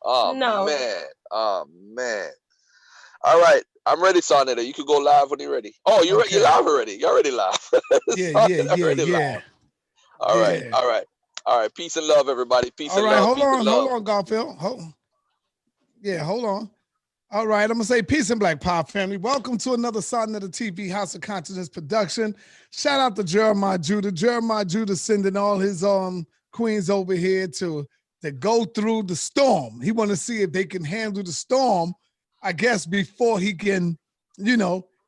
Oh No. man. Oh man. All right. I'm ready, Sonetta. You can go live when you're ready. Oh, you're Okay. live already. You're already live. Yeah, yeah, Sonetta yeah, already yeah, live. All right. yeah. All right. All right. Peace and love, everybody. Peace All and right, love. Peace and hold love. on, Garfield. Hold on. All right, I'm gonna say peace and Black Power family. Welcome to another Sergeant of the TV House of Consciousness production. Shout out to Jeremiah Judah. Jeremiah Judah sending all his queens over here to go through the storm. He want to see if they can handle the storm, I guess, before he can,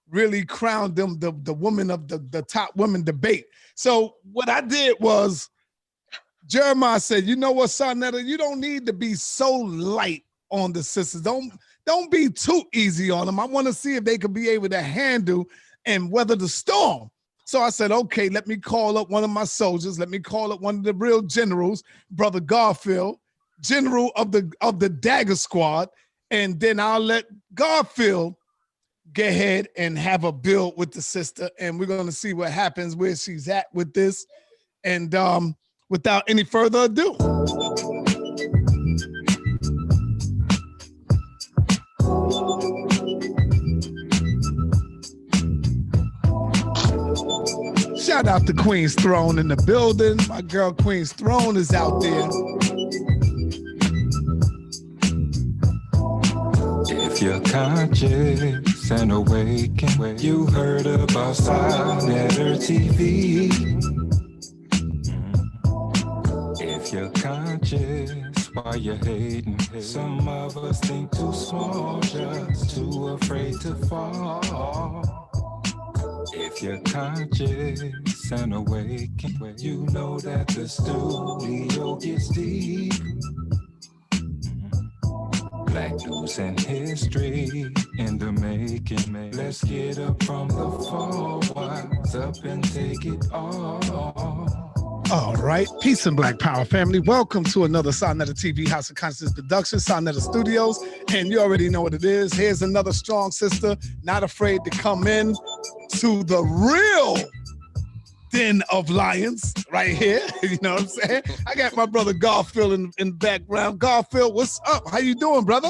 really crown them the woman of the top women debate. So what I did was Jeremiah said, you know what, Sonetta, you don't need to be so light on the sisters. Don't be too easy on them. I want to see if they could be able to handle and weather the storm. So I said, okay, let me call up one of my soldiers. Let me call up one of the real generals, Brother Garfield, general of the Dagger Squad, and then I'll let Garfield get ahead and have a build with the sister, and we're gonna see what happens, where she's at with this. And without any further ado, shout out to Queen's Throne in the building. My girl Queen's Throne is out there. If you're conscious and awakened, you heard about Sonnetta TV. If you're conscious, why you hating? Some of us think too small, just too afraid to fall. If you're conscious and awakened, you know that the studio gets deep. Black news and history in the making. Let's get up from the fall, wise up and take it all. All right, peace and Black Power family. Welcome to another Sonetta TV House of Consciousness production, Sonetta Studios. And you already know what it is. Here's another strong sister, not afraid to come in to the real den of lions right here. You know what I'm saying? I got my brother Garfield in the background. Garfield, what's up? How you doing, brother?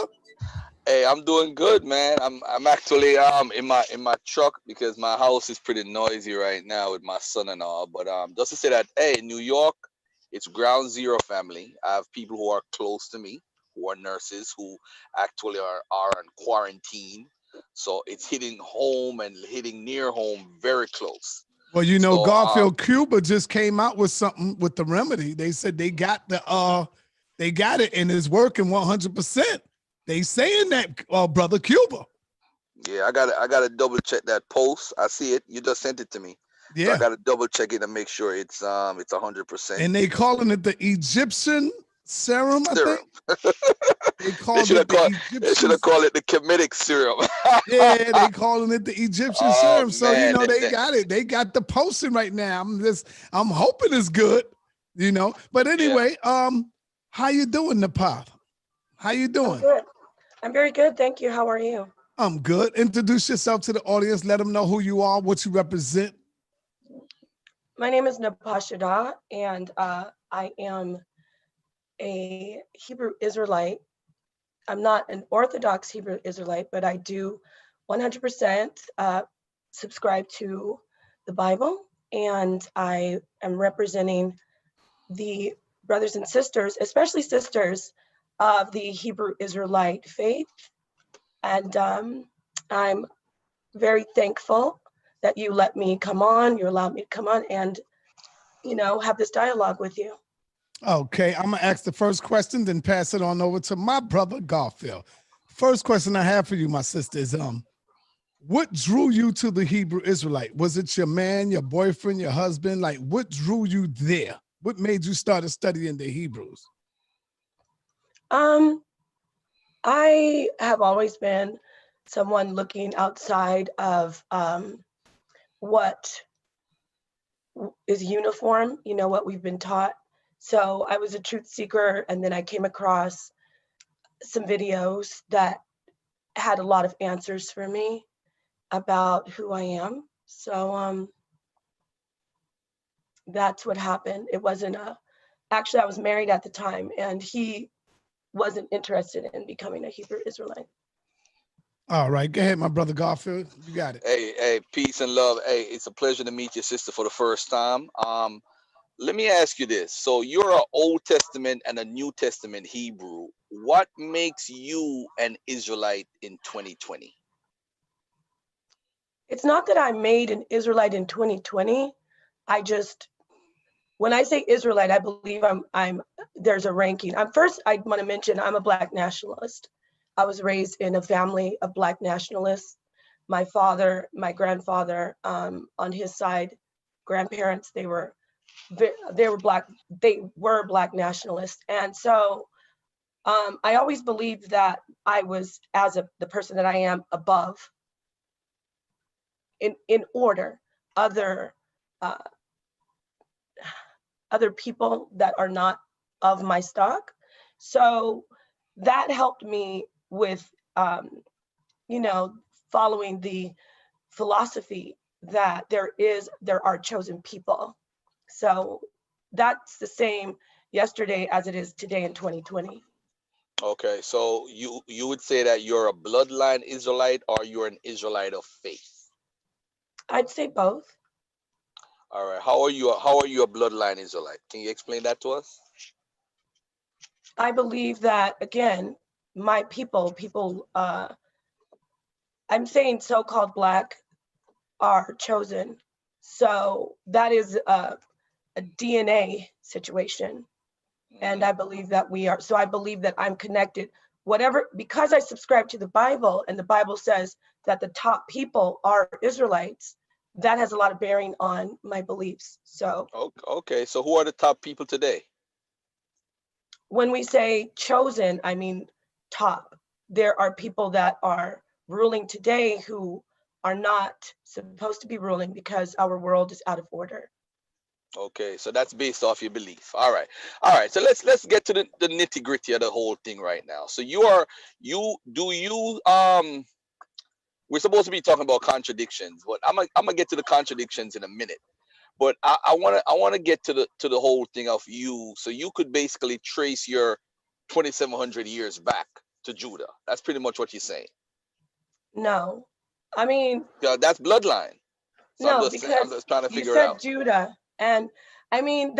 Hey, I'm doing good, man. I'm actually in my truck because my house is pretty noisy right now with my son and all. But just to say that, hey, New York, it's ground zero, family. I have people who are close to me, who are nurses, who actually are in quarantine. So it's hitting home and hitting near home very close. Well, you know, So Garfield, Cuba just came out with something with the remedy. They said they got it and it's working 100%. They saying that, brother Cuba. yeah, I gotta double check that post. I see it. You just sent it to me. So I Yeah. gotta double check it and make sure it's 100% And they calling it the Egyptian serum, I think. serum. They They called should it have the called they should Egyptian. have called it the comedic serum. Yeah, they calling it the Egyptian Oh serum. So, you man, know, they got it. They got the posting right now. I'm hoping it's good, you know. But yeah. anyway, how you doing, Napah? How you I'm doing? good. I'm very good. Thank you. How are you? I'm good. Introduce yourself to the audience. Let them know who you are, what you represent. My name is Napah Shadah, and I am a Hebrew Israelite. I'm not an Orthodox Hebrew Israelite, but I do 100% subscribe to the Bible, and I am representing the brothers and sisters, especially sisters, of the Hebrew Israelite faith. And I'm very thankful that you let me come on, you allowed me to come on and, have this dialogue with you. Okay, I'm gonna ask the first question, then pass it on over to my brother Garfield. First question I have for you, my sister, is what drew you to the Hebrew Israelite? Was it your man, your boyfriend, your husband? Like, what drew you there? What made you start studying the Hebrews? Um, I have always been someone looking outside of what is uniform, what we've been taught. So I was a truth seeker, and then I came across some videos that had a lot of answers for me about who I am. So that's what happened. It wasn't actually, I was married at the time, and he wasn't interested in becoming a Hebrew Israelite. All right, go ahead, my brother Garfield. You got it. Hey, peace and love. Hey, it's a pleasure to meet your sister for the first time. Let me ask you this. So you're an Old Testament and a New Testament Hebrew. What makes you an Israelite in 2020? It's not that I made an Israelite in 2020. I just, when I say Israelite, I believe there's a ranking. First, I want to mention I'm a Black nationalist. I was raised in a family of Black nationalists. My father, my grandfather, on his side, grandparents, they were Black nationalists. And so I always believed that I was, the person that I am, above, in order, other people that are not of my stock. So that helped me with, following the philosophy that there are chosen people. So that's the same yesterday as it is today in 2020. Okay, so you would say that you're a bloodline Israelite or you're an Israelite of faith? I'd say both. All right. How are you a bloodline Israelite? Can you explain that to us? I believe that, again, my people, I'm saying so-called Black, are chosen. So that is a DNA situation. And I believe that we are. So I believe that I'm connected. Because I subscribe to the Bible, and the Bible says that the top people are Israelites, that has a lot of bearing on my beliefs. So Okay, so who are the top people today? when we say chosen, I mean top. There are people that are ruling today who are not supposed to be ruling because our world is out of order. Okay, so that's based off your belief. All right. So let's get to the nitty gritty of the whole thing right now. So we're supposed to be talking about contradictions, but I'm gonna get to the contradictions in a minute. But I wanna get to the whole thing of you, so you could basically trace your 2,700 years back to Judah. That's pretty much what you're saying. No, I mean, Yeah, that's bloodline. So I'm no, just saying, I'm because just trying to you figure it said out. Judah, and I mean,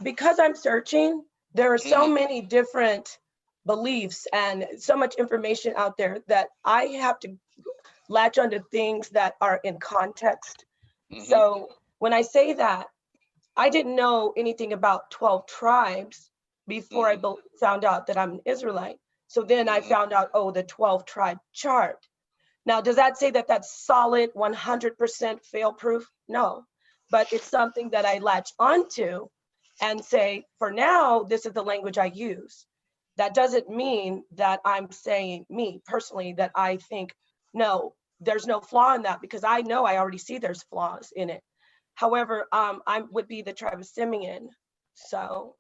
because I'm searching, there are so Hmm. many different beliefs and so much information out there that I have to latch onto things that are in context. Hmm. So when I say that, I didn't know anything about 12 tribes before I Hmm. found out that I'm an Israelite. So then I Hmm. found out, oh, the 12 tribe chart. Now, does that say that that's solid 100% fail proof? No, but it's something that I latch onto and say, for now, this is the language I use. That doesn't mean that I'm saying, me personally, that I think, no, there's no flaw in that, because I know I already see there's flaws in it. However, I would be the tribe of Simeon. So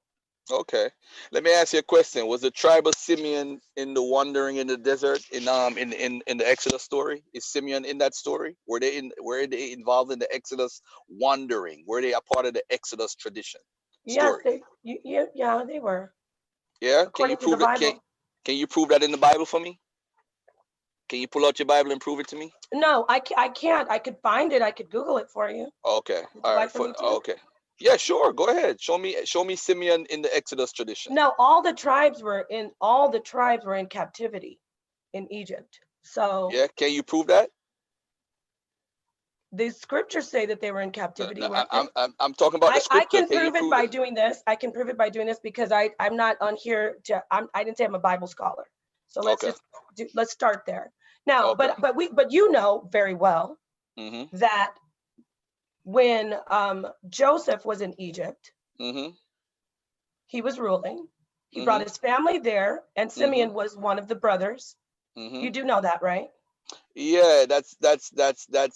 Okay. Let me ask you a question. Was the tribe of Simeon in the wandering in the desert in the Exodus story? Is Simeon in that story? Were they involved in the Exodus wandering? Were they a part of the Exodus tradition yes, story? yeah, they were, Yeah? Can you according to the prove it? Bible. Can you prove that in the Bible for me? Can you pull out your Bible and prove it to me? No, I can't. I could find it. I could Google it for you. Okay. Would you All right. like for me to? Okay. Yeah, sure. Go ahead. Show me Simeon in the Exodus tradition. No, all the tribes were in captivity in Egypt. So Yeah. Can you prove that? the scriptures say that they were in No, captivity, no, weren't they? I'm talking about the I scripture. can Can you prove it prove by it? doing this. I can prove it by doing this because I'm not on here I didn't say I'm a Bible scholar. So let's Okay. just let's start there. Now, Okay. but you know very well Mhm. that when Joseph was in Egypt, Mhm. he was ruling. He brought Mhm. his family there, and Mhm. Simeon was one of the brothers. You Mhm. do know that, right? Yeah, that's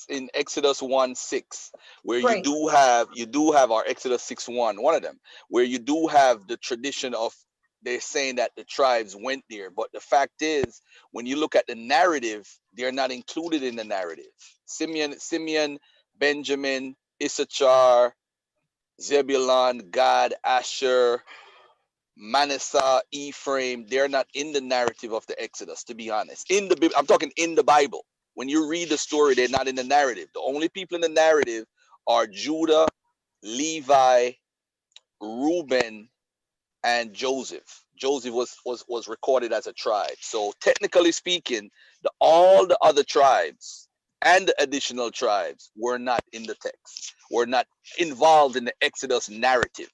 in Exodus 1:6, where Great. you do have our Exodus 6:1, one of them, where you do have the tradition of they're saying that the tribes went there, but the fact is, when you look at the narrative, they're not included in the narrative. Simeon, Benjamin, Issachar, Zebulun, Gad, Asher, Manasseh, Ephraim, they're not in the narrative of the Exodus, to be honest. I'm talking in the Bible. When you read the story, they're not in the narrative. The only people in the narrative are Judah, Levi, Reuben, and Joseph. Joseph was recorded as a tribe. So technically speaking, all the other tribes and the additional tribes were not in the text, were not involved in the Exodus narrative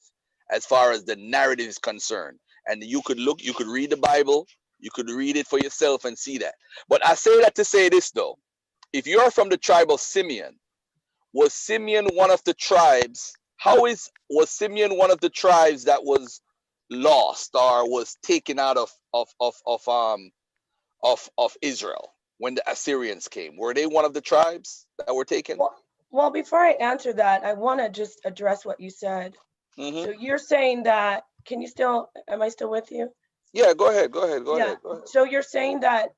as far as the narrative is concerned. And you could read the Bible, you could read it for yourself and see that. But I say that to say this though, if you're from the tribe of Simeon, was Simeon one of the tribes? Was Simeon one of the tribes that was lost or was taken out of Israel when the Assyrians came? Were they one of the tribes that were taken? Well, before I answer that, I want to just address what you said. Mm-hmm. So you're saying that, am I still with you? Yeah, go ahead. Go ahead. So you're saying that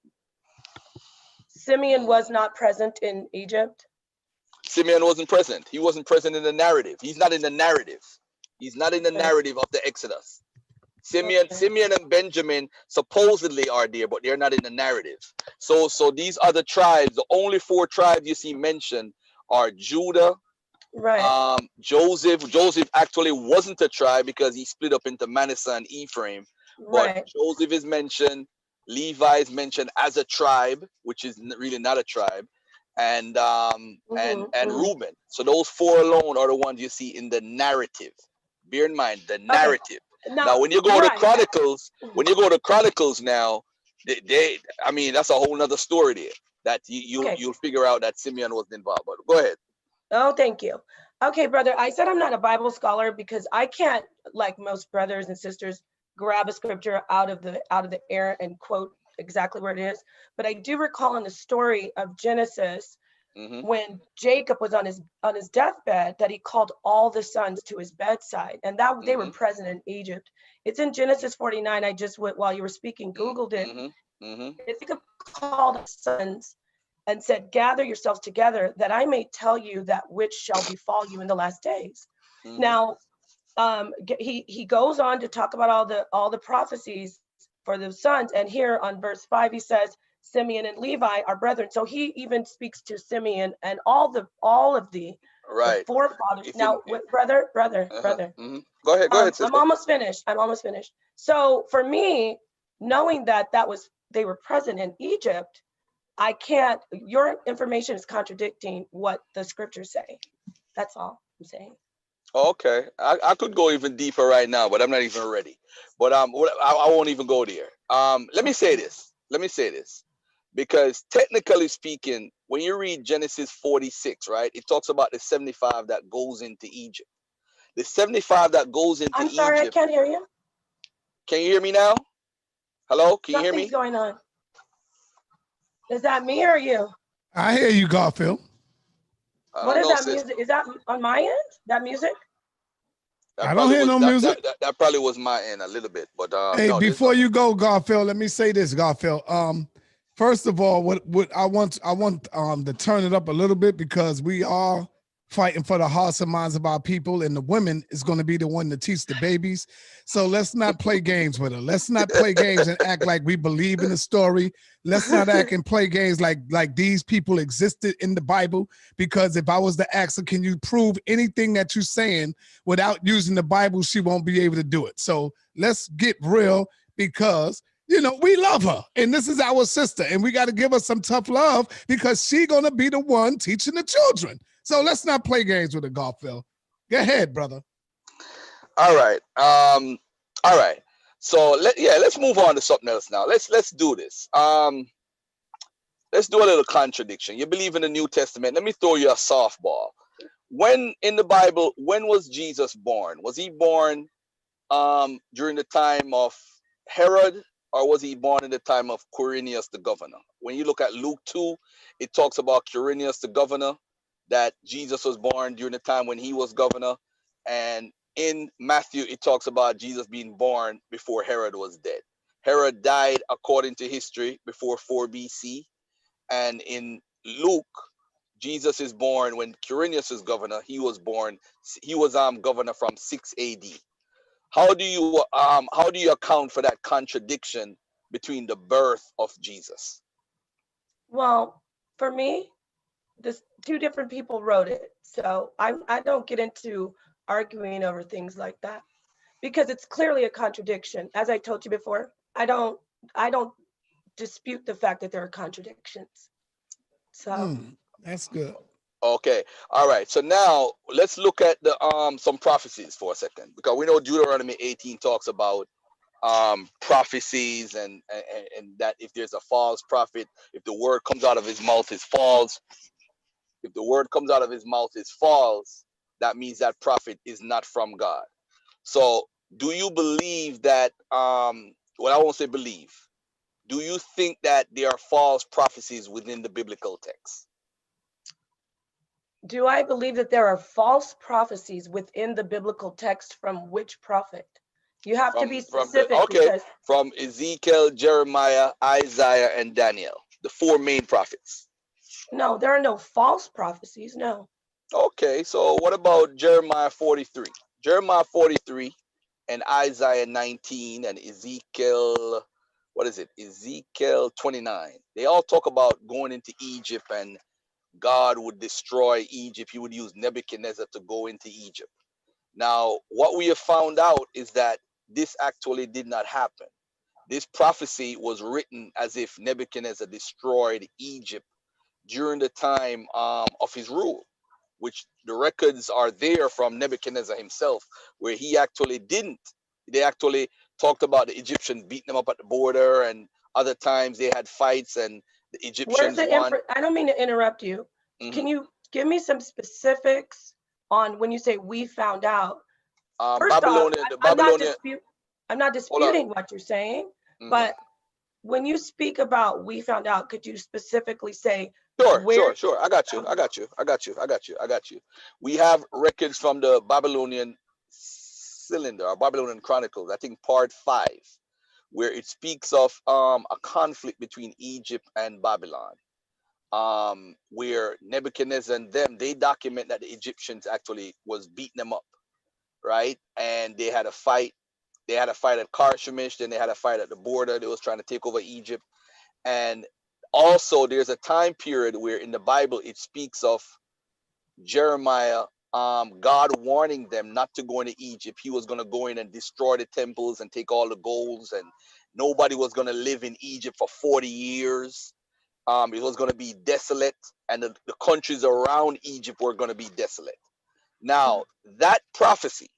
Simeon was not present in Egypt? Simeon wasn't present. He wasn't present in the narrative. He's not in the narrative. He's not in the narrative of the Exodus. Simeon and Benjamin supposedly are there, but they're not in the narrative. So these other tribes, the only 4 tribes you see mentioned are Judah, right? Joseph. Joseph actually wasn't a tribe because he split up into Manasseh and Ephraim. But Right. Joseph is mentioned, Levi is mentioned as a tribe, which is really not a tribe, and Reuben. So those 4 alone are the ones you see in the narrative. Bear in mind the narrative. Now, when you go to Chronicles, now, I mean, that's a whole nother story there that you'll figure out that Simeon was involved. But go ahead. Oh, thank you. Okay, brother. I said I'm not a Bible scholar because I can't, like most brothers and sisters, grab a scripture out of the air and quote exactly where it is. But I do recall in the story of Genesis, when Jacob was on his deathbed, that he called all the sons to his bedside, and that they were present in Egypt. It's in Genesis 49. I just went while you were speaking, Googled it. Jacob called his sons and said, "Gather yourselves together, that I may tell you that which shall befall you in the last days." Now, he goes on to talk about all the prophecies for the sons, and here on verse 5 he says, Simeon and Levi are brethren. So he even speaks to Simeon and all of the forefathers. Now, brother. Go ahead, sister. I'm almost finished. So for me, knowing that they were present in Egypt, your information is contradicting what the scriptures say. That's all I'm saying. Okay, I could go even deeper right now, but I'm not even ready. But I won't even go there. Let me say this, because technically speaking, when you read Genesis 46, right, it talks about the 75 that goes into Egypt. The 75 that goes into Egypt. I'm sorry, I can't hear you. Can you hear me now? Hello, can you hear me? Something's going on. Is that me or you? I hear you, Garfield. What is that music? Is that on my end? That music? I don't hear no music. That probably was my end a little bit, but hey, no, before you go, Garfield, let me say this, Garfield. First of all, what I want to turn it up a little bit, because we are fighting for the hearts and minds of our people, and the women is going to be the one to teach the babies. So let's not play games with her. Let's not play games and act like we believe in the story. Let's not act and play games like these people existed in the Bible. Because if I was to ask her, can you prove anything that you're saying without using the Bible, she won't be able to do it. So let's get real, because we love her, and this is our sister, and we got to give her some tough love, because she's going to be the one teaching the children. So let's not play games with her, Garfield. Go ahead, brother. All right. All right. So let's move on to something else now. Let's do this. Let's do a little contradiction. You believe in the New Testament. Let me throw you a softball. When in the Bible, when was Jesus born? Was he born during the time of Herod, or was he born in the time of Quirinius the governor? When you look at Luke 2, it talks about Quirinius the governor, that Jesus was born during the time when he was governor. And in Matthew, it talks about Jesus being born before Herod was dead. Herod died, according to history, before 4 BC. And in Luke, Jesus is born when Quirinius is governor. He was governor from 6 AD. how do you account for that contradiction between the birth of Jesus? Well, for me, this two different people wrote it, so I don't get into arguing over things like that because it's clearly a contradiction. As I told you before, I don't dispute the fact that there are contradictions. So That's good. Okay. All right. So now let's look at the some prophecies for a second, because we know Deuteronomy 18 talks about prophecies and that if there's a false prophet, if the word comes out of his mouth is false, if the word comes out of his mouth is false, that means that prophet is not from God. So do you believe that well, I won't say believe. Do you think that there are false prophecies within the biblical text? do I believe that there are false prophecies within the biblical text from which prophet? You have to be From the specific okay, because from Ezekiel, Jeremiah, Isaiah, and Daniel, the four main prophets. no, there are no false prophecies. No. Okay, so what about Jeremiah 43? Jeremiah 43 and Isaiah 19 and Ezekiel, what is it? Ezekiel 29. They all talk about going into Egypt and God would destroy Egypt. He would use Nebuchadnezzar to go into Egypt. Now, what we have found out is that this actually did not happen. This prophecy was written as if Nebuchadnezzar destroyed Egypt during the time of his rule, which the records are there from Nebuchadnezzar himself, where he actually didn't. They actually talked about the Egyptians beating them up at the border, and other times they had fights and the Where's Egyptians the won. I don't mean to interrupt you. Mhm. Can you give me some specifics on when you say we found out? First off, Babylonian, the I'm not Babylonian. I'm not Hold on. disputing what you're saying, Mhm. but when you speak about we found out, could you specifically say Sure, where? sure, sure. I got you. I got you. I got you. I got you. I got you. We have records from the Babylonian cylinder, or Babylonian Chronicles, I think part 5, where it speaks of a conflict between Egypt and Babylon. Where Nebuchadnezzar and them, they document that the Egyptians actually was beating them up, right? And they had a fight. They had a fight at Carchemish, then they had a fight at the border. They was trying to take over Egypt. And also there's a time period where in the Bible it speaks of Jeremiah, God warning them not to go into Egypt. He was going to go in and destroy the temples and take all the golds, and nobody was going to live in Egypt for 40 years. It was going to be desolate, and the countries around Egypt were going to be desolate. Now, that prophecy,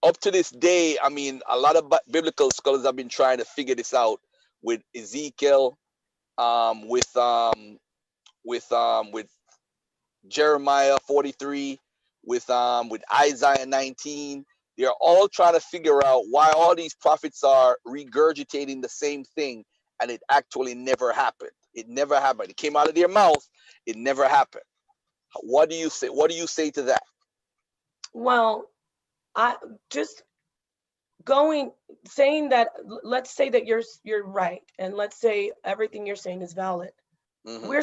up to this day, I mean, a lot of biblical scholars have been trying to figure this out with Ezekiel, um, with um, with Jeremiah 43, with Isaiah 19. They're all trying to figure out why all these prophets are regurgitating the same thing, and it actually never happened. It never happened. It came out of their mouth. It never happened. What do you say? What do you say to that? Well, I just saying that. Let's say that you're right, and let's say everything you're saying is valid. Hmm. We're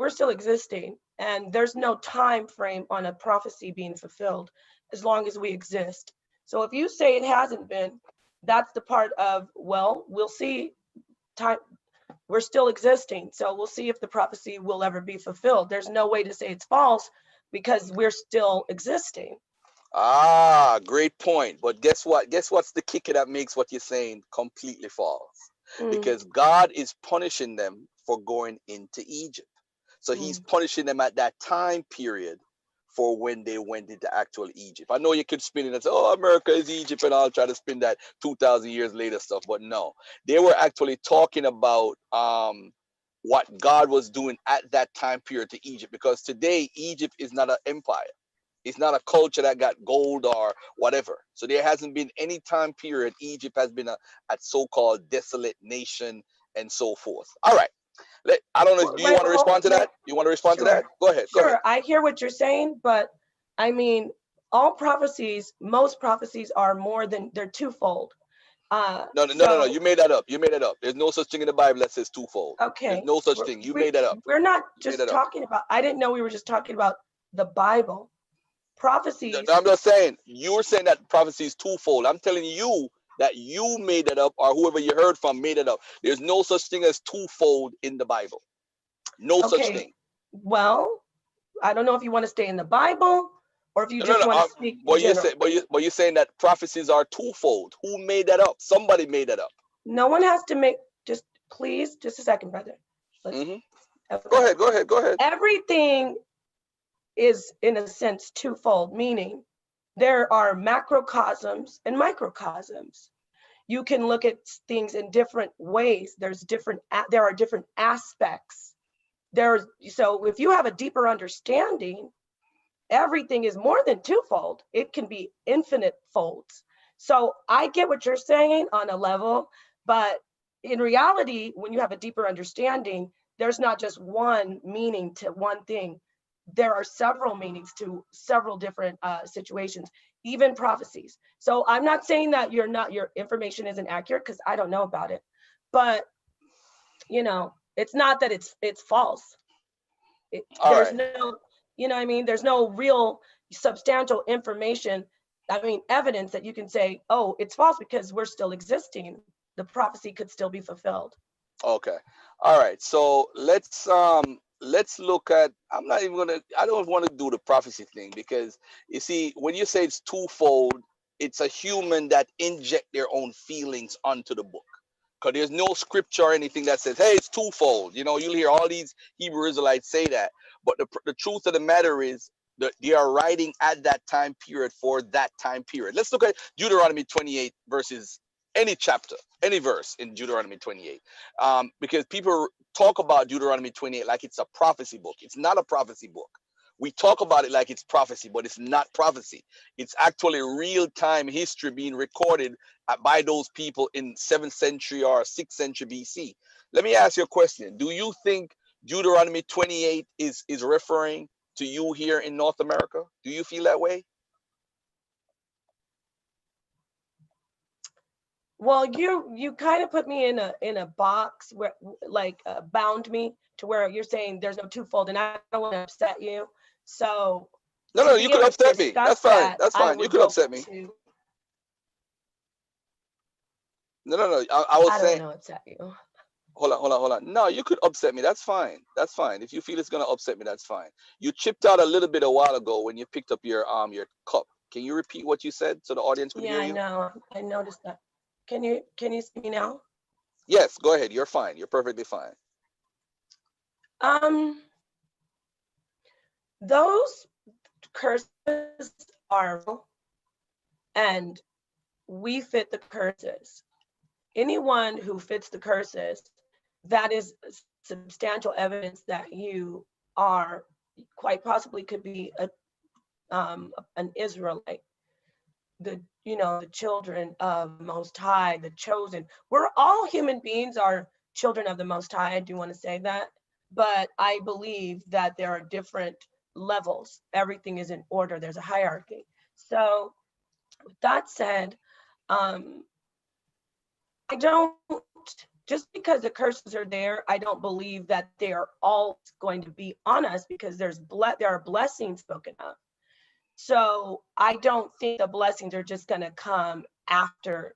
still existing, and there's no time frame on a prophecy being fulfilled as long as we exist. So if you say it hasn't been, that's the part of, well, we'll see. Time, we're still existing, so we'll see if the prophecy will ever be fulfilled. There's no way to say it's false because we're still existing. Ah, great point. But guess what? Guess what's the kicker that makes what you're saying completely false? Mm, Because God is punishing them for going into Egypt. So he's mm. punishing them at that time period for when they went into actual Egypt. I know you could spin it and say, oh, America is Egypt, and I'll try to spin that 2,000 years later stuff. But no, they were actually talking about what God was doing at that time period to Egypt. Because today, Egypt is not an empire. It's not a culture that got gold or whatever. So there hasn't been any time period Egypt has been a so-called desolate nation and so forth. All right. I don't know. Do you Right, want to respond to yeah, that? You want to respond to that? sure, Go ahead. Go ahead. sure. I hear what you're saying, but I mean, all prophecies, most prophecies are more than they're twofold. No, no, no, no, no. So You made that up. You made that up. There's no such thing in the Bible that says twofold. There's okay, no such we're, thing. You we're made that up. we're not You made just that up. talking about. I didn't know we were just talking about the Bible prophecies. I'm just saying, you're saying that prophecy is twofold. I'm telling you that you made it up, or whoever you heard from made it up. There's no such thing as twofold in the Bible. No such Okay, thing. well, I don't know if you want to stay in the Bible or if you No, no, just no. want to speak in But general. you're saying that prophecies are twofold. Who made that up? Somebody made that up. No one has to make, just please, just a second, brother. Hmm. Okay. Go ahead. Go ahead. Go ahead. Everything is, in a sense, twofold, meaning there are macrocosms and microcosms. You can look at things in different ways. There are different aspects. So if you have a deeper understanding, everything is more than twofold. It can be infinite folds. So I get what you're saying on a level, but in reality, when you have a deeper understanding, there's not just one meaning to one thing. There are several meanings to several different situations, even prophecies. So I'm not saying that your information isn't accurate, because I don't know about it, but it's not that it's false. All There's right. no, what I mean, there's no real substantial information, evidence that you can say, oh, it's false, because we're still existing. The prophecy could still be fulfilled. Okay. All right. So let's look at, I don't want to do the prophecy thing, because you see, when you say it's twofold, it's a human that inject their own feelings onto the book. Because there's no scripture or anything that says, hey, it's twofold. You'll hear all these Hebrew Israelites say that. But the truth of the matter is that they are writing at that time period for that time period. Let's look at Deuteronomy 28 verses, any chapter, any verse in Deuteronomy 28. Because people talk about Deuteronomy 28 like it's a prophecy book. It's not a prophecy book. We talk about it like it's prophecy, but it's not prophecy. It's actually real-time history being recorded by those people in 7th century or 6th century BC. Let me ask you a question. Do you think Deuteronomy 28 is referring to you here in North America? Do you feel that way? Well, you kind of put me in a box where, bound me to where you're saying there's no twofold, and I don't want to upset you. So No, to no, you be could able to upset me. discuss That's fine. that, That's I fine. You would could go upset me. to, No, no, no. I was I don't saying, want to upset you. hold on. No, you could upset me. That's fine. That's fine. If you feel it's gonna upset me, that's fine. You chipped out a little bit a while ago when you picked up your cup. Can you repeat what you said so the audience could Yeah, hear I you? know. I noticed that. Can you see me now? Yes, go ahead. You're fine. You're perfectly fine. Um, those curses are real, and we fit the curses. Anyone who fits the curses, that is substantial evidence that you are, quite possibly could be an Israelite. The children of the Most High, the chosen. We're all human beings are children of the Most High. I do want to say that, but I believe that there are different levels. Everything is in order. There's a hierarchy. So with that said, um, I don't, just because the curses are there, I don't believe that they are all going to be on us, because there are blessings spoken of. So I don't think the blessings are just going to come after,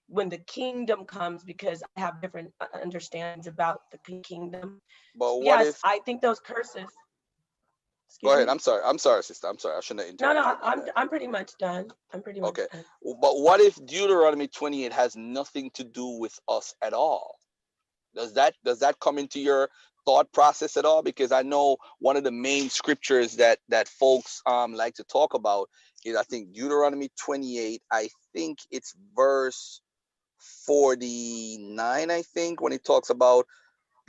when the kingdom comes, because I have different understandings about the kingdom. So But what yes, if? I think those curses. Go Excuse ahead. me. I'm sorry. I'm sorry, sister. I'm sorry. I shouldn't have No, no, interrupted you. My bad. I'm pretty much done. I'm pretty much Okay. done. But what if Deuteronomy 28 has nothing to do with us at all? Does that come into your thought process at all? Because I know one of the main scriptures that folks like to talk about is, I think, Deuteronomy 28. I think it's verse 49, I think, when it talks about,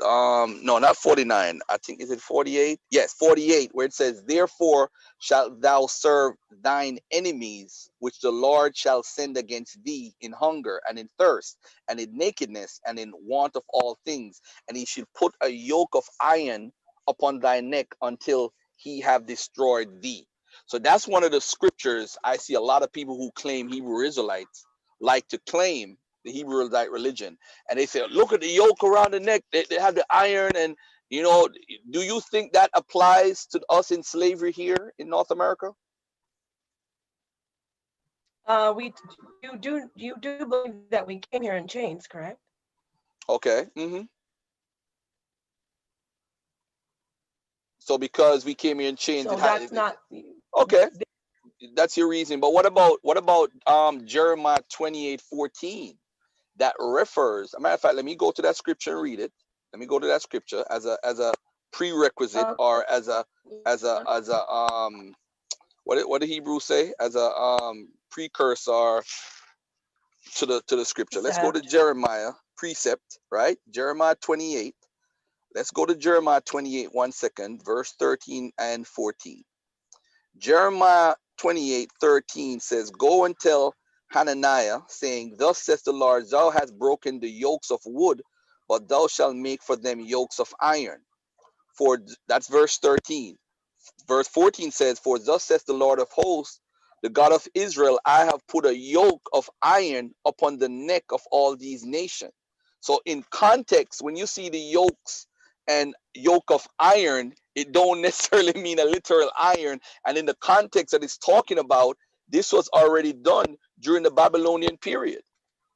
no, not 49, I think, is it 48? Yes, 48, where it says, therefore shalt thou serve thine enemies, which the Lord shall send against thee in hunger and in thirst and in nakedness and in want of all things, and he should put a yoke of iron upon thy neck until he have destroyed thee. So that's one of the scriptures I see a lot of people who claim Hebrew Israelites like to claim the Hebrew Israelite religion, and they say, look at the yoke around the neck. They have the iron, You know, do you think that applies to us in slavery here in North America? We you do believe that we came here in chains, correct? Okay. So because we came here in chains, So that's not okay. That's your reason. But what about Jeremiah 28:14 that refers? A matter of fact, let me go to that scripture and read it. Let me go to that scripture as a prerequisite, or as a what did Hebrews say? As a precursor to the scripture. Let's go to Precept. Jeremiah precept, right? Jeremiah 28. Let's go to Jeremiah 28, 1 second, verse 13 and 14. Jeremiah 28:13 says, Go and tell Hananiah, saying, Thus says the Lord, Thou hast broken the yokes of wood, but thou shalt make for them yokes of iron. For that's verse 13. Verse 14 says, For thus says the Lord of hosts, the God of Israel, I have put a yoke of iron upon the neck of all these nations. So in context, when you see the yokes and yoke of iron, it don't necessarily mean a literal iron. And in the context that it's talking about, this was already done during the Babylonian period.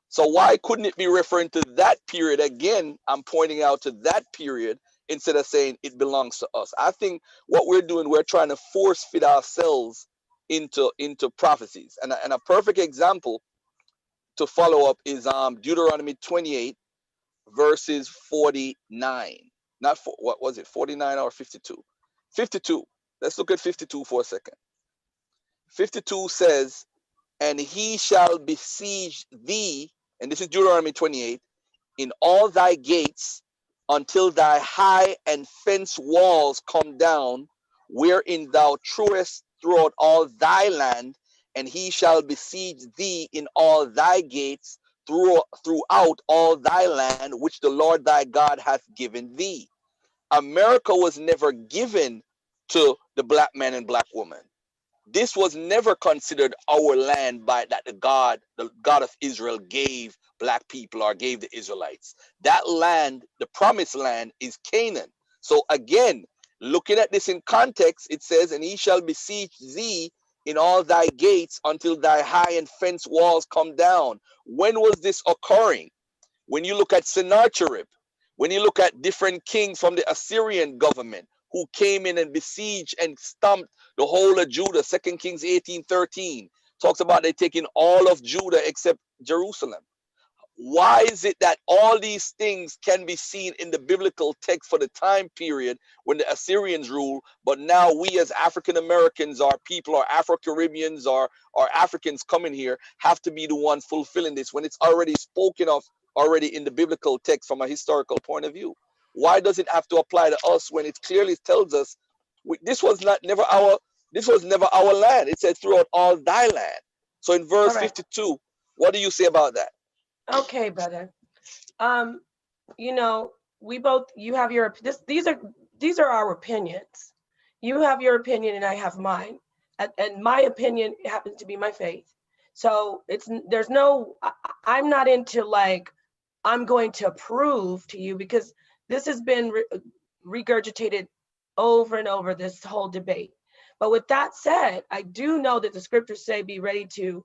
So why couldn't it be referring to that period again? I'm pointing out to that period instead of saying it belongs to us. I think what we're doing, we're trying to force fit ourselves into prophecies. And a perfect example to follow up is Deuteronomy 28 verses 49. Not for, what was it, 49 or 52? 52. Let's look at 52 for a second. 52 says, And he shall besiege thee, and this is Deuteronomy 28, in all thy gates until thy high and fence walls come down, wherein thou truest throughout all thy land, and he shall besiege thee in all thy gates throughout all thy land, which the Lord thy God hath given thee. America was never given to the black man and black woman. This was never considered our land by that the God of Israel gave black people or gave the Israelites. That land, the promised land, is Canaan. So again, looking at this in context, it says, And he shall besiege thee in all thy gates until thy high and fence walls come down. When was this occurring? When you look at Sennacherib, when you look at different kings from the Assyrian government who came in and besieged and stomped the whole of Judah, 2 Kings 18:13 talks about they taking all of Judah except Jerusalem. Why is it that all these things can be seen in the biblical text for the time period when the Assyrians rule, but now we as African Americans or people or Afro-Caribbeans or Africans coming here have to be the ones fulfilling this when it's already spoken of already in the biblical text from a historical point of view? Why does it have to apply to us when it clearly tells us this was never our land? It said throughout all thy land. So in verse All right. 52, what do you say about that? Okay, brother. You know, we both, you have your these are our opinions. You have your opinion and I have mine. And my opinion happens to be my faith. So there's no I'm not into like I'm going to prove to you, because this has been regurgitated over and over, this whole debate. But with that said, I do know that the scriptures say be ready to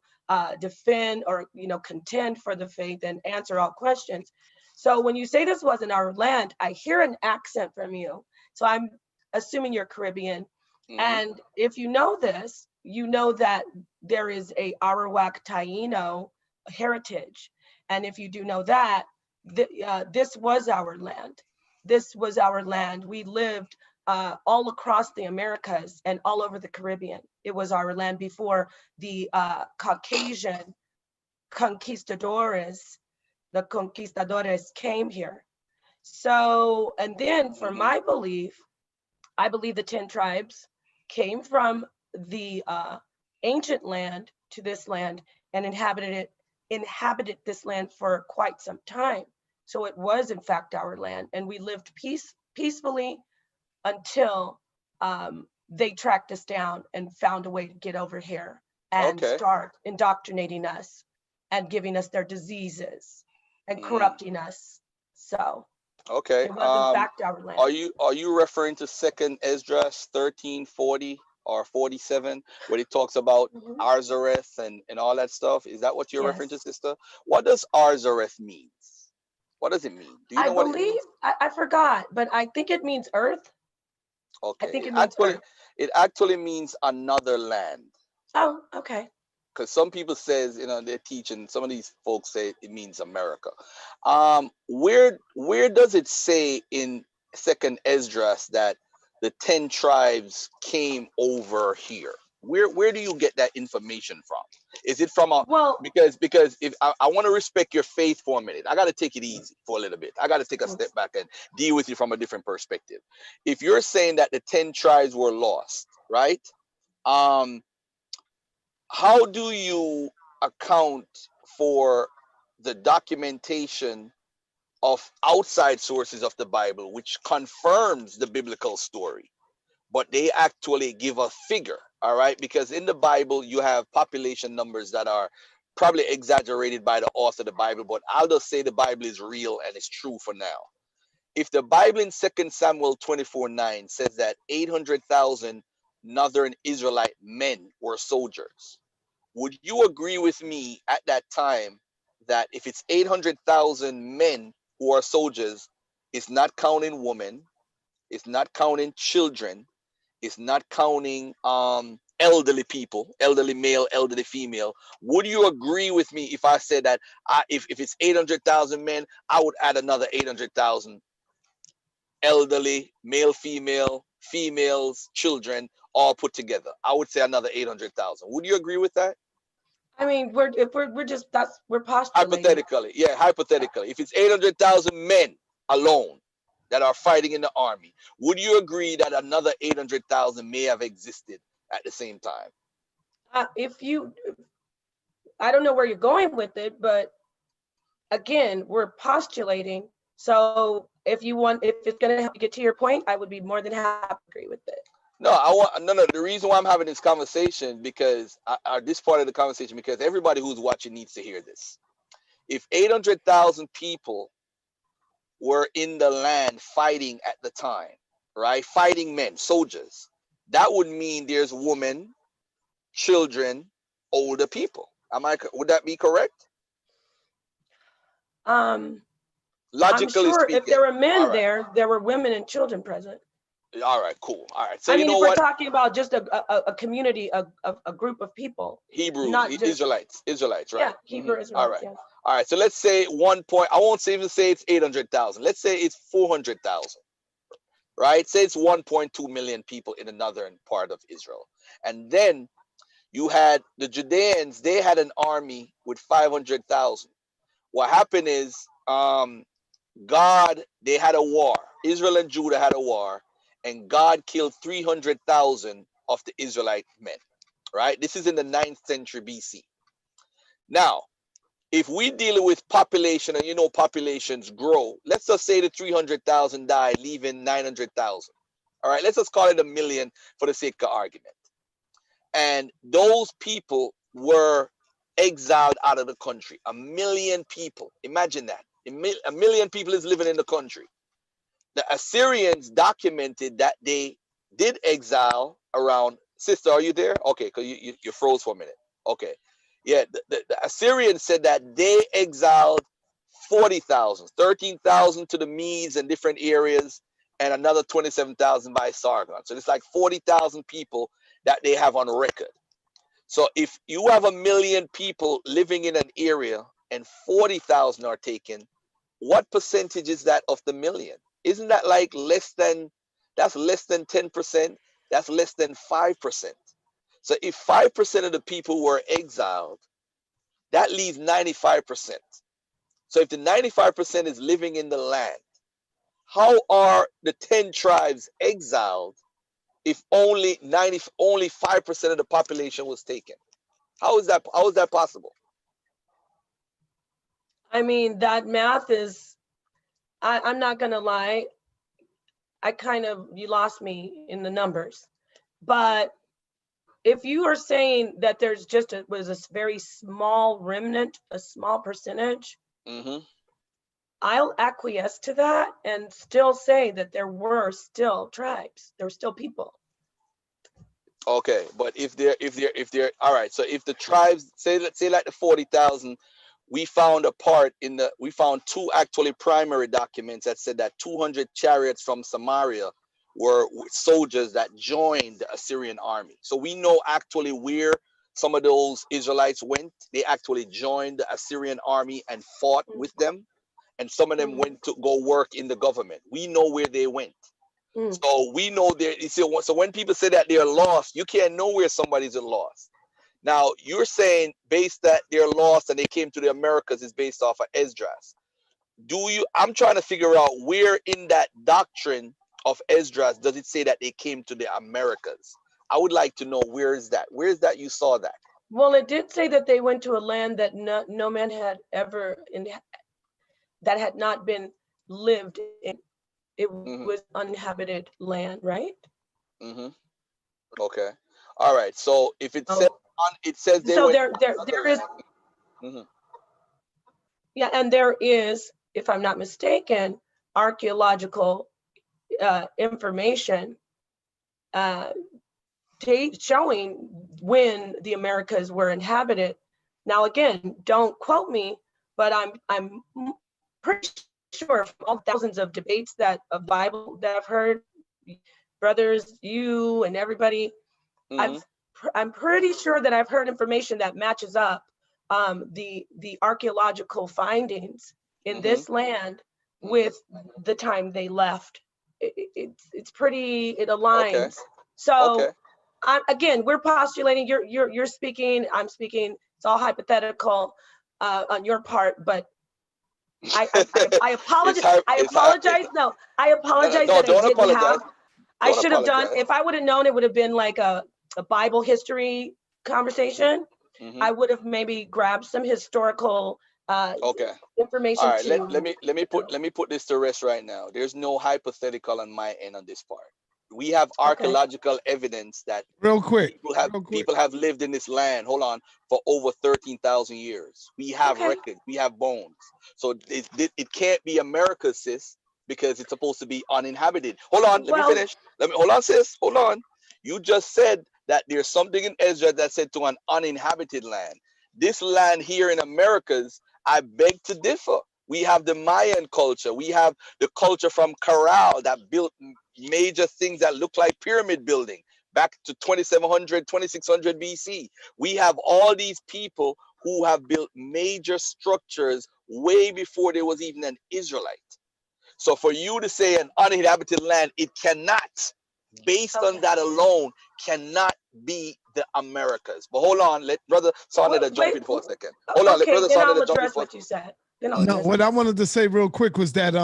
defend or contend for the faith and answer all questions. So when you say this wasn't our land, I hear an accent from you. So I'm assuming you're Caribbean. And if you know this, you know that there is a Arawak Taino heritage. And if you do know that, this was our land. This was our land. We lived all across the Americas and all over the Caribbean. It was our land before the Caucasian conquistadores, the conquistadores came here. So, and then for my belief, I believe the 10 tribes came from the ancient land to this land and inhabited this land for quite some time. So it was in fact our land, and we lived peacefully until they tracked us down and found a way to get over here and start indoctrinating us and giving us their diseases and corrupting us. So Okay. It wasn't backed our Are land. you referring to Second Esdras 13:40 or 47, where it talks about Mhm. Arzareth and all that stuff? Is that what you're referring to, Yes. sister? What does Arzareth means? What does it mean? Do you I know what it believe, means? I forgot, but I think it means earth. I Okay. think it means earth. It actually means another land. Oh, okay. Because some people says, they're teaching, some of these folks say it means America. Where does it say in Second Esdras that the 10 tribes came over here? Where do you get that information from? Is it from a, Well, because if I want to respect your faith for a minute, I got to take it easy for a little bit. I got to take a mm, step back and deal with you from a different perspective. If you're saying that the 10 tribes were lost, right? Um, how do you account for the documentation of outside sources of the Bible which confirms the biblical story, but they actually give a figure? All right, because in the Bible you have population numbers that are probably exaggerated by the author of the Bible, but I'll just say the Bible is real and it's true for now. If the Bible in 2 Samuel 24:9 says that 800,000 northern Israelite men were soldiers, would you agree with me at that time that if it's 800,000 men who are soldiers, it's not counting women, it's not counting children, it's not counting elderly people, elderly male, elderly female? Would you agree with me if I said that if it's 800,000 men, I would add another 800,000 elderly, male, female, females, children, all put together? I would say another 800,000. Would you agree with that? I mean, we're just we're postulating. Hypothetically, yeah, hypothetically, if it's 800,000 men alone that are fighting in the army, would you agree that another 800,000 may have existed at the same time? If you, I don't know where you're going with it, but again, we're postulating. So if it's going to help you get to your point, I would be more than happy to agree with it. No, I want no. The reason why I'm having this conversation, because this part of the conversation, because everybody who's watching needs to hear this. If 800,000 people were in the land fighting at the time, right? Fighting men, soldiers. That would mean there's women, children, older people. Would that be correct? Um, I'm Logically sure if speaking. there were All men right. there, there were women and children present. All right, cool. All right. So I you mean, know if we're what? talking about just a community, a group of people, Hebrews, not just, Israelites, yeah, right? Hebrew All Israelites, right. yes. All right. So let's say one point. I won't even say it's 800,000. Let's say it's 400,000. Right? Say it's 1.2 million people in the northern part of Israel. And then you had the Judeans, they had an army with 500,000. What happened is they had a war. Israel and Judah had a war, and God killed 300,000 of the Israelite men. Right? This is in the 9th century BC. Now, if we deal with population, and populations grow, let's just say the 300,000 die, leaving 900,000. All right, let's just call it a million for the sake of argument. And those people were exiled out of the country. A million people. Imagine that. A million people is living in the country. The Assyrians documented that they did exile around. Sister, are you there? Okay, because you froze for a minute. Okay. Yeah, the Assyrians said that they exiled 40,000, 13,000 to the Medes and different areas, and another 27,000 by Sargon. So it's like 40,000 people that they have on record. So if you have a million people living in an area and 40,000 are taken, what percentage is that of the million? Isn't that like that's less than 10%? That's less than 5%. So if 5% of the people were exiled, that leaves 95%. So if the 95% is living in the land, how are the 10 tribes exiled if only 5% of the population was taken? How is that possible? I mean, that math is, I'm not going to lie. You lost me in the numbers. But if you are saying that there's was a very small remnant, a small percentage, Mm-hmm. I'll acquiesce to that and still say that there were still tribes. There were still people. Okay, but if they're all right, so if the tribes say, let's say like the 40,000, we found we found two actually primary documents that said that 200 chariots from Samaria were soldiers that joined the Assyrian army. So we know actually where some of those Israelites went. They actually joined the Assyrian army and fought with them, and some of them went to go work in the government. We know where they went. So we know so when people say that they're lost, you can't know where somebody's lost. Now you're saying based that they're lost and they came to the Americas is based off of Esdras. I'm trying to figure out where in that doctrine of Esdras does it say that they came to the Americas? I would like to know where is that? Where is that you saw that? Well, it did say that they went to a land that no man had ever that had not been lived in. It was uninhabited land, right? Okay. All right. So if it says they so went there is yeah, and there is, if I'm not mistaken, archaeological information showing when the Americas were inhabited. Now, again, don't quote me, but I'm pretty sure from all thousands of debates of Bible that I've heard, brothers, you and everybody, I'm pretty sure that I've heard information that matches up the archaeological findings in this land with the time they left. It's pretty, it aligns. Okay. So again, we're postulating, you're speaking, I'm speaking, it's all hypothetical on your part, but I apologize. I apologize. No, I apologize that I didn't have. I should have done, if I would have known it would have been like a Bible history conversation, I would have maybe grabbed some historical information. All right, let me put this to rest right now. There's no hypothetical on my end on this part. We have archaeological evidence that people have lived in this land, hold on, for over 13,000 years. We have records, we have bones. So it can't be America, sis, because it's supposed to be uninhabited. Hold on, let me finish. Hold on, sis, hold on. You just said that there's something in Ezra that said to an uninhabited land. This land here in Americas, I beg to differ. We have the Mayan culture. We have the culture from Corral that built major things that look like pyramid building back to 2700, 2600 BC. We have all these people who have built major structures way before there was even an Israelite. So for you to say an uninhabited land, it cannot, based on that alone, cannot be the Americas. But hold on, let Brother Sonetta jump in for a second. Hold on, let Brother Sonetta jump in for what you said. No, what I wanted to say real quick was that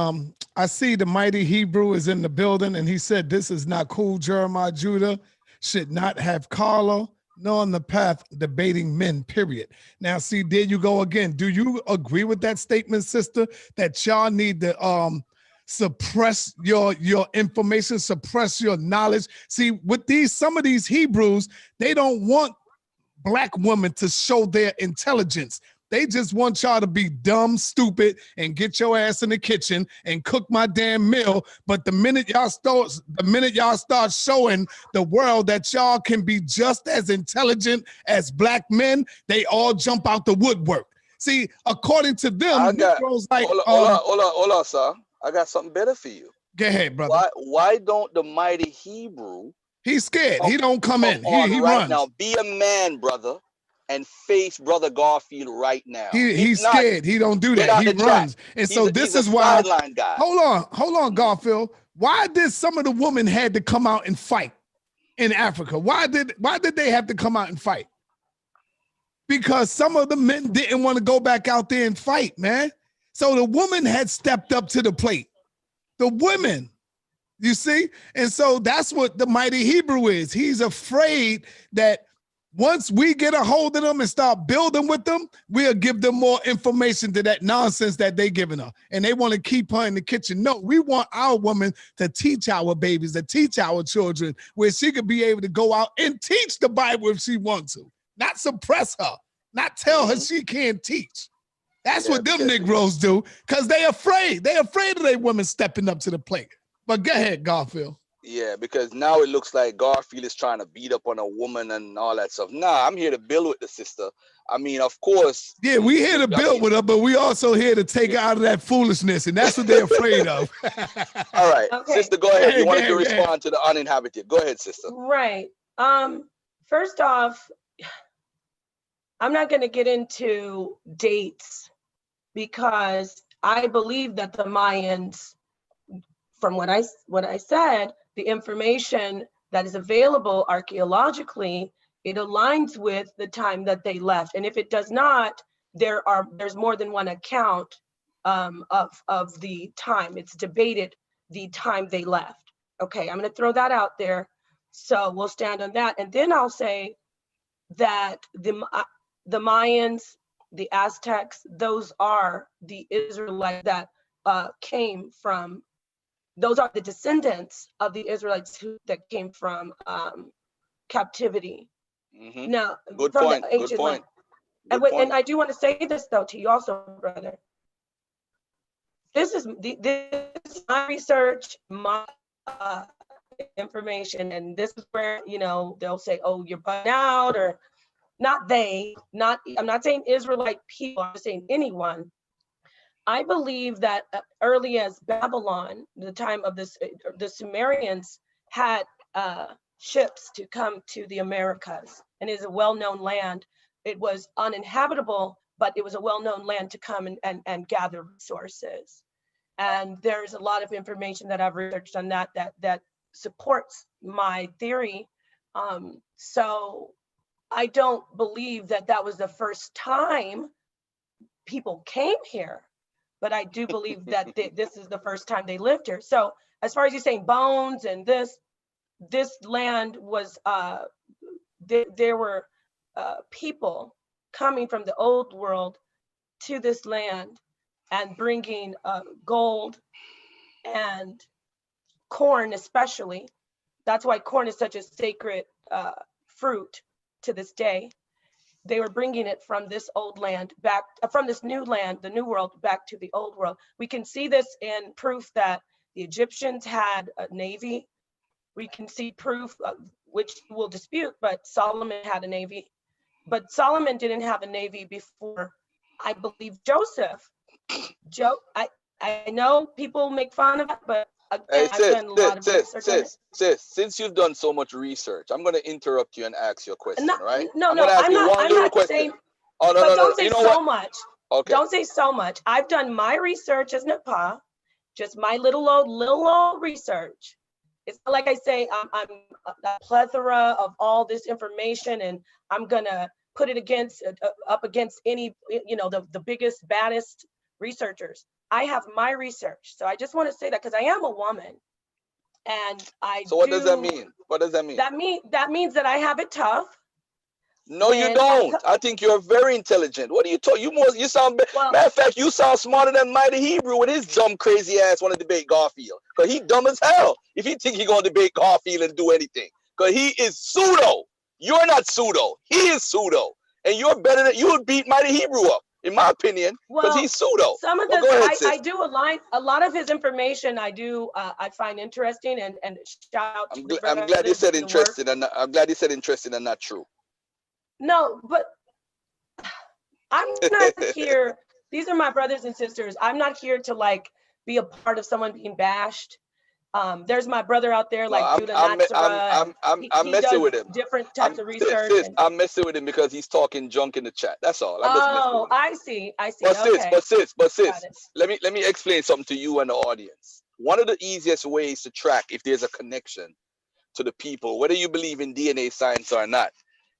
I see the mighty Hebrew is in the building, and he said this is not cool. Jeremiah Judah should not have Carla nor on the path debating men, period. Now, see, there you go again. Do you agree with that statement, sister, that y'all need to suppress your information, suppress your knowledge? See, with some of these Hebrews, they don't want black women to show their intelligence. They just want y'all to be dumb, stupid, and get your ass in the kitchen and cook my damn meal. But the minute y'all start showing the world that y'all can be just as intelligent as black men, they all jump out the woodwork. See, according to them, Negroes like hold on, sir. I got something better for you. Go ahead, brother. Why don't the mighty Hebrew? He's scared. He don't come in. He runs. Now, be a man, brother, and face Brother Garfield right now. He's scared. He don't do that. He runs. And so this is why. Hold on, Garfield. Why did some of the women had to come out and fight in Africa? Why did they have to come out and fight? Because some of the men didn't want to go back out there and fight, man. So the woman had stepped up to the plate. The women. You see? And so that's what the mighty Hebrew is. He's afraid that once we get a hold of them and start building with them, we'll give them more information to that nonsense that they giving her. And they want to keep her in the kitchen. No, we want our woman to teach our babies, to teach our children, where she could be able to go out and teach the Bible if she wants to. Not suppress her. Not tell her she can't teach. That's Yeah, what them because Negroes do, because they afraid. They afraid of their women stepping up to the plate. But go ahead, Garfield. yeah, because now it looks like Garfield is trying to beat up on a woman and all that stuff. Nah, I'm here to build with the sister. I mean, of course. Yeah, we here to I build mean, with her, but we also here to take yeah. her out of that foolishness, and that's what they're afraid of. All right, Okay. sister, go Go ahead. You ahead, go wanted to ahead, go ahead. respond to the uninhabited. Go ahead, sister. Right. First off, I'm not going to get into dates because I believe that the Mayans, from what I said, the information that is available archaeologically, it aligns with the time that they left. And if it does not, there's more than one account of the time. It's debated the time they left. Okay, I'm going to throw that out there. So we'll stand on that. And then I'll say that the Mayans, the Aztecs, those are the Israelites that came from, those are the descendants of the Israelites that came from captivity. Mm-hmm. Now, Good from the point. Good ancient land. point. Good point. And I do want to say this though to you also, brother. This is my research, my information, and this is where, you know, they'll say, oh, you're bugging out, or not they, not, I'm not saying Israelite people, I'm saying anyone. I believe that early as Babylon, the time of this, the Sumerians had ships to come to the Americas, and it is a well-known land. It was uninhabitable, but it was a well-known land to come and gather resources. And there's a lot of information that I've researched on that supports my theory. So I don't believe that was the first time people came here, but I do believe that this is the first time they lived here. So as far as you're saying bones and this land was, there were people coming from the old world to this land and bringing gold and corn especially. That's why corn is such a sacred fruit to this day. They were bringing it from this old land back, from this new land, the new world, back to the old world. We can see this in proof that the Egyptians had a navy. We can see proof, which we'll dispute, but Solomon had a navy. But Solomon didn't have a navy before, I believe, Joseph. I know people make fun of it, but Hey, again, I've done a lot of research on it. sis, since you've done so much research, I'm going to interrupt you and ask you a question, No, right? no, I'm going to ask you one I'm little not question. saying, Oh, no, but no, no. don't say You know so what? much. Okay. Don't say so much. I've done my research as Napah, just my little old research. It's not like I say I'm a plethora of all this information and I'm gonna put it against up against any, you know, the biggest, baddest researchers. I have my research, so I just want to say that because I am a woman, and So what does that mean? What does that mean? That means that I have it tough. No, you don't. I think you're very intelligent. What are you talking? You sound. Well, matter of fact, you sound smarter than Mighty Hebrew with his dumb, crazy ass want to debate Garfield. Cause he dumb as hell. If he think he gonna debate Garfield and do anything, cause he is pseudo. You're not pseudo. He is pseudo, and you're better than you would beat Mighty Hebrew up, in my opinion, cause he's pseudo. Some of Well, this, go ahead, sis. I do align. A lot of his information, I find interesting, and shout out to the I'm glad you brothers said doing the work. interested, and I'm glad you said interested and not true. No, but I'm not here. These are my brothers and sisters. I'm not here to like be a part of someone being bashed. There's my brother out there, like Judah Natsara. I'm He messing does with him. different types of research. I'm messing with him because he's talking junk in the chat. That's all. I'm just messing with him. I see. But Okay. sis, let me explain something to you and the audience. One of the easiest ways to track if there's a connection to the people, whether you believe in DNA science or not,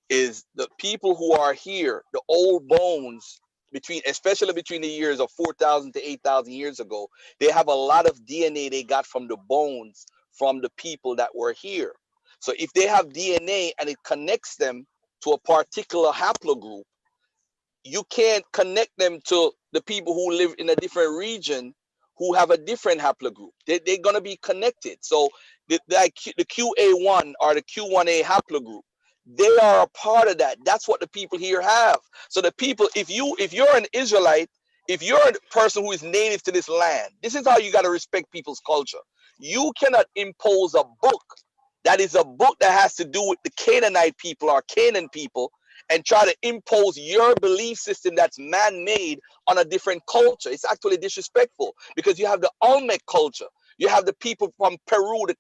is the people who are here, the old bones, especially between the years of 4,000 to 8,000 years ago, they have a lot of DNA they got from the bones from the people that were here. So if they have DNA and it connects them to a particular haplogroup, you can't connect them to the people who live in a different region who have a different haplogroup. They're going to be connected. So the QA1 or the Q1A haplogroup, they are a part of that. That's what the people here have. So the people, if you're an Israelite If you're a person who is native to this land, this is how you got to respect people's culture. You cannot impose a book that is a book that has to do with the Canaanite people or Canaan people and try to impose your belief system that's man-made on a different culture. It's actually disrespectful because you have the Olmec culture. You have the people from Peru, the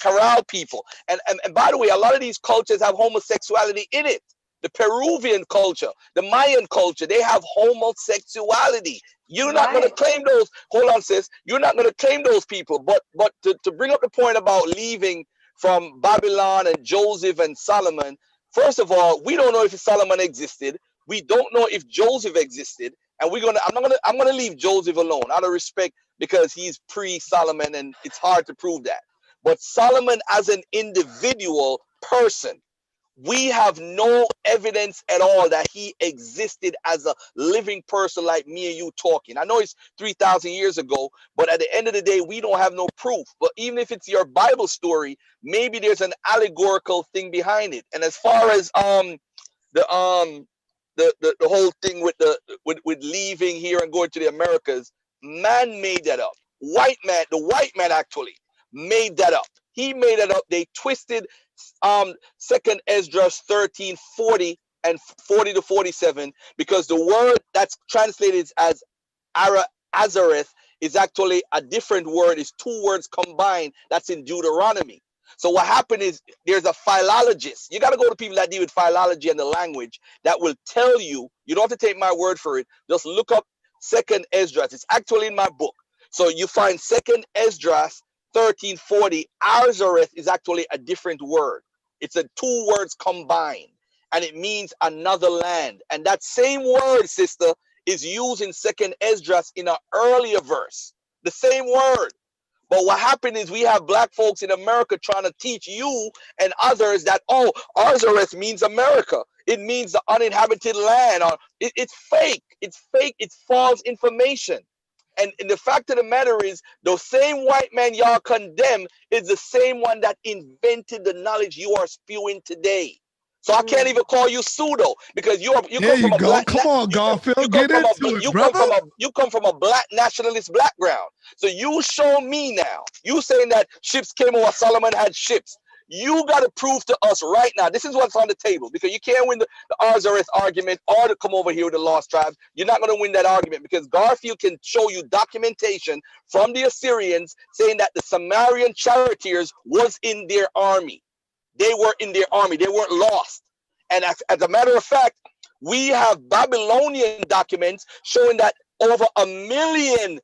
Corral people. And by the way, a lot of these cultures have homosexuality in it. The Peruvian culture, the Mayan culture, they have homosexuality. You're not going to claim those. Hold on, sis. You're not going to claim those people. But to bring up the point about leaving from Babylon and Joseph and Solomon, first of all, we don't know if Solomon existed. We don't know if Joseph existed. And I'm gonna leave Joseph alone out of respect because he's pre-Solomon and it's hard to prove that. But Solomon as an individual person, we have no evidence at all that he existed as a living person like me and you talking. I know it's 3,000 years ago, but at the end of the day, we don't have no proof. But even if it's your Bible story, maybe there's an allegorical thing behind it. And as far as the whole thing with with leaving here and going to the Americas, man made that up. The white man actually made that up. He made it up. They twisted second Esdras 13:40 and 40 to 47 because the word that's translated as Azareth is actually a different word. It's two words combined that's in Deuteronomy. So what happened is there's a philologist. You got to go to people that deal with philology and the language that will tell you. You don't have to take my word for it. Just look up second Esdras. It's actually in my book. So you find second Esdras 13:40. Azareth is actually a different word. It's a two words combined, and it means another land. And that same word, sister, is used in second Esdras in an earlier verse. The same word. But what happened is we have black folks in America trying to teach you and others that, oh, Azareth means America. It means the uninhabited land. Or it's fake. It's fake. It's false information. And the fact of the matter is, the same white man y'all condemn is the same one that invented the knowledge you are spewing today. So I can't even call you pseudo because you There come from you a go. black. Come on, Garfield. Get into it, brother. You come from a black nationalist background. So you show me now. You saying that ships came over, Solomon had ships. You got to prove to us right now. This is what's on the table because you can't win the R.I.S.E argument or to come over here with the lost tribes. You're not going to win that argument because Garfield can show you documentation from the Assyrians saying that the Sumerian charioteers was in their army. They were in their army. They weren't lost. And as a matter of fact, we have Babylonian documents showing that over 1 million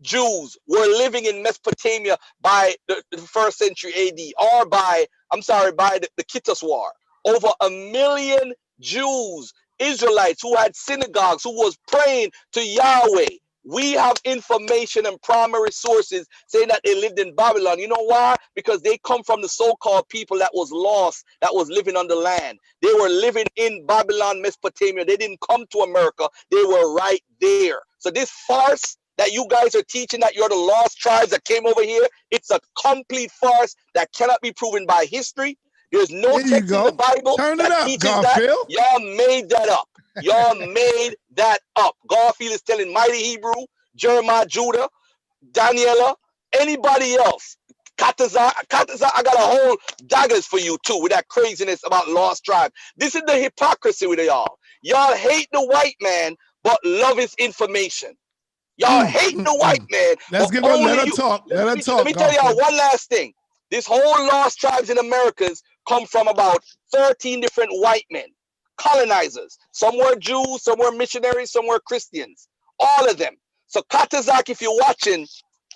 Jews were living in Mesopotamia by the 1st century AD, or by the Kittus War. Over 1 million Jews, Israelites who had synagogues, who was praying to Yahweh. We have information and primary sources saying that they lived in Babylon. You know why? Because they come from the so-called people that was lost, that was living on the land. They were living in Babylon, Mesopotamia. They didn't come to America. They were right there. So this farce that you guys are teaching that you're the lost tribes that came over here, it's a complete farce that cannot be proven by history. There's no text in the Bible that teaches Garfield. That. Y'all made that up. Y'all made that up. Garfield is telling Mighty Hebrew, Jeremiah, Judah, Daniela, anybody else. Katazar, I got a whole daggers for you too with that craziness about lost tribe. This is the hypocrisy with y'all. Y'all hate the white man, but love his information. Y'all hate the white man. Let's give her, let her talk. Let her talk. Let me tell y'all one last thing. This whole lost tribes in Americas come from about 13 different white men, colonizers. Some were Jews, some were missionaries, some were Christians. All of them. So Katazak, if you're watching,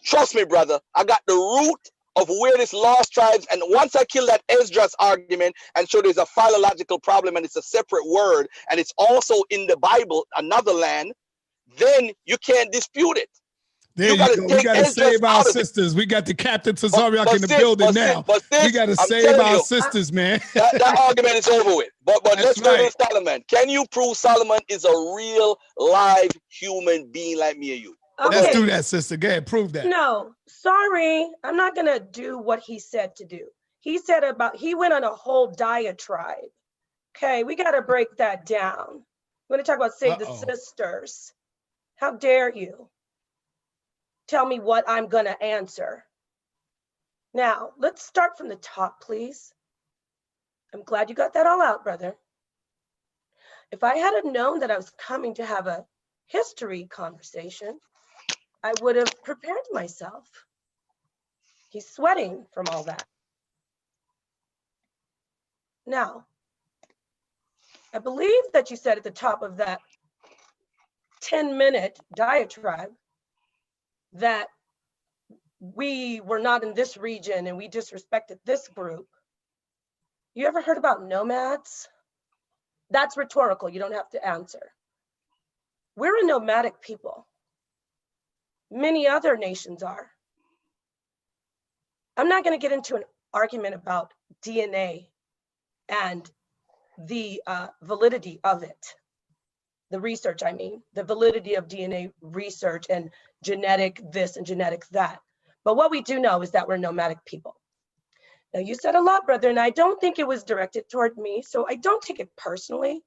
trust me, brother, I got the root of where this lost tribes, and once I kill that Esdras argument and show there's a philological problem and it's a separate word, and it's also in the Bible, another land, then you can't dispute it. There you go. We got to save our sisters. We got the Captain Tazariak in the building now. We got to save our sisters, man. That argument is over with. But let's go to Solomon. Can you prove Solomon is a real live human being like me and you? Okay. Let's do that, sister. Go ahead, prove that. No, sorry. I'm not going to do what he said to do. He went on a whole diatribe. Okay, we got to break that down. We're going to talk about save the sisters. How dare you tell me what I'm going to answer? Now, let's start from the top, please. I'm glad you got that all out, brother. If I had known that I was coming to have a history conversation, I would have prepared myself. He's sweating from all that. Now, I believe that you said at the top of that 10-minute diatribe that we were not in this region and we disrespected this group. You ever heard about nomads? That's rhetorical. You don't have to answer. We're a nomadic people. Many other nations are. I'm not going to get into an argument about DNA and the validity of it. The research, I mean, the validity of DNA research and genetic this and genetics that. But what we do know is that we're nomadic people. Now, you said a lot, brother, and I don't think it was directed toward me, so I don't take it personally.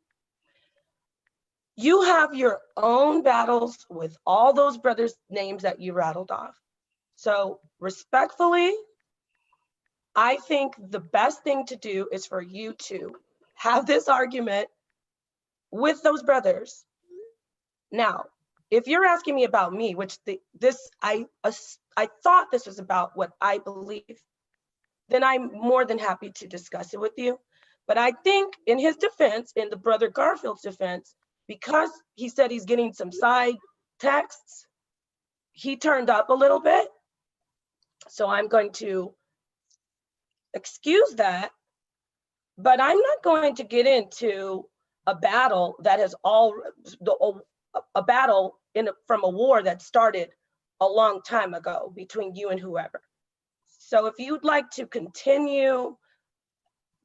You have your own battles with all those brothers' names that you rattled off. So respectfully, I think the best thing to do is for you to have this argument with those brothers. Now, if you're asking me about me, which I thought this was about what I believe, then I'm more than happy to discuss it with you. But I think in his defense, in the brother Garfield's defense, because he said he's getting some side texts, he turned up a little bit. So I'm going to excuse that, but I'm not going to get into a battle that has a battle from a war that started a long time ago between you and whoever. So if you'd like to continue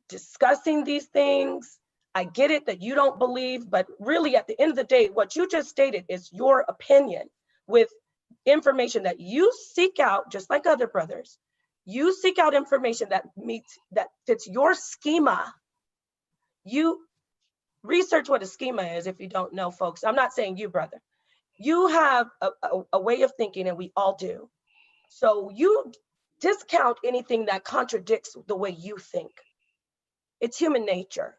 discussing these things, I get it that you don't believe, but really at the end of the day, what you just stated is your opinion with information that you seek out, just like other brothers. You seek out information that fits your schema. You research what a schema is if you don't know, folks. I'm not saying you, brother. You have a way of thinking, and we all do. So you discount anything that contradicts the way you think. It's human nature.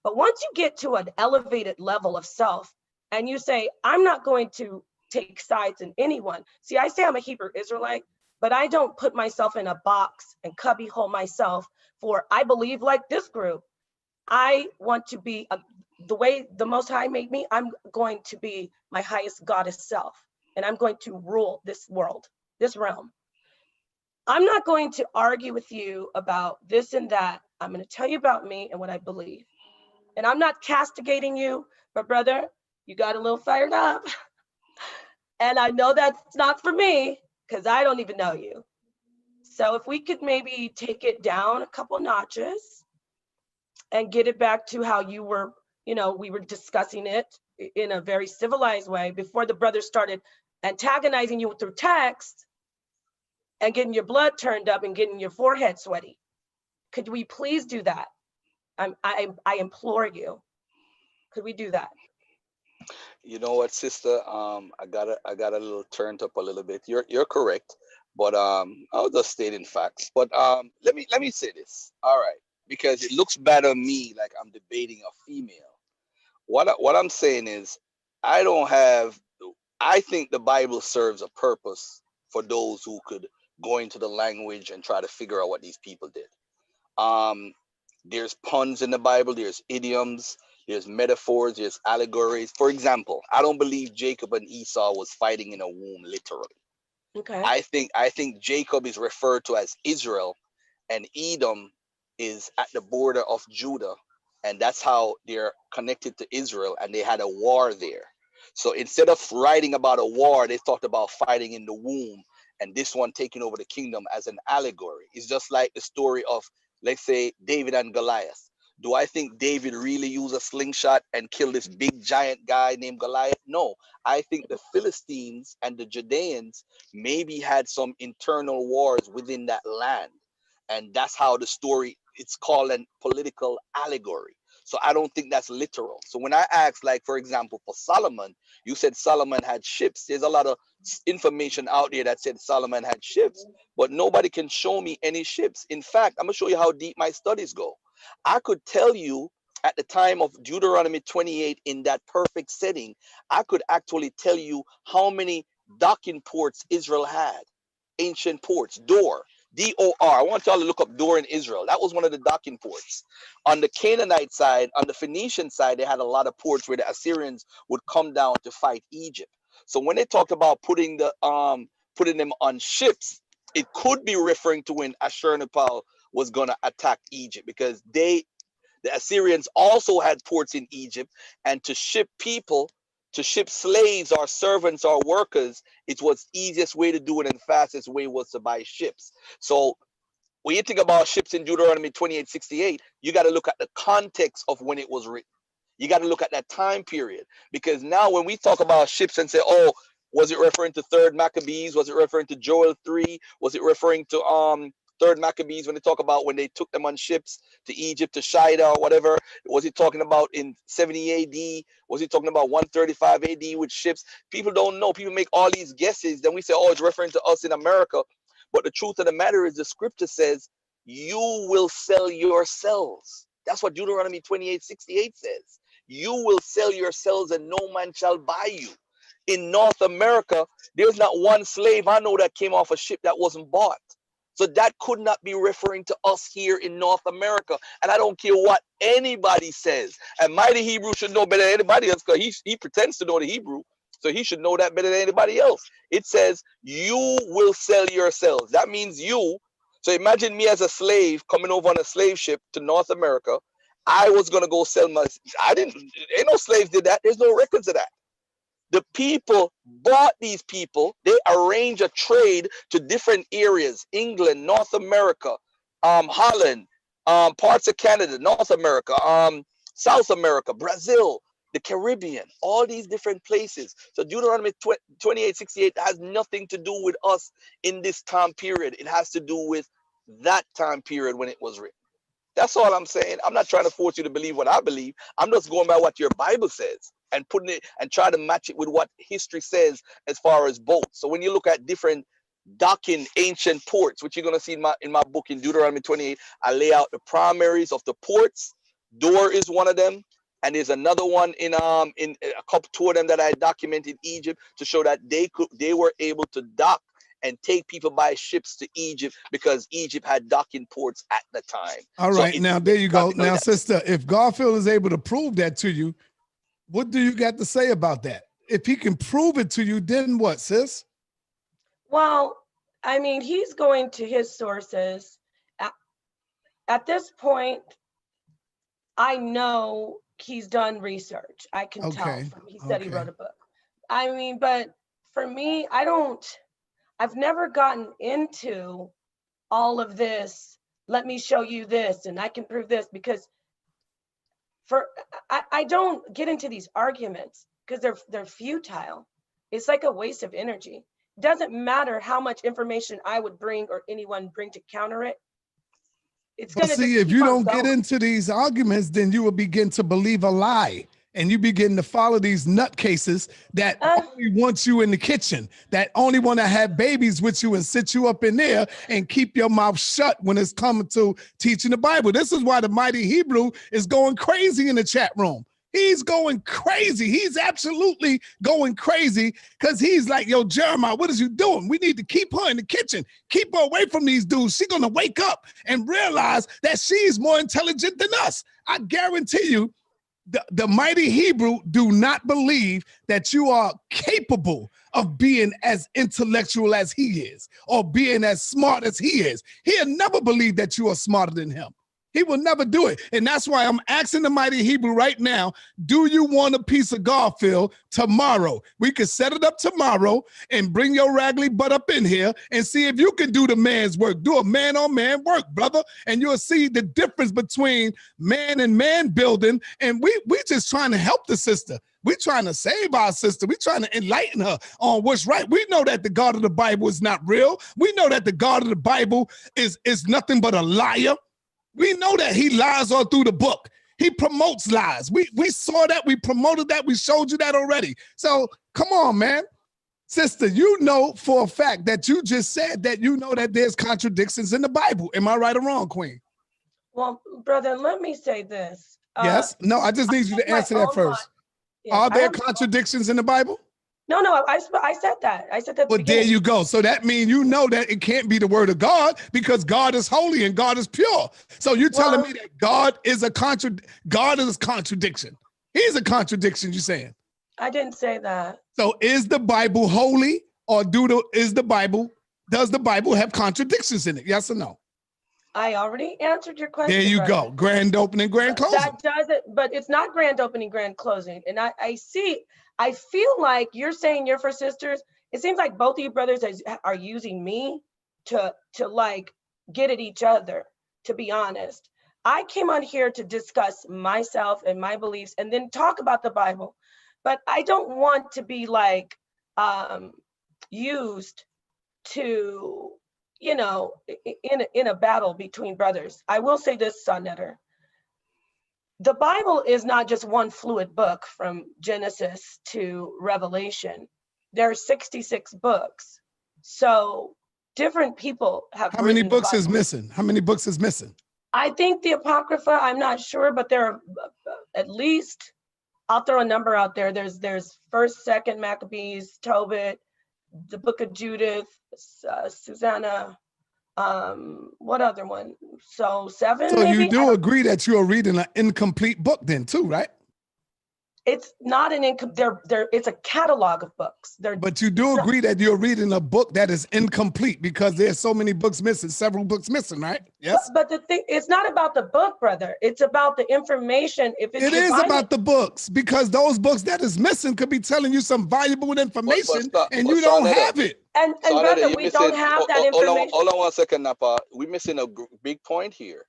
But once you get to an elevated level of self and you say, I'm not going to take sides in anyone. See, I say I'm a Hebrew Israelite, but I don't put myself in a box and cubbyhole myself for I believe like this group. I want to be the way the Most High made me. I'm going to be my highest goddess self, and I'm going to rule this world, this realm. I'm not going to argue with you about this and that. I'm going to tell you about me and what I believe. And I'm not castigating you, but brother, you got a little fired up. And I know that's not for me because I don't even know you. So if we could maybe take it down a couple notches and get it back to how you were, we were discussing it in a very civilized way before the brothers started antagonizing you through text and getting your blood turned up and getting your forehead sweaty. Could we please do that? I implore you. Could we do that? You know what, sister? I got a little turned up a little bit. You're correct, but I'll just state in facts. But let me say this. All right, because it looks bad on me like I'm debating a female. What I'm saying is, I don't have. I think the Bible serves a purpose for those who could go into the language and try to figure out what these people did. There's puns in the Bible. There's idioms. There's metaphors, there's allegories. For example, I don't believe Jacob and Esau was fighting in a womb, literally. Okay. I think Jacob is referred to as Israel, and Edom is at the border of Judah, and that's how they're connected to Israel, and they had a war there. So instead of writing about a war, they thought about fighting in the womb, and this one taking over the kingdom as an allegory. It's just like the story of, let's say, David and Goliath. Do I think David really used a slingshot and killed this big giant guy named Goliath? No. I think the Philistines and the Judeans maybe had some internal wars within that land. And that's how the story, it's called a political allegory. So I don't think that's literal. So when I asked, like, for example, for Solomon, you said Solomon had ships. There's a lot of information out there that said Solomon had ships, but nobody can show me any ships. In fact, I'm going to show you how deep my studies go. I could tell you at the time of Deuteronomy 28, in that perfect setting, I could actually tell you how many docking ports Israel had. Ancient ports, Dor, D-O-R. I want y'all to look up Dor in Israel. That was one of the docking ports. On the Canaanite side, on the Phoenician side, they had a lot of ports where the Assyrians would come down to fight Egypt. So when they talked about putting them on ships, it could be referring to when Ashurnapal was going to attack Egypt, because the Assyrians also had ports in Egypt, and to ship people, to ship slaves or servants or workers, it was easiest way to do it, and fastest way was to buy ships. So when you think about ships in Deuteronomy 28:68, you got to look at the context of when it was written. You got to look at that time period, because now when we talk about ships and say, oh, was it referring to 3rd Maccabees? Was it referring to Joel 3? Was it referring to 3rd Maccabees when they talk about when they took them on ships to Egypt, to Shadah or whatever? Was he talking about in 70 AD? Was he talking about 135 AD with ships? People don't know. People make all these guesses. Then we say, oh, it's referring to us in America. But the truth of the matter is, the scripture says, you will sell yourselves. That's what Deuteronomy 28:68 says. You will sell yourselves and no man shall buy you. In North America, there's not one slave I know that came off a ship that wasn't bought. So that could not be referring to us here in North America. And I don't care what anybody says. And Mighty Hebrew should know better than anybody else, because he pretends to know the Hebrew. So he should know that better than anybody else. It says, you will sell yourselves. That means you. So imagine me as a slave coming over on a slave ship to North America. I was going to go sell ain't no slaves did that. There's no records of that. The people bought these people. They arrange a trade to different areas: England, North America, Holland, parts of Canada, North America, South America, Brazil, the Caribbean, all these different places. So Deuteronomy 28:68 has nothing to do with us in this time period. It has to do with that time period when it was written. That's all I'm saying. I'm not trying to force you to believe what I believe. I'm just going by what your Bible says and putting it and try to match it with what history says as far as boats. So when you look at different docking ancient ports, which you're going to see in my book in Deuteronomy 28, I lay out the primaries of the ports. Dor is one of them. And there's another one in a couple, two of them that I documented in Egypt to show that they were able to dock and take people by ships to Egypt, because Egypt had docking ports at the time. All right, so now there you go. Now, sister, if Garfield is able to prove that to you, what do you got to say about that? If he can prove it to you, then what, sis? Well, I mean, he's going to his sources. At this point, I know he's done research. I can tell from, he said he wrote a book. I mean, but for me, I've never gotten into all of this. Let me show you this and I can prove this, because I don't get into these arguments because they're futile. It's like a waste of energy. It doesn't matter how much information I would bring or anyone bring to counter it. It's going to see, if you don't get into these arguments, then you will begin to believe a lie. And you begin to follow these nutcases that only want you in the kitchen, that only want to have babies with you and sit you up in there and keep your mouth shut when it's coming to teaching the Bible. This is why the Mighty Hebrew is going crazy in the chat room. He's going crazy. He's absolutely going crazy, because he's like, yo, Jeremiah, what is you doing? We need to keep her in the kitchen. Keep her away from these dudes. She's going to wake up and realize that she's more intelligent than us. I guarantee you, the Mighty Hebrew do not believe that you are capable of being as intellectual as he is or being as smart as he is. He'll never believe that you are smarter than him. He will never do it. And that's why I'm asking the Mighty Hebrew right now, do you want a piece of Garfield tomorrow? We could set it up tomorrow and bring your raggedy butt up in here and see if you can do the man's work. Do a man-on-man work, brother. And you'll see the difference between man and man building. And we just trying to help the sister. We're trying to save our sister. We're trying to enlighten her on what's right. We know that the God of the Bible is not real. We know that the God of the Bible is nothing but a liar. We know that he lies all through the book. He promotes lies. We saw that, we promoted that, we showed you that already. So come on, man. Sister, you know for a fact that you just said that you know that there's contradictions in the Bible. Am I right or wrong, Queen? Well, brother, let me say this. Yes? No, I just need you to answer that first. Yes, Are there contradictions in the Bible? No, I said that. I said that. Well, there you go. So that means you know that it can't be the word of God because God is holy and God is pure. So you're telling me that God is a contradiction. He's a contradiction, you're saying. I didn't say that. So is the Bible holy, or does the Bible have contradictions in it? Yes or no? I already answered your question. There you go. Grand opening, grand closing. That doesn't, but it's not grand opening, grand closing. And I feel like you're saying you're for sisters. It seems like both of you brothers are using me to like get at each other, to be honest. I came on here to discuss myself and my beliefs and then talk about the Bible. But I don't want to be like used to, you know, in a battle between brothers. I will say this, Sonnetter. The Bible is not just one fluid book from Genesis to Revelation. There are 66 books. So different people have. How many books is missing? How many books is missing? I think the Apocrypha, I'm not sure, but there are at least, I'll throw a number out there. There's 1st, 2nd Maccabees, Tobit, the Book of Judith, Susanna, what other one? So 7. So maybe? you do agree that you are reading an incomplete book then too, right? It's not an it's a catalog of books. But you do agree that you're reading a book that is incomplete because there's so many books missing, several books missing, right? Yes. But the thing, it's not about the book, brother. It's about the information. If it's is about the books, because those books that is missing could be telling you some valuable information, and you don't have it. And brother, we don't have that information. Hold on 1 second, Napah. We're missing a big point here.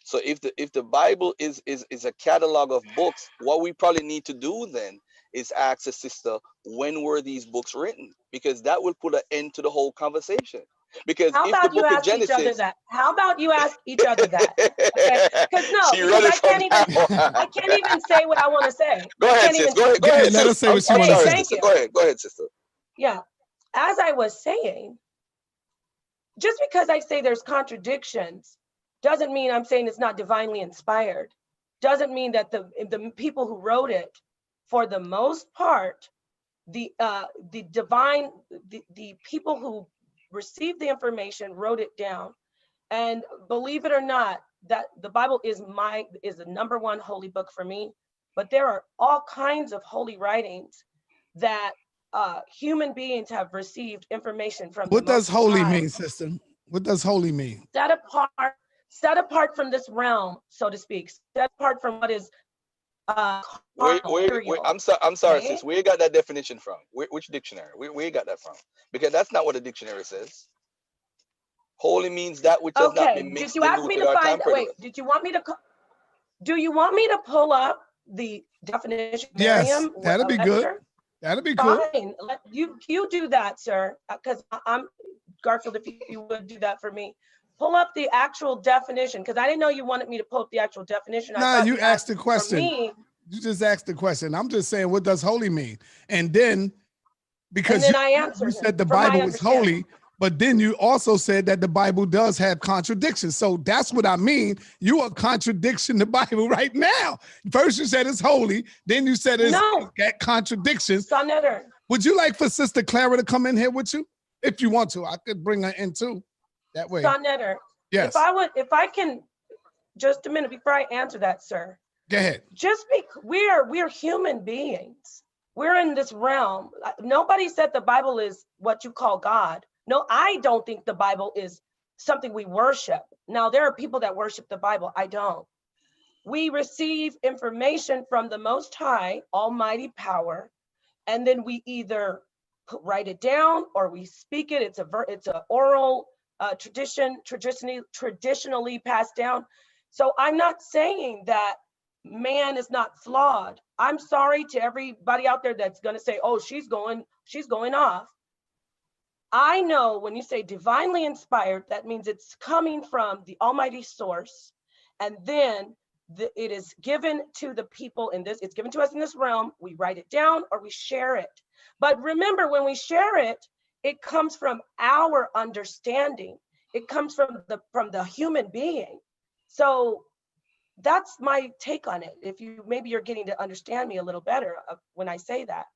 So if the Bible is a catalog of books, what we probably need to do then is ask the sister, when were these books written? Because that will put an end to the whole conversation. Because how about you ask each other that? How about you ask each other that? Because I can't even say what I want to say. Go ahead, sis. Go ahead. Let us say what you want to say. Thank you. Go ahead, sister. Yeah, as I was saying, just because I say there's contradictions doesn't mean I'm saying it's not divinely inspired. Doesn't mean that the people who wrote it, for the most part, the people who received the information wrote it down. And believe it or not, that the Bible is the number one holy book for me. But there are all kinds of holy writings that human beings have received information from. What does holy mean, sister? What does holy mean? Set apart from this realm, so to speak. Set apart from what is. Wait, I'm sorry, sis. Where you got that definition from? Which dictionary? Where you got that from? Because that's not what the dictionary says. Holy means that which has not been mixed. Did you ask me to find? Wait, did you want me to? Do you want me to pull up the definition? Yes, that'd be good. That'd be cool. Fine. You do that, sir. Because I'm Garfield. If you would do that for me. Pull up the actual definition, because I didn't know you wanted me to pull up the actual definition. No, you asked the question. You just asked the question. I'm just saying, what does holy mean? And then, because you said the Bible is holy, but then you also said that the Bible does have contradictions. So that's what I mean. You are contradicting the Bible right now. First you said it's holy, then you said it's got contradictions. Sonnetter. Would you like for Sister Clara to come in here with you? If you want to, I could bring her in too. That way. Sonnetter. Yes. If I can, just a minute before I answer that, sir. Go ahead. We're human beings. We're in this realm. Nobody said the Bible is what you call God. No, I don't think the Bible is something we worship. Now, there are people that worship the Bible. I don't. We receive information from the Most High, Almighty power, and then we either write it down or we speak it. It's an oral traditionally passed down. So I'm not saying that man is not flawed. I'm sorry to everybody out there that's going to say, oh, she's going off. I know when you say divinely inspired, that means it's coming from the almighty source. And then it is given to the people in this, it's given to us in this realm. We write it down or we share it. But remember, when we share it, it comes from our understanding. It comes from the human being. So that's my take on it. If you, maybe you're getting to understand me a little better when I say that.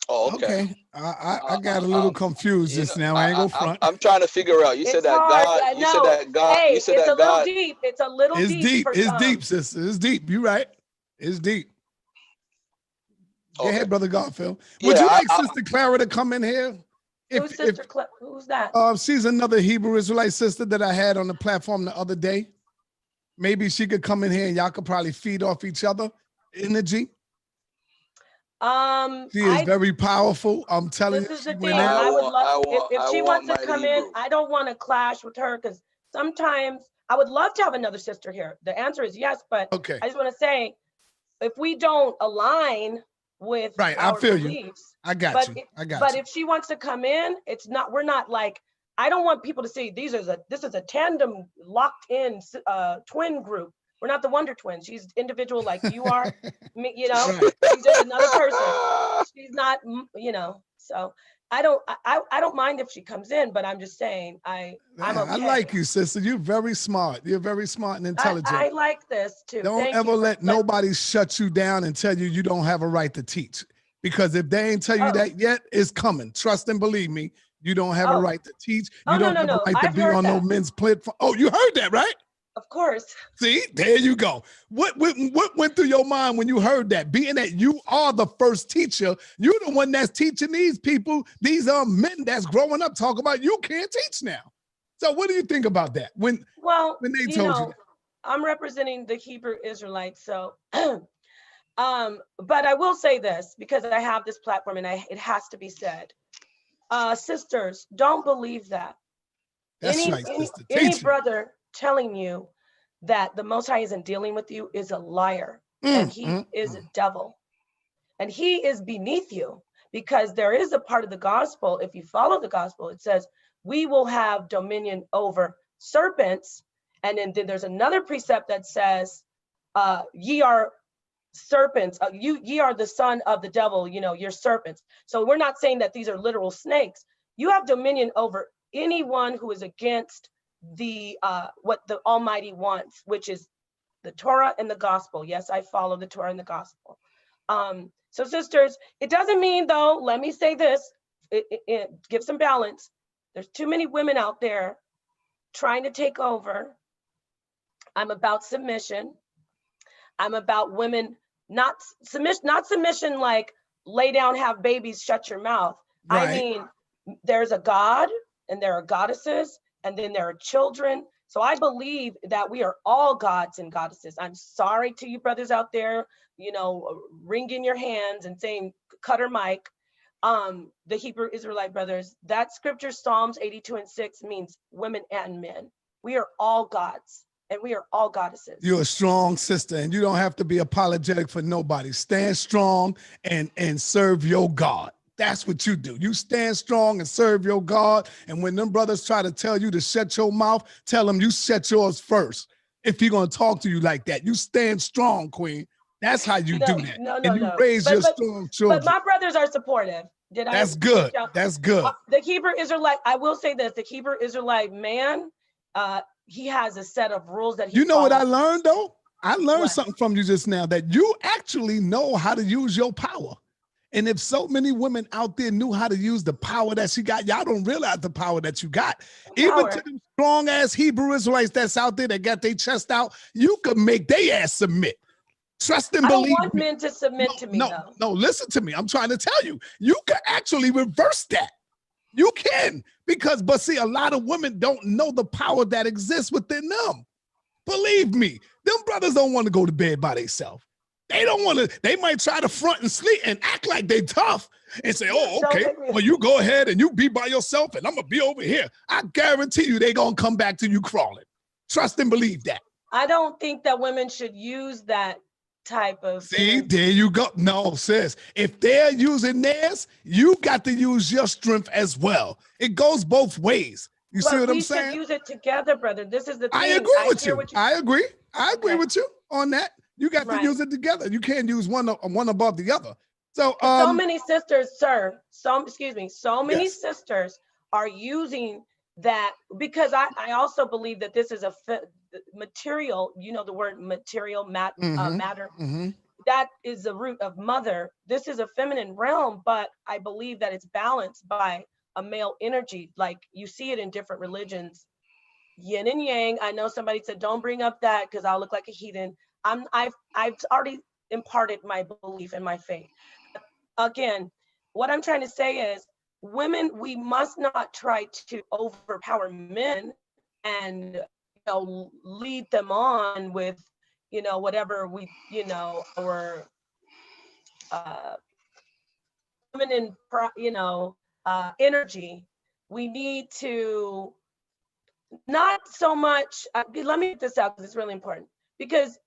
Oh, okay. I got a little confused just now. I ain't gonna front. I'm trying to figure out. You said It's that hard. God. I You said know. that God. Hey, You said it's that a little God. deep. It's a little It's deep. deep. For It's some. deep, sister. It's deep. You right. It's deep. Go Okay. ahead, Brother Garfield. Would you like Sister Clara to come in here? Who's Sister Clara? Who's that? She's another Hebrew Israelite sister that I had on the platform the other day. Maybe she could come in here and y'all could probably feed off each other energy. She is very powerful. I'm telling you. This is the thing. I would love if she wants to come in. I don't want to clash with her because sometimes I would love to have another sister here. The answer is yes, but okay. I just want to say, if we don't align with our beliefs, I got you. But if she wants to come in, it's not. We're not like. I don't want people to see this is a tandem locked in twin group. We're not the Wonder Twins. She's individual like you are. Me, you know, she's just another person. She's not, you know. So I don't mind if she comes in, but I'm just saying I'm okay. I like you, sister. You're very smart. You're very smart and intelligent. I like this too. Don't ever let nobody shut you down and tell you don't have a right to teach. Because if they ain't tell you that yet, it's coming. Trust and believe me. You don't have a right to teach. You don't have a right to be on no men's platform. Oh, you heard that, right? Of course. See, there you go. What went through your mind when you heard that? Being that you are the first teacher, you're the one that's teaching these people, these men that's growing up talking about you can't teach now. So what do you think about that? When they told you that? I'm representing the Hebrew Israelites, so but I will say this because I have this platform and it has to be said. Sisters, don't believe that. That's any brother telling you that the Most High isn't dealing with you is a liar, and he is a devil, and he is beneath you, because there is a part of the gospel. If you follow the gospel, it says we will have dominion over serpents, and then there's another precept that says, "Ye are serpents. Ye are the son of the devil. You know, you're serpents." So we're not saying that these are literal snakes. You have dominion over anyone who is against the what the Almighty wants, which is the Torah and the gospel. Yes, I follow the Torah and the gospel. So sisters, it doesn't mean though, let me say this, it give some balance. There's too many women out there trying to take over. I'm about submission. I'm about women, not submission like lay down, have babies, shut your mouth. Right. I mean, there's a God and there are goddesses, and then there are children. So I believe that we are all gods and goddesses. I'm sorry to you brothers out there, you know, wringing your hands and saying, cut her mic. The Hebrew Israelite brothers, that scripture, Psalms 82:6, means women and men. We are all gods and we are all goddesses. You're a strong sister and you don't have to be apologetic for nobody. Stand strong and serve your God. That's what you do. You stand strong and serve your God. And when them brothers try to tell you to shut your mouth, tell them you shut yours first. If he's going to talk to you like that, you stand strong, Queen. That's how you do that. No, and you raise your strong children. But my brothers are supportive. That's good. That's good. The Hebrew Israelite, I will say this, the Hebrew Israelite man, he has a set of rules that he You know follows. what I learned though? I learned something from you just now, that you actually know how to use your power. And if so many women out there knew how to use the power that she got, y'all don't realize the power that you got. Even to them strong ass Hebrew Israelites that's out there that got their chest out, you could make their ass submit. Trust and believe. I don't want men to submit to me though. No, listen to me. I'm trying to tell you, you can actually reverse that. You can, but see, a lot of women don't know the power that exists within them. Believe me, them brothers don't want to go to bed by themselves. They don't want to, they might try to front and sleep and act like they tough and say, oh, okay, well, you go ahead and you be by yourself and I'm going to be over here. I guarantee you they going to come back to you crawling. Trust and believe that. I don't think that women should use that type of See, there you go. No, sis, if they're using theirs, you got to use your strength as well. It goes both ways. You see what I'm we saying? should use it together, brother. This is the thing. I agree with hear you. what I agree. I agree Okay. with you on that. You got to Right. use it together. You can't use one above the other. So, so many sisters, sir, so many Yes. sisters are using that, because I also believe that this is a material, you know, the word material, matter. Mm-hmm. That is the root of mother. This is a feminine realm, but I believe that it's balanced by a male energy. Like you see it in different religions, yin and yang. I know somebody said, don't bring up that because I'll look like a heathen. I've already imparted my belief in my faith. Again, what I'm trying to say is, women, we must not try to overpower men and, lead them on with, whatever we, our feminine, energy. We need to not so much, let me get this out because it's really important, because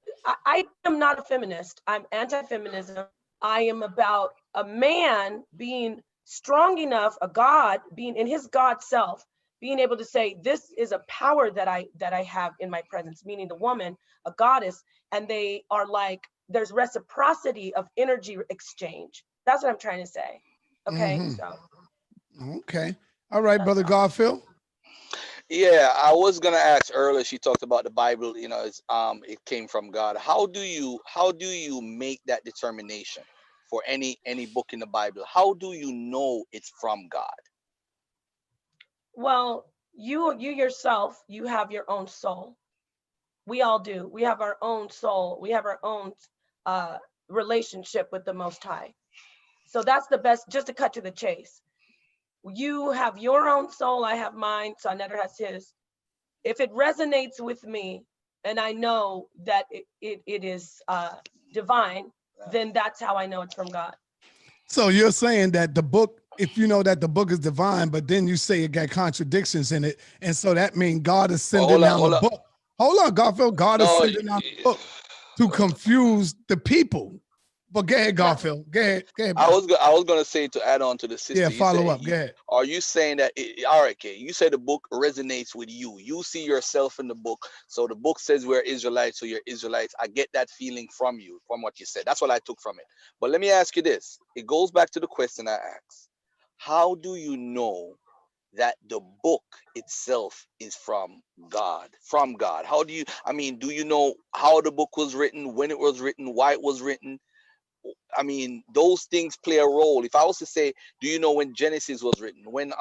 I am not a feminist. I'm anti-feminism. I am about a man being strong enough, a God being in his God self, being able to say, this is a power that I have in my presence, meaning the woman, a goddess, and they are like, there's reciprocity of energy exchange. That's what I'm trying to say. Okay, so. Okay. All right, Brother all. Garfield. Yeah, I was gonna ask earlier. She talked about the Bible. It came from God. How do you make that determination for any book in the Bible? How do you know it's from God? Well, you yourself, you have your own soul. We all do. We have our own soul. We have our own relationship with the Most High. So that's the best, just to cut to the chase. You have your own soul, I have mine, Sonetter has his. If it resonates with me and I know that it is divine, then that's how I know it's from God. So you're saying that the book, if you know that the book is divine, but then you say it got contradictions in it, and so that means God is sending down the book. Hold on, Garfield. God is sending down the book to confuse the people. But go ahead, Garfield. Go ahead. I was gonna say, to add on to the sister. Yeah, follow up. Go ahead. Are you saying that? All right, okay. You say the book resonates with you. You see yourself in the book. So the book says we're Israelites, so you're Israelites. I get that feeling from you, from what you said. That's what I took from it. But let me ask you this. It goes back to the question I asked. How do you know that the book itself is from God? From God. How do you? I mean, do you know how the book was written, when it was written, why it was written? I mean, those things play a role. If I was to say, do you know when Genesis was written, when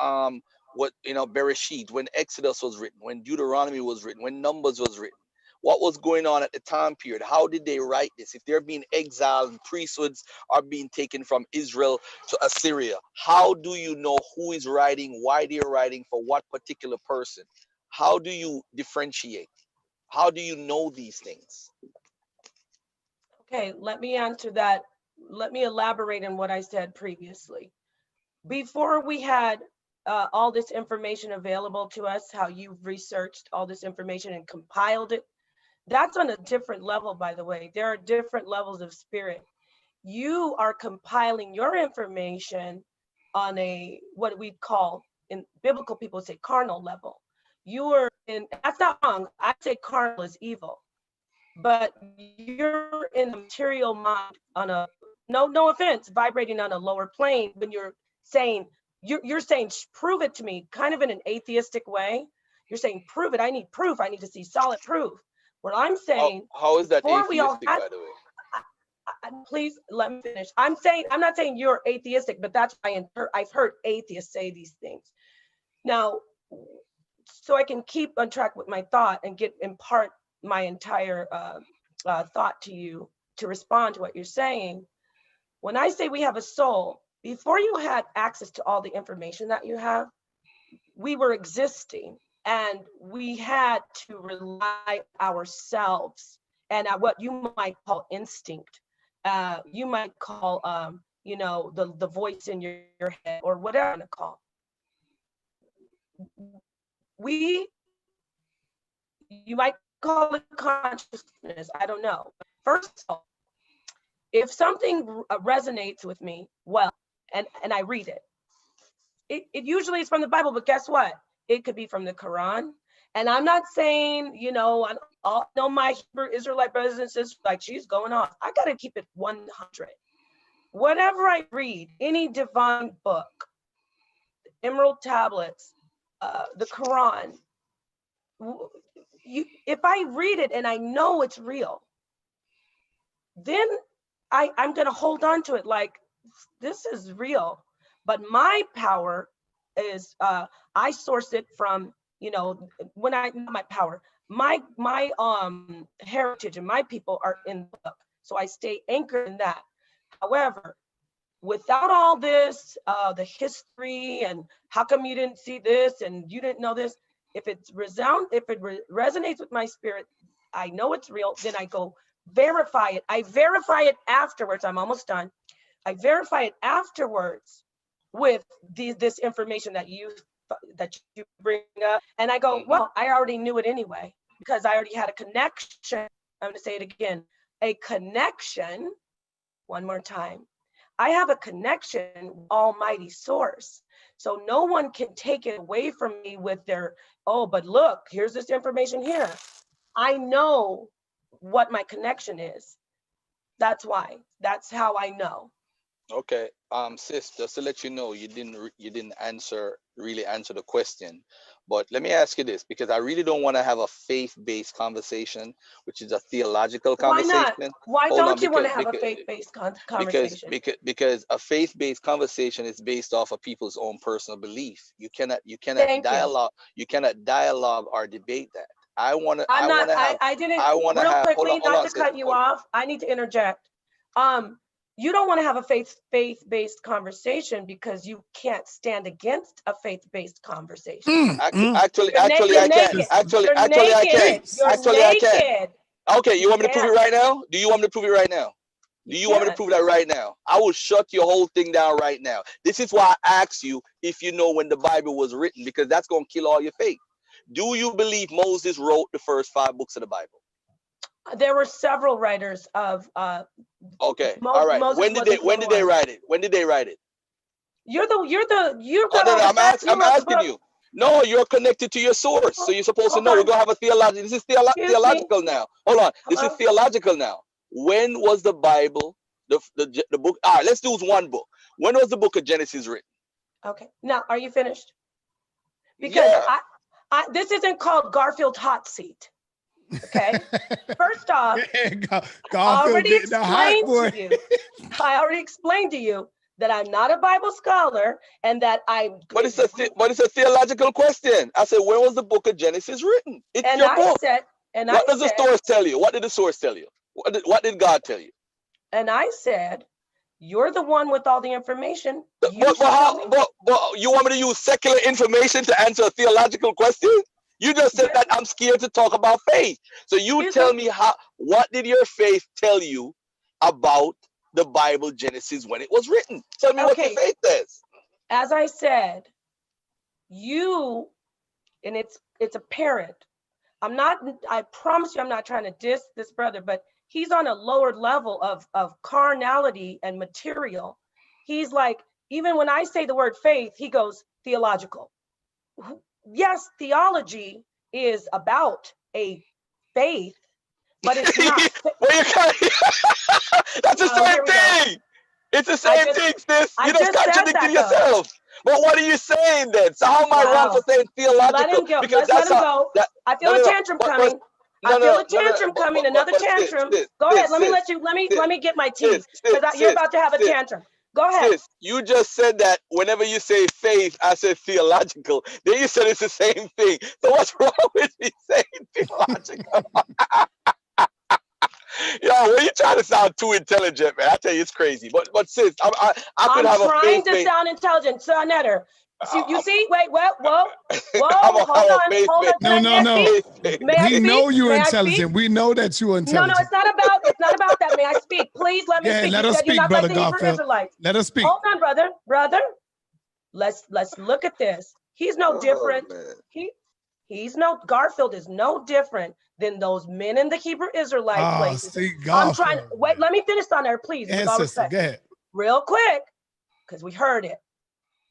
Bereshit, when Exodus was written, when Deuteronomy was written, when Numbers was written, what was going on at the time period? How did they write this? If they're being exiled and priesthoods are being taken from Israel to Assyria, how do you know who is writing, why they're writing, for what particular person? How do you differentiate? How do you know these things? Okay, let me answer that. Let me elaborate on what I said previously. Before we had all this information available to us, how you've researched all this information and compiled it, that's on a different level, by the way. There are different levels of spirit. You are compiling your information on a, what we call, in biblical people say, carnal level. You are in, that's not wrong. I say carnal is evil, but you're in the material mind on a, no offense, vibrating on a lower plane when you're saying, you're saying, prove it to me, kind of in an atheistic way. You're saying, prove it. I need proof. I need to see solid proof. What I'm saying, How is that before we all atheistic, had, by the way? please let me finish. I'm not saying you're atheistic, but that's why I've heard atheists say these things. Now, so I can keep on track with my thought and impart my entire thought to you to respond to what you're saying. When I say we have a soul, before you had access to all the information that you have, we were existing and we had to rely ourselves and what you might call instinct. You might call, the voice in your head or whatever you want to call. You might call it consciousness, I don't know. First of all, if something resonates with me well, and I read it, it usually is from the Bible, but guess what? It could be from the Quran. And I'm not saying, you know, I all know my Hebrew Israelite brothers and sisters, like she's going off. I got to keep it 100. Whatever I read, any divine book, emerald tablets, the Quran, if I read it and I know it's real, then I'm going to hold on to it like this is real. But my power is I source it from, you know, when I my power, my heritage and my people are in the book. So I stay anchored in that. However, without all this, the history and how come you didn't see this and you didn't know this, if it resonates with my spirit, I know it's real, then I go verify it. I verify it afterwards. I'm almost done. I verify it afterwards with this information that you bring up. And I go, well, I already knew it anyway, because I already had a connection. I'm gonna say it again, a connection, one more time. I have a connection with Almighty Source. So no one can take it away from me with their, oh, but look, here's this information here. I know what my connection is. That's why. That's how I know. Okay, sis, just to let you know, you didn't really answer the question. But let me ask you this, because I really don't want to have a faith-based conversation, which is a theological Why conversation. not? Why don't you want to have a faith-based conversation? Because a faith-based conversation is based off of people's own personal belief. You cannot Thank dialogue. You cannot dialogue or debate that. I want to I'm not. have. I didn't. I want to Real have. quickly, Hold not on, to sis. cut you off. I need to interject. You don't want to have a faith-based conversation because you can't stand against a faith-based conversation. Actually, You're I can. naked. Actually, You're I can. naked. You're Actually, I can. naked. Okay, you want me to prove it can't. right now? Do you want me to prove it right now? Do you want me to prove that right now? I will shut your whole thing down right now. This is why I asked you if you know when the Bible was written, because that's going to kill all your faith. Do you believe Moses wrote the first 5 books of the Bible? There were several writers of. Okay, all right. Moses When did they write it? When did they write it? You've Oh, got no, all no, the I'm facts. asking you. No, you're connected to your source, so you're supposed to know. We're gonna have a theological. This is theological now. Hold on, this is theological now. When was the Bible, the book? All right, let's do one book. When was the book of Genesis written? Okay, now are you finished? Because this isn't called Garfield hot seat. Okay. First off, I already explained to you that I'm not a Bible scholar and that But it's a theological question. I said, when was the book of Genesis written? It's your book. What does the source tell you? What did the source tell you? What did God tell you? And I said, you're the one with all the information. But you want me to use secular information to answer a theological question? You just said that I'm scared to talk about faith. So you tell me what did your faith tell you about the Bible Genesis when it was written? Tell me what your faith says. As I said, and it's apparent. I promise you I'm not trying to diss this brother, but he's on a lower level of carnality and material. He's like, even when I say the word faith, he goes theological. Yes, theology is about a faith, but it's not. That's the same thing. It's the same thing, sis. You just contradicted yourself. But what are you saying then? So how am I wrong for saying theological? Let him go. Let's let him go. I feel a tantrum coming. I feel a tantrum coming. Another tantrum. Go ahead. Let me get my tea, because you're about to have a tantrum. Go ahead. Sis, you just said that whenever you say faith, I said theological. Then you said it's the same thing. So what's wrong with me saying theological? Yo, when you trying to sound too intelligent, man, I tell you it's crazy. But sis, I could have a faith. I'm trying to sound intelligent, so Netter. You see? Wait, whoa, hold on. No. We know you're intelligent. We know that you're intelligent. No, it's not about that. May I speak? Please let me speak. Let us speak, brother Garfield. Let us speak. Hold on, brother. Let's look at this. He's no different. Garfield is no different than those men in the Hebrew Israelite places. I'm trying. Wait, let me finish on there, please. Go ahead. Real quick, because we heard it.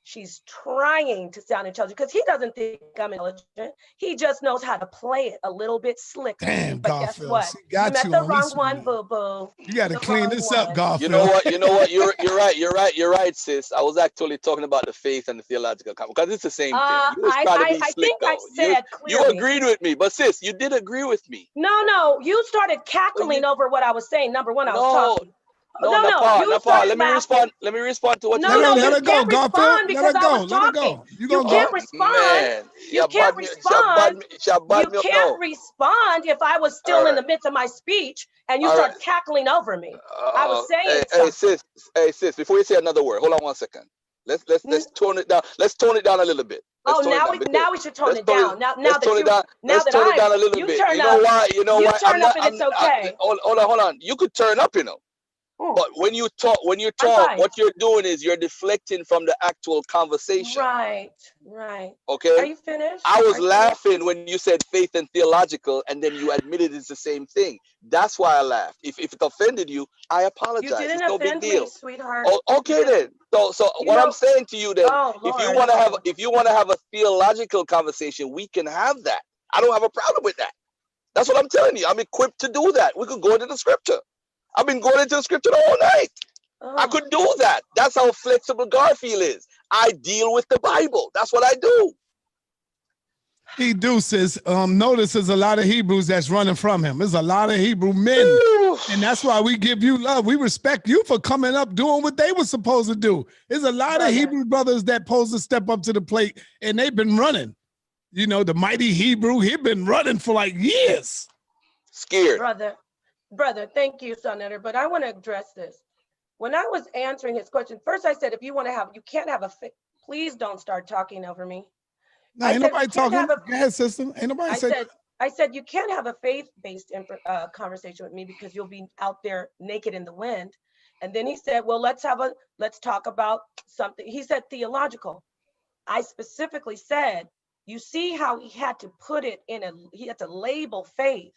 She's trying to sound intelligent because he doesn't think I'm intelligent. He just knows how to play it a little bit slicker. Damn, But guess Garfield. what? She You got met you the on wrong this one, one. boo-boo. You got to clean this up, one. Garfield. You know what? You're right, sis. I was actually talking about the faith and the theological because it's the same thing. You was trying to be I slick think I though. said You clearly. agreed with me, but sis, you did agree with me. No, you started cackling over what I was saying. Number one, I was talking. No, You Napah. started Let me laughing. respond to what you No, just let you her said. go, can't Garfield. respond Let because her I go. was Let her talking. go. You You gonna can't go? respond. Man, You can't respond. You can't respond if I was still in the midst of my speech and you start cackling over me. I was saying something. Hey sis, before you say another word, hold on 1 second. Let's tone it down. Let's tone it down a little bit. Now we should tone it down. Now let's tone it down a little bit. turn You know up. why? You turn up and it's okay. Hold on. You could turn up, But when you talk, what you're doing is you're deflecting from the actual conversation. Right. Okay. Are you finished? I was laughing when you said faith and theological, and then you admitted it's the same thing. That's why I laughed. If it offended you, I apologize. You didn't it's no big offend deal, me, sweetheart. Oh, okay then. So what I'm saying to you then, if you want to have a theological conversation, we can have that. I don't have a problem with that. That's what I'm telling you. I'm equipped to do that. We could go into the scripture. I've been going into the scripture the whole night. I could do that. That's how flexible Garfield is. I deal with the Bible. That's what I do. He do, sis. Notice there's a lot of Hebrews that's running from him. There's a lot of Hebrew men. And that's why we give you love. We respect you for coming up, doing what they were supposed to do. There's a lot of Hebrew brothers that supposed to step up to the plate, and they've been running. You know, the mighty Hebrew, he'd been running for like years. Scared. Brother, thank you, Senator. But I want to address this. When I was answering his question, first I said, if you want to have, you can't have a, please don't start talking over me. No, ain't nobody talking. Go ahead, sister. Ain't nobody saying. I said, you can't have a faith-based conversation with me because you'll be out there naked in the wind. And then he said, well, let's talk about something. He said theological. I specifically said, you see how he had to put it he had to label faith.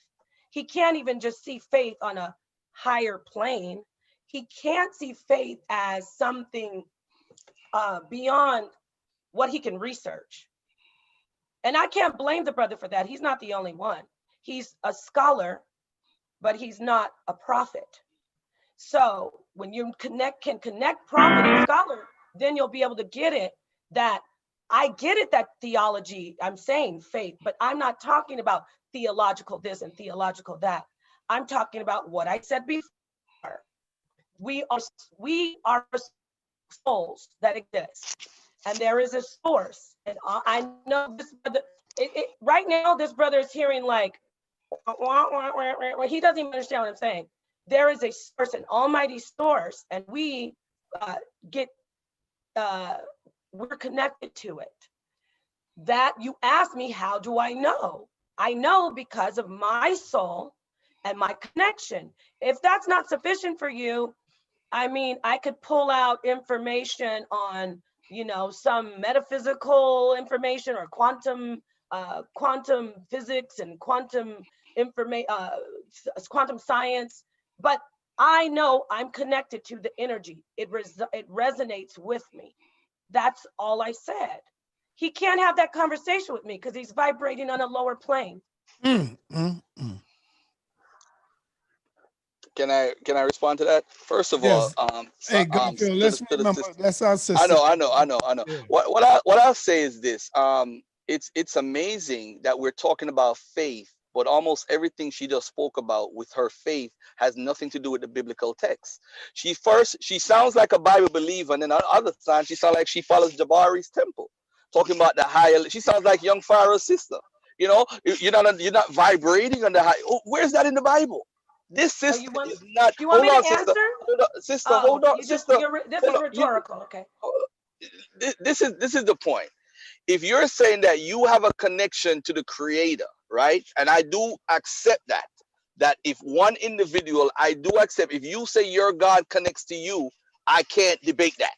He can't even just see faith on a higher plane. He can't see faith as something beyond what he can research. And I can't blame the brother for that. He's not the only one. He's a scholar, but he's not a prophet. So when you can connect prophet and scholar, then you'll be able to get it that I get it, that theology, I'm saying faith, but I'm not talking about theological this and theological that. I'm talking about what I said before. We are souls that exist. And there is a source. And I know this brother, right now, this brother is hearing like, he doesn't even understand what I'm saying. There is a source, an almighty source, and we're connected to it. That you asked me, how do I know? I know because of my soul and my connection. If that's not sufficient for you, I mean, I could pull out information on, some metaphysical information or quantum physics and quantum science, but I know I'm connected to the energy. It resonates with me. That's all I said. He can't have that conversation with me because he's vibrating on a lower plane. Can I respond to that? First of all, hey, Garfield, let's remember that's our sister. I know. Yeah. What I'll say is this: it's amazing that we're talking about faith, but almost everything she just spoke about with her faith has nothing to do with the biblical text. She sounds like a Bible believer, and then on the other side, she sounds like she follows Jabari's temple, talking about the higher. She sounds like young Pharaoh's sister. You're not vibrating on the high. Oh, where's that in the Bible? This sister is not. You want me to answer? Hold on, sister. This is rhetorical. Okay. This is the point. If you're saying that you have a connection to the Creator, right? And I do accept that if one individual, I do accept, if you say your God connects to you, I can't debate that.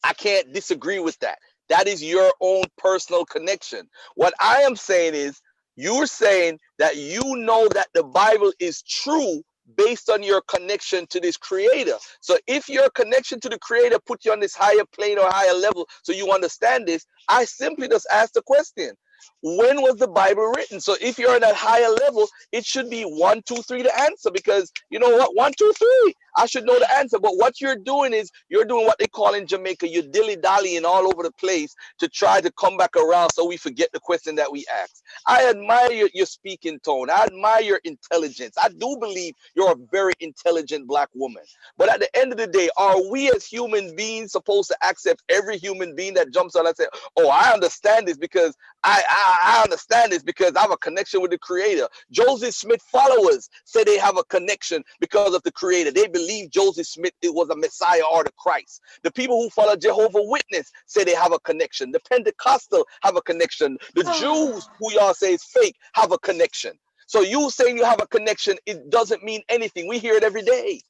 I can't disagree with that. That is your own personal connection. What I am saying is, you're saying that you know that the Bible is true based on your connection to this creator. So if your connection to the creator put you on this higher plane or higher level so you understand this, I simply just ask the question, when was the Bible written? So if you're at that higher level, it should be 1, 2, 3 the answer, because you know what, 1, 2, 3, I should know the answer. But what you're doing is you're doing what they call in Jamaica, you're dilly-dallying all over the place to try to come back around so we forget the question that we asked. I admire your speaking tone. I admire your intelligence. I do believe you're a very intelligent black woman. But at the end of the day, are we as human beings supposed to accept every human being that jumps on and say, oh, I understand this because I understand this because I have a connection with the creator. Joseph Smith followers say they have a connection because of the creator. They believe Joseph Smith it was a Messiah or the Christ. The people who follow Jehovah's Witness say they have a connection. The Pentecostal have a connection. The Jews, who y'all say is fake, have a connection. So you saying you have a connection, it doesn't mean anything. We hear it every day.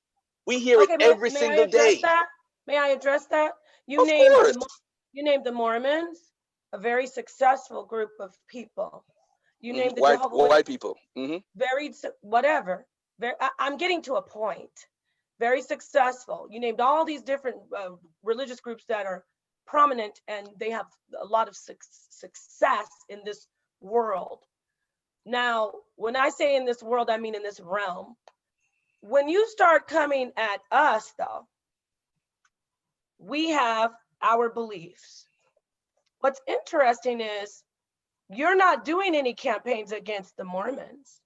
We hear it Okay, every may I single address day. that? May I address that? You Of named course. the Mormons, a very successful group of people. You named the White Jehovah's Witnesses, people. very whatever. I'm getting to a point. Very successful. You named all these different religious groups that are prominent and they have a lot of success in this world. Now, when I say in this world, I mean in this realm. When you start coming at us, though, we have our beliefs. What's interesting is you're not doing any campaigns against the Mormons.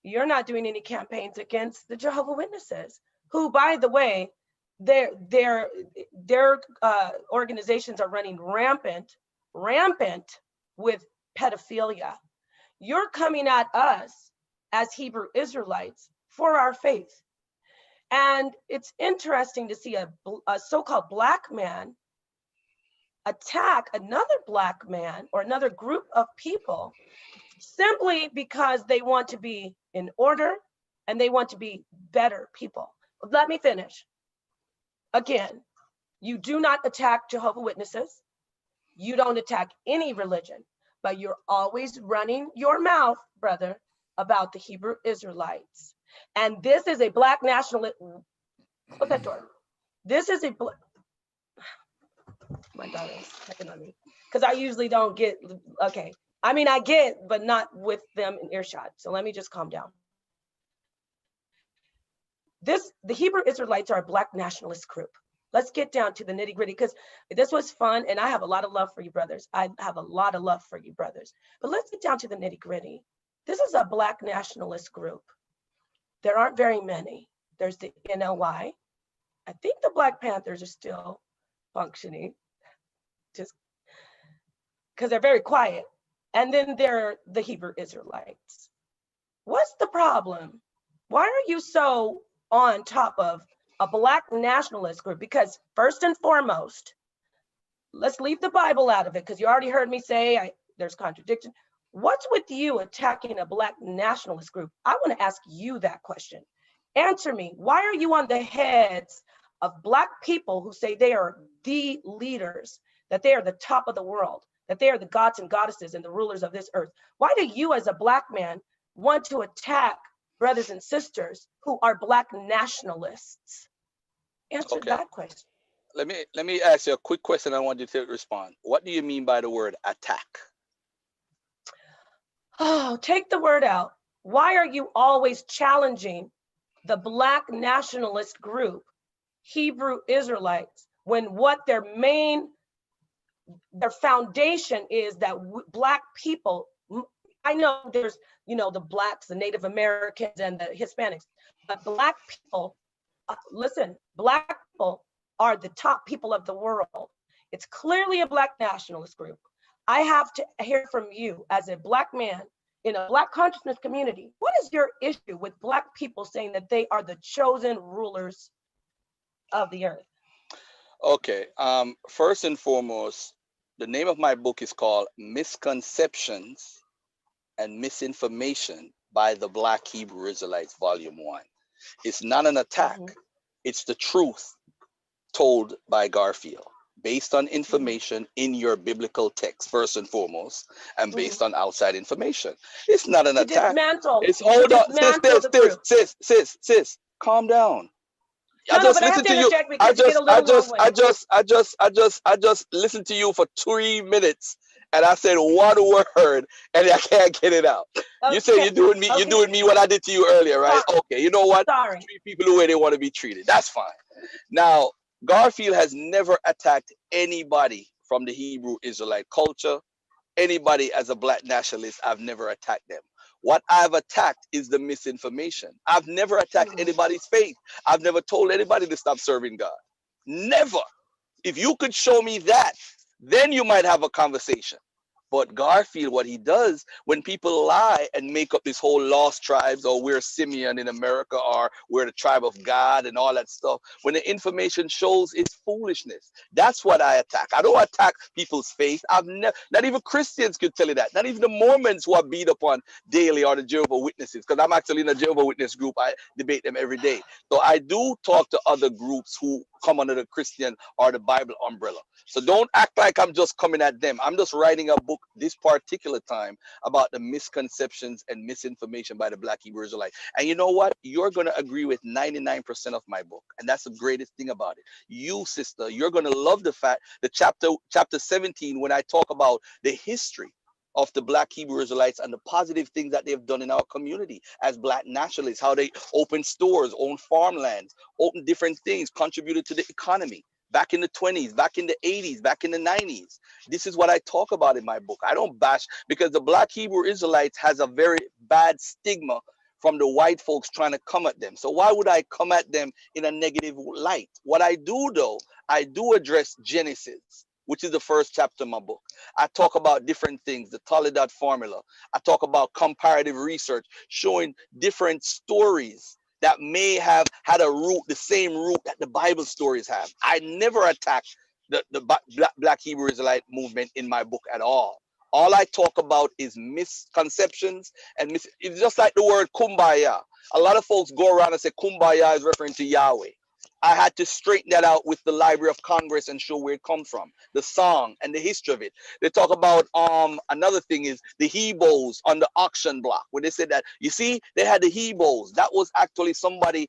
You're not doing any campaigns against the Jehovah's Witnesses, who, by the way, their organizations are running rampant with pedophilia. You're coming at us as Hebrew Israelites for our faith. And it's interesting to see a so-called black man attack another black man or another group of people simply because they want to be in order and they want to be better people. Let me finish. Again, you do not attack Jehovah's Witnesses. You don't attack any religion, but you're always running your mouth, brother, about the Hebrew Israelites. And this is a black nationalist. Close that door. This is a my daughter is checking on me because I usually don't get, okay. I mean, I get, but not with them in earshot. So let me just calm down. The Hebrew Israelites are a black nationalist group. Let's get down to the nitty gritty because this was fun and I have a lot of love for you brothers. I have a lot of love for you brothers, but let's get down to the nitty gritty. This is a black nationalist group. There aren't very many. There's the NLY. I think the Black Panthers are still functioning just because they're very quiet. And then there are the Hebrew Israelites. What's the problem? Why are you so on top of a black nationalist group? Because first and foremost, let's leave the Bible out of it because you already heard me say there's contradiction. What's with you attacking a black nationalist group? I want to ask you that question. Answer me. Why are you on the heads of black people who say they are the leaders, that they are the top of the world, that they are the gods and goddesses and the rulers of this earth? Why do you as a black man want to attack brothers and sisters who are black nationalists? Answer that question. Let me ask you a quick question. I want you to respond. What do you mean by the word attack? Oh, take the word out. Why are you always challenging the black nationalist group, Hebrew Israelites, when what their foundation is that black people, I know there's, the blacks, the Native Americans and the Hispanics, but black people, listen, black people are the top people of the world. It's clearly a black nationalist group. I have to hear from you as a black man in a black consciousness community. What is your issue with black people saying that they are the chosen rulers of the earth? Okay, first and foremost, the name of my book is called Misconceptions and Misinformation by the Black Hebrew Israelites, Volume 1. It's not an attack. It's the truth told by Garfield. based on information in your biblical text, first and foremost, and based on outside information. It's not an To attack. dismantle, It's to hold on, dismantle the group. sis, calm down. I No, just but I have listen to to you. interject because you get a little long-winded. I just listened to you for 3 minutes, and I said one word, and I can't get it out. You say Okay. you're doing me what I did to you earlier, right? Okay, you know what? Sorry. Treat people the way they want to be treated. That's fine. Now, Garfield has never attacked anybody from the Hebrew Israelite culture. Anybody as a black nationalist, I've never attacked them. What I've attacked is the misinformation. I've never attacked anybody's faith. I've never told anybody to stop serving God. Never. If you could show me that, then you might have a conversation. But Garfield, what he does when people lie and make up this whole lost tribes, or we're Simeon in America, or we're the tribe of God and all that stuff, when the information shows it's foolishness. That's what I attack. I don't attack people's faith. I've never, not even Christians could tell you that. Not even the Mormons who are beat upon daily, or the Jehovah's Witnesses, because I'm actually in a Jehovah's Witness group. I debate them every day. So I do talk to other groups who come under the Christian or the Bible umbrella. So don't act like I'm just coming at them. I'm just writing a book this particular time about the misconceptions and misinformation by the Black Hebrew Israelite. And you know what? You're going to agree with 99% of my book. And that's the greatest thing about it. You, sister, you're going to love the fact that chapter 17, when I talk about the history of the Black Hebrew Israelites and the positive things that they've done in our community as Black nationalists, how they opened stores, owned farmlands, opened different things, contributed to the economy. Back in the 20s, back in the 80s, back in the 90s. This is what I talk about in my book. I don't bash, because the Black Hebrew Israelites has a very bad stigma from the white folks trying to come at them. So why would I come at them in a negative light? What I do though, I do address Genesis, which is the first chapter of my book. I talk about different things, the Toledo formula. I talk about comparative research, showing different stories that may have had a root, the same root that the Bible stories have. I never attacked the Black Hebrew Israelite movement in my book at all. All I talk about is misconceptions and it's just like the word kumbaya. A lot of folks go around and say kumbaya is referring to Yahweh. I had to straighten that out with the Library of Congress and show where it comes from, the song and the history of it. They talk about another thing is the Hebos on the auction block, where they said that, you see, they had the Hebos. That was actually somebody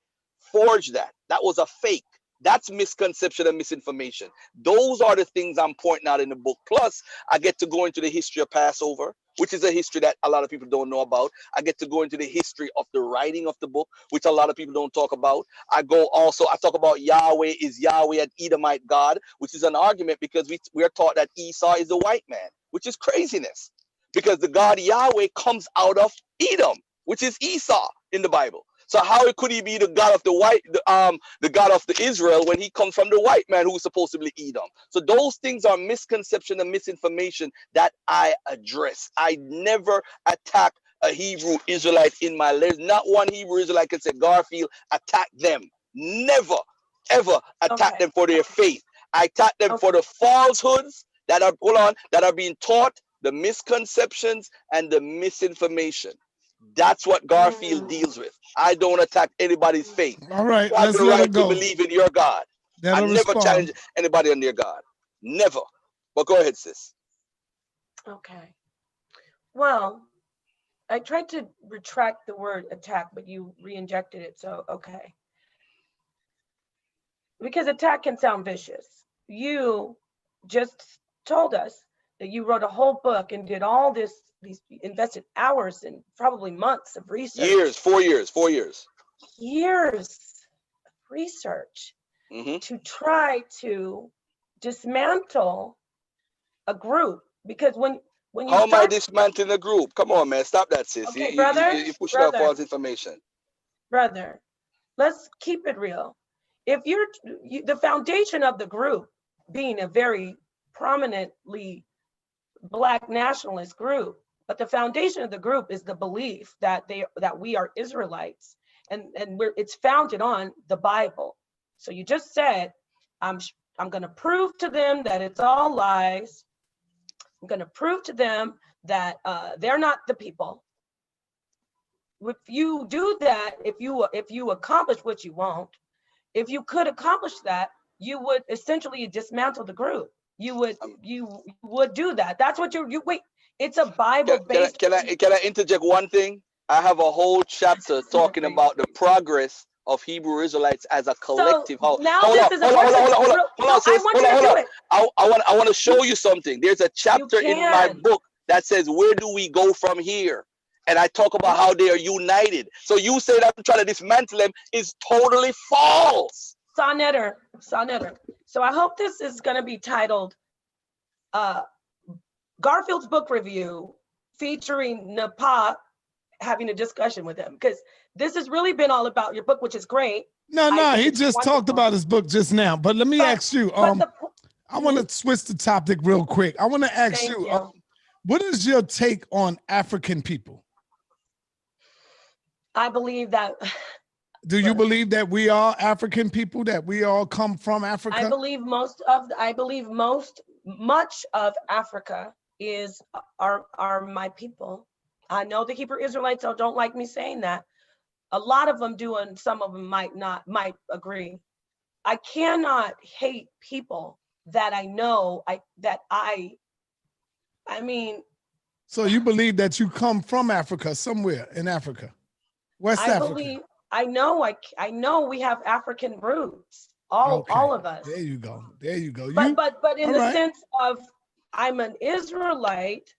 forged that. That was a fake. That's misconception and misinformation. Those are the things I'm pointing out in the book. Plus, I get to go into the history of Passover, which is a history that a lot of people don't know about. I get to go into the history of the writing of the book, which a lot of people don't talk about. I talk about Yahweh is Yahweh, an Edomite God, which is an argument because we are taught that Esau is a white man, which is craziness. Because the God Yahweh comes out of Edom, which is Esau in the Bible. So how could he be the God of the God of the Israel when he comes from the white man who's supposed to be Edom? So those things are misconception and misinformation that I address. I never attack a Hebrew Israelite in my letters. Not one Hebrew Israelite can say, Garfield, attack them. Never, ever attack them for their faith. I attack them for the falsehoods that are being taught, the misconceptions and the misinformation. That's what Garfield deals with. I don't attack anybody's faith. All right, You have let's the let her right to go. believe in your God. I That'll never respond. challenge anybody on their God. Never. But go ahead, sis. Okay. Well, I tried to retract the word attack, but you re-injected it, so okay. Because attack can sound vicious. You just told us that you wrote a whole book and did all these invested hours and probably months of research. Years, 4 years. Years of research to try to dismantle a group. Because when you How am I dismantling a group? Come on, man. Stop that, sis. Okay, You're pushing out false information. Brother, let's keep it real. If the foundation of the group being a very prominently Black nationalist group, but the foundation of the group is the belief that we are Israelites, and it's founded on the Bible. So you just said, I'm going to prove to them that it's all lies. I'm going to prove to them that they're not the people. If you do that, if you accomplish what you want, if you could accomplish that, you would essentially dismantle the group. You would do that. That's what you wait. It's a Bible-based. Can I interject one thing? I have a whole chapter talking about the progress of Hebrew Israelites as a collective. So now Hold this on, is hold a on, hold question. on, hold on, hold on, sis. I want you to do it. I want to show you something. There's a chapter in my book that says, where do we go from here? And I talk about how they are united. So you say that I'm trying to dismantle them is totally false. Sonetter. So I hope this is going to be titled Garfield's book review featuring Napah having a discussion with him, because this has really been all about your book, which is great. No, he just talked about his book just now. But let me ask you, I want to switch the topic real quick. I want to ask you, what is your take on African people? I believe that. Do you believe that we are African people, that we all come from Africa? I believe much of Africa are my people. I know the Hebrew Israelites don't like me saying that. A lot of them do, and some of them might agree. I cannot hate people that I know. I mean. So you believe that you come from Africa, somewhere in Africa, West Africa? I know we have African roots. All of us. There you go. But in the sense of I'm an Israelite,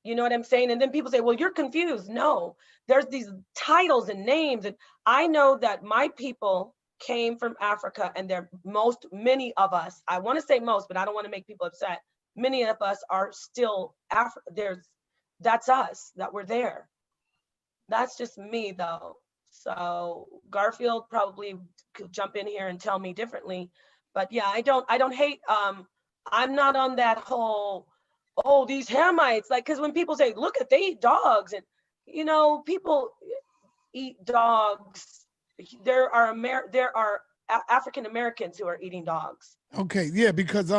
you know what I'm saying? And then people say, well, you're confused. No, there's these titles and names. And I know that my people came from Africa, and many of us, I want to say most, but I don't want to make people upset. Many of us are still that's us, that we're there. That's just me though. So Garfield probably could jump in here and tell me differently. But yeah, I don't hate, I'm not on that whole, oh, these Hamites, like, because when people say, look at, they eat dogs, and people eat dogs. There are African Americans who are eating dogs. Okay, yeah, because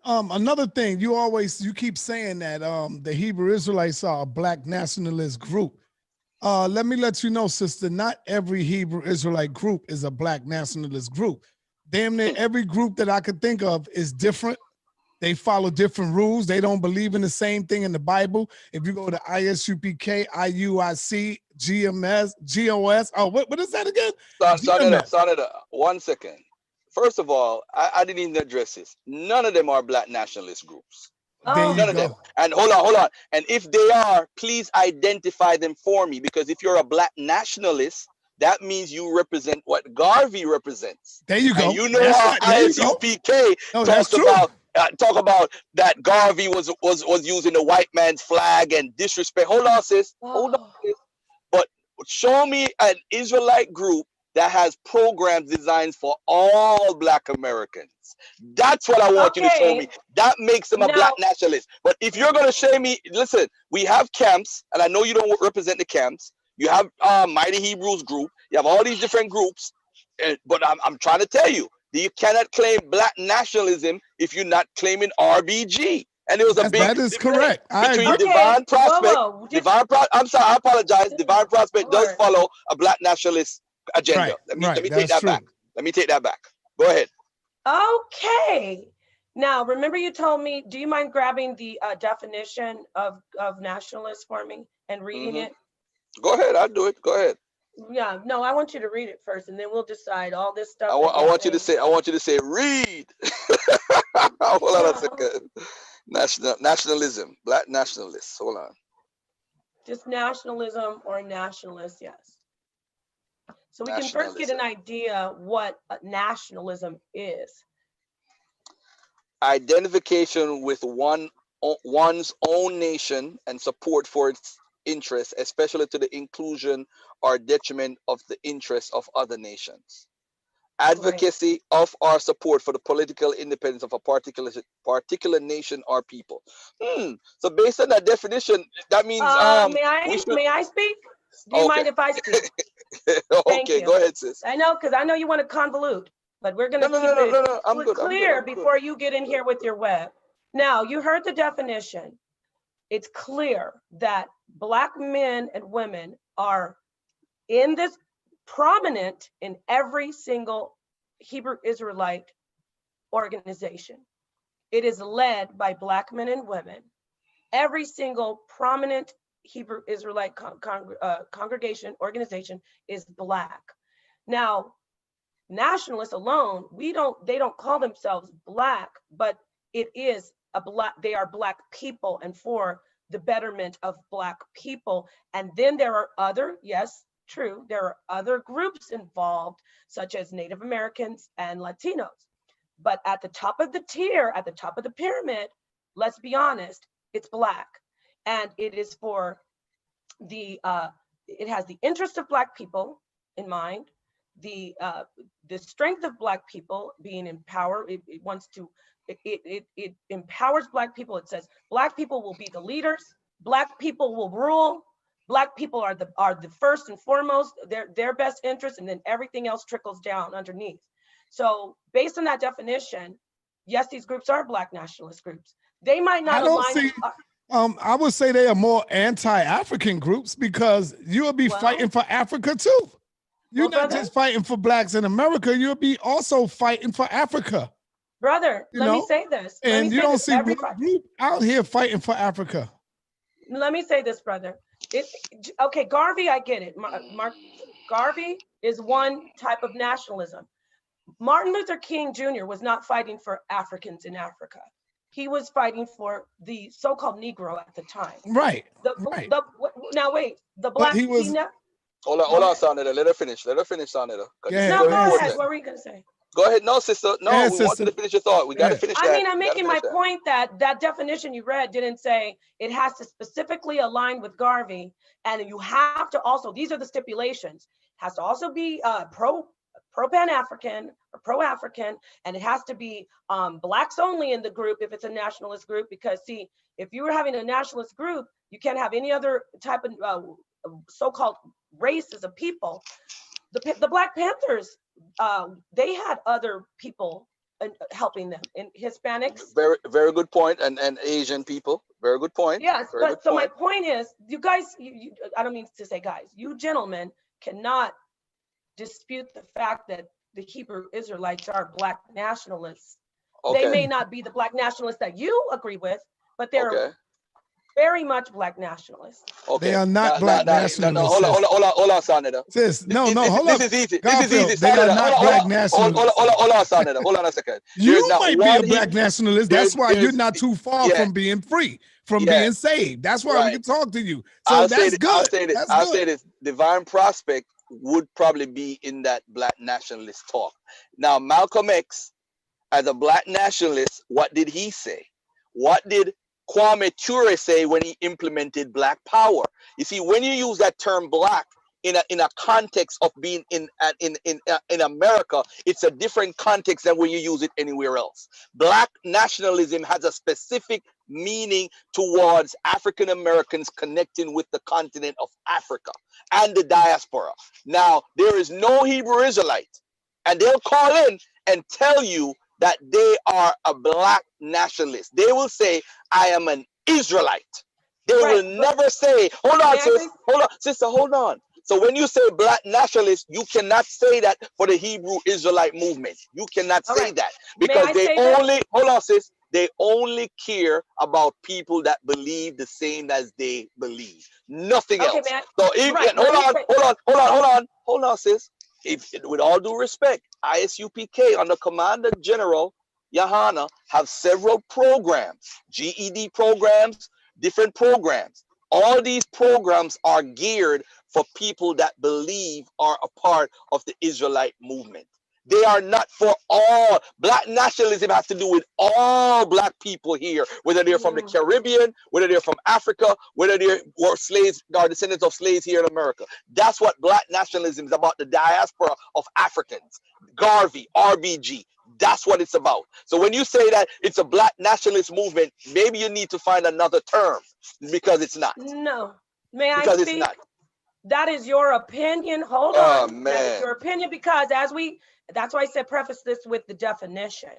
another thing, you keep saying that the Hebrew Israelites are a Black nationalist group. Let me let you know, sister, not every Hebrew Israelite group is a Black nationalist group. Damn near every group that I could think of is different. They follow different rules. They don't believe in the same thing in the Bible. If you go to ISUPK, IUIC, GMS, GOS, what is that again? Sonetta, 1 second. First of all, I didn't even address this. None of them are Black nationalist groups. None of them. And hold on. And if they are, please identify them for me, because if you're a Black nationalist, that means you represent what Garvey represents. There you go. And you know how ISUPK talk about that Garvey was using the white man's flag and disrespect. Hold on, sis. But show me an Israelite group that has programs designed for all Black Americans. That's what I want you to show me. That makes them a Black nationalist. But if you're going to show me, listen, we have camps, and I know you don't represent the camps. You have Mighty Hebrews group. You have all these different groups. But I'm trying to tell you, you cannot claim Black nationalism if you're not claiming RBG. And it was a big that is correct. Between Divine Prospect, I'm sorry, I apologize. Divine Prospect does follow a Black nationalist agenda. Let me take that back. Let me take that back. Go ahead. Okay. Now, remember you told me, do you mind grabbing the definition of nationalist for me and reading it? Go ahead. I'll do it. Go ahead. Yeah, no, I want you to read it first, and then we'll decide all this stuff. I want you to say read. Hold on a second. Nationalism, Black nationalists. Hold on. Just nationalism or nationalist, yes. So we can first get an idea what nationalism is. Identification with one's own nation and support for its interests, especially to the inclusion or detriment of the interests of other nations. Advocacy of our support for the political independence of a particular nation or people. So based on that definition, that means may I speak? Do you mind if I speak? Okay, go ahead, sis. I know, because I know you want to convolute, but we're going to keep it clear before you get in here with your web. Now, you heard the definition. It's clear that Black men and women are in this prominent in every single Hebrew Israelite organization. It is led by Black men and women. Every single prominent Hebrew Israelite congregation, organization is Black. Now, nationalists alone, they don't call themselves Black, but it is they are Black people and for the betterment of Black people. And then there are other, yes, true, there are other groups involved, such as Native Americans and Latinos. But at the top of the tier, at the top of the pyramid, let's be honest, it's Black. And it is for it has the interest of Black people in mind, the strength of Black people being empowered. It wants to, it empowers Black people. It says Black people will be the leaders, Black people will rule, Black people are the first and foremost, their best interest, and then everything else trickles down underneath. So based on that definition, yes, these groups are Black nationalist groups. They might not align. I would say they are more anti-African groups because you'll be fighting for Africa too. You're not just fighting for Blacks in America, you'll be also fighting for Africa. Brother, let me say this. And you don't see one group out here fighting for Africa. Let me say this, brother. Okay, Garvey, I get it. Garvey is one type of nationalism. Martin Luther King Jr. was not fighting for Africans in Africa. He was fighting for the so-called Negro at the time. Right. Now wait, the Black. Hold on, Saneda. Let her finish. Let her finish, Saneda. No, go ahead. What were you gonna say? Go ahead. No, sister. No, we want you to finish your thought. We got to finish that. I mean, I'm making my point that definition you read didn't say it has to specifically align with Garvey, and you have to also, these are the stipulations, has to also be pro-Pan-African or pro-African, and it has to be Blacks only in the group if it's a nationalist group, because see, if you were having a nationalist group, you can't have any other type of so-called races of people. The Black Panthers, they had other people helping them, and Hispanics. Very, very good point, and Asian people. Very good point. Yes, but so my point is, you guys, I don't mean to say guys, you gentlemen cannot dispute the fact that the Hebrew Israelites are Black nationalists. Okay. They may not be the Black nationalists that you agree with, but they're very much Black nationalists. Okay. They are not Black nationalists. No, hold on, Saneda. Sis, hold on. This is easy. Garfield, this is easy. They are not Black nationalists. Hold on, Saneda. Hold on a second. You might be a Black nationalist. That's why you're not too far from being free, from being saved. That's why we can talk to you. So that's good. I'll say this. Divine Prospect would probably be in that Black nationalist talk. Now, Malcolm X, as a Black nationalist, what did he say? What did Kwame Ture say when he implemented Black Power? You see, when you use that term Black in a context of being in America, it's a different context than when you use it anywhere else. Black nationalism has a specific meaning towards African Americans connecting with the continent of Africa and the diaspora. Now, there is no Hebrew Israelite, and they'll call in and tell you that they are a Black nationalist. They will say, I am an Israelite. They will never say, hold on, sis, hold on, sister, hold on. So when you say Black nationalist, you cannot say that for the Hebrew Israelite movement. You cannot say that because they only, hold on, sis, they only care about people that believe the same as they believe. Nothing else. So even, hold on, sis. With all due respect, ISUPK under Commander General Yahana have several programs, GED programs, different programs. All these programs are geared for people that believe are a part of the Israelite movement. They are not for all. Black nationalism has to do with all Black people here, whether they're from the Caribbean, whether they're from Africa, whether they were slaves or descendants of slaves here in America. That's what Black nationalism is about, the diaspora of Africans. Garvey, RBG, that's what it's about. So when you say that it's a Black nationalist movement, maybe you need to find another term because it's not. No. May I speak? It's not. That is your opinion. Hold on. Man. That is your opinion because that's why I said preface this with the definition.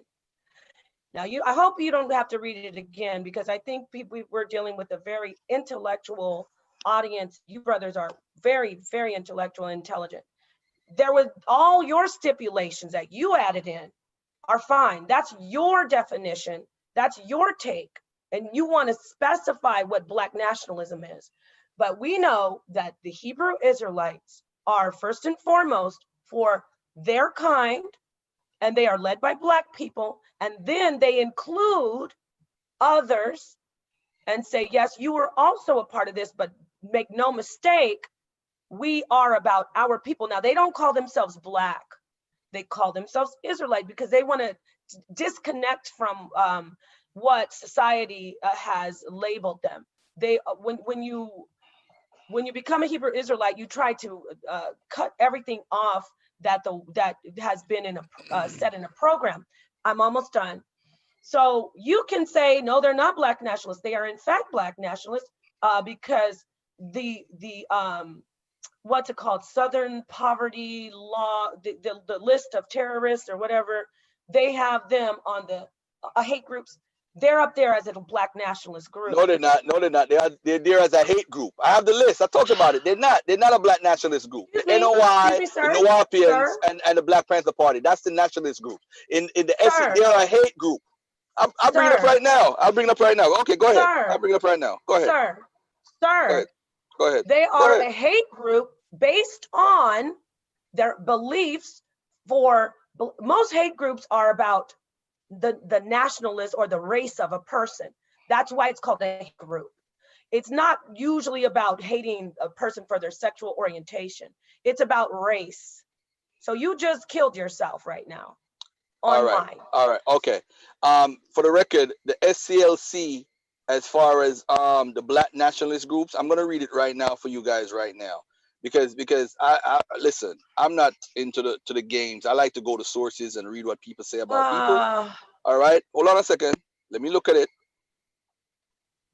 Now, I hope you don't have to read it again because I think we're dealing with a very intellectual audience. You brothers are very, very intellectual and intelligent. There was all your stipulations that you added in are fine. That's your definition. That's your take. And you want to specify what Black nationalism is. But we know that the Hebrew Israelites are first and foremost for their kind, and they are led by Black people. And then they include others and say, yes, you were also a part of this, but make no mistake, we are about our people. Now, they don't call themselves Black. They call themselves Israelite because they want to disconnect from what society has labeled them. They when you become a Hebrew Israelite, you try to cut everything off that has been set in a program. I'm almost done. So you can say, no, they're not Black nationalists. They are in fact Black nationalists because the what's it called? Southern Poverty Law, the list of terrorists or whatever, they have them on the hate groups. They're up there as a Black nationalist group. No, they're not. No, they're not. They're there as a hate group. I have the list. I talked about it. They're not. They're not a Black nationalist group. The NOI, the Noapians, and the Black Panther Party. That's the nationalist group. In the essence, they're a hate group. I'll bring it up right now. I'll bring it up right now. Okay, go ahead. I'll bring it up right now. Go ahead. Sir. Go ahead. They are a hate group based on their beliefs. For most hate groups are about the nationalist or the race of a person. That's why it's called a hate group. It's not usually about hating a person for their sexual orientation. It's about race. So you just killed yourself right now. Online. All right. Okay. For the record, the SCLC, as far as the Black nationalist groups, I'm gonna read it right now for you guys right now, because I listen. I'm not into the games. I like to go to sources and read what people say about people. All right. Hold on a second. Let me look at it.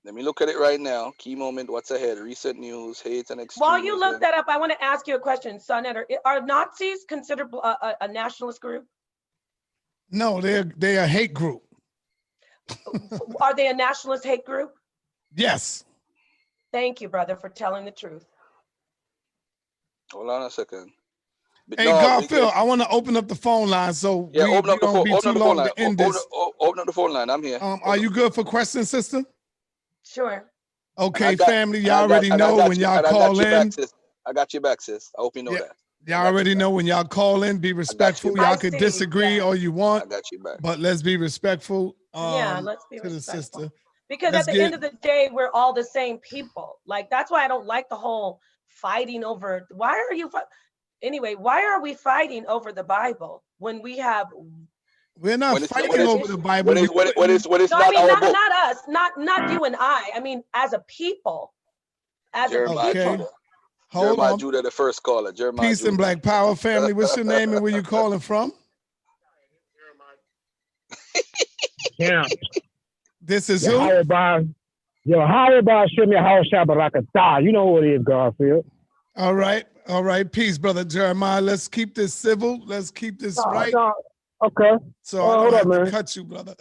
Let me look at it right now. Key moment. What's ahead? Recent news. Hate and extremism. While you look that up, I want to ask you a question, Sonetta. Are Nazis considered a nationalist group? No, they're a hate group. Are they a nationalist hate group? Yes. Thank you, brother, for telling the truth. Hold on a second. But hey, no, Garfield, I want to open up the phone line so yeah, we open up the don't phone, be open too up the long phone line. to end this. Open up the phone line. I'm here. Are you good for questions, sister? Sure. Okay, family, y'all already know when y'all call in. I got your back, sis. I hope you know that. Y'all already know when y'all call in, be respectful. Y'all can disagree all you want. I got you back. But let's be respectful. Let's be to respectful. The sister. Because at the end of the day, we're all the same people. Like, that's why I don't like the whole fighting over. Why are we fighting over the Bible when we have? We're not fighting over the Bible. What is not our book? Not us, not you and I. I mean, as a people. Jeremiah Judah. Hold Jeremiah on. Judah, the first caller. Jeremiah Peace Judah. and Black Power family. What's your name and where you calling from? Yeah. This is who? How about show me how Shabbat? You know what it is, Garfield. All right. Peace, brother Jeremiah. Let's keep this civil. Let's keep this right. Okay. So I don't have to cut you, brother.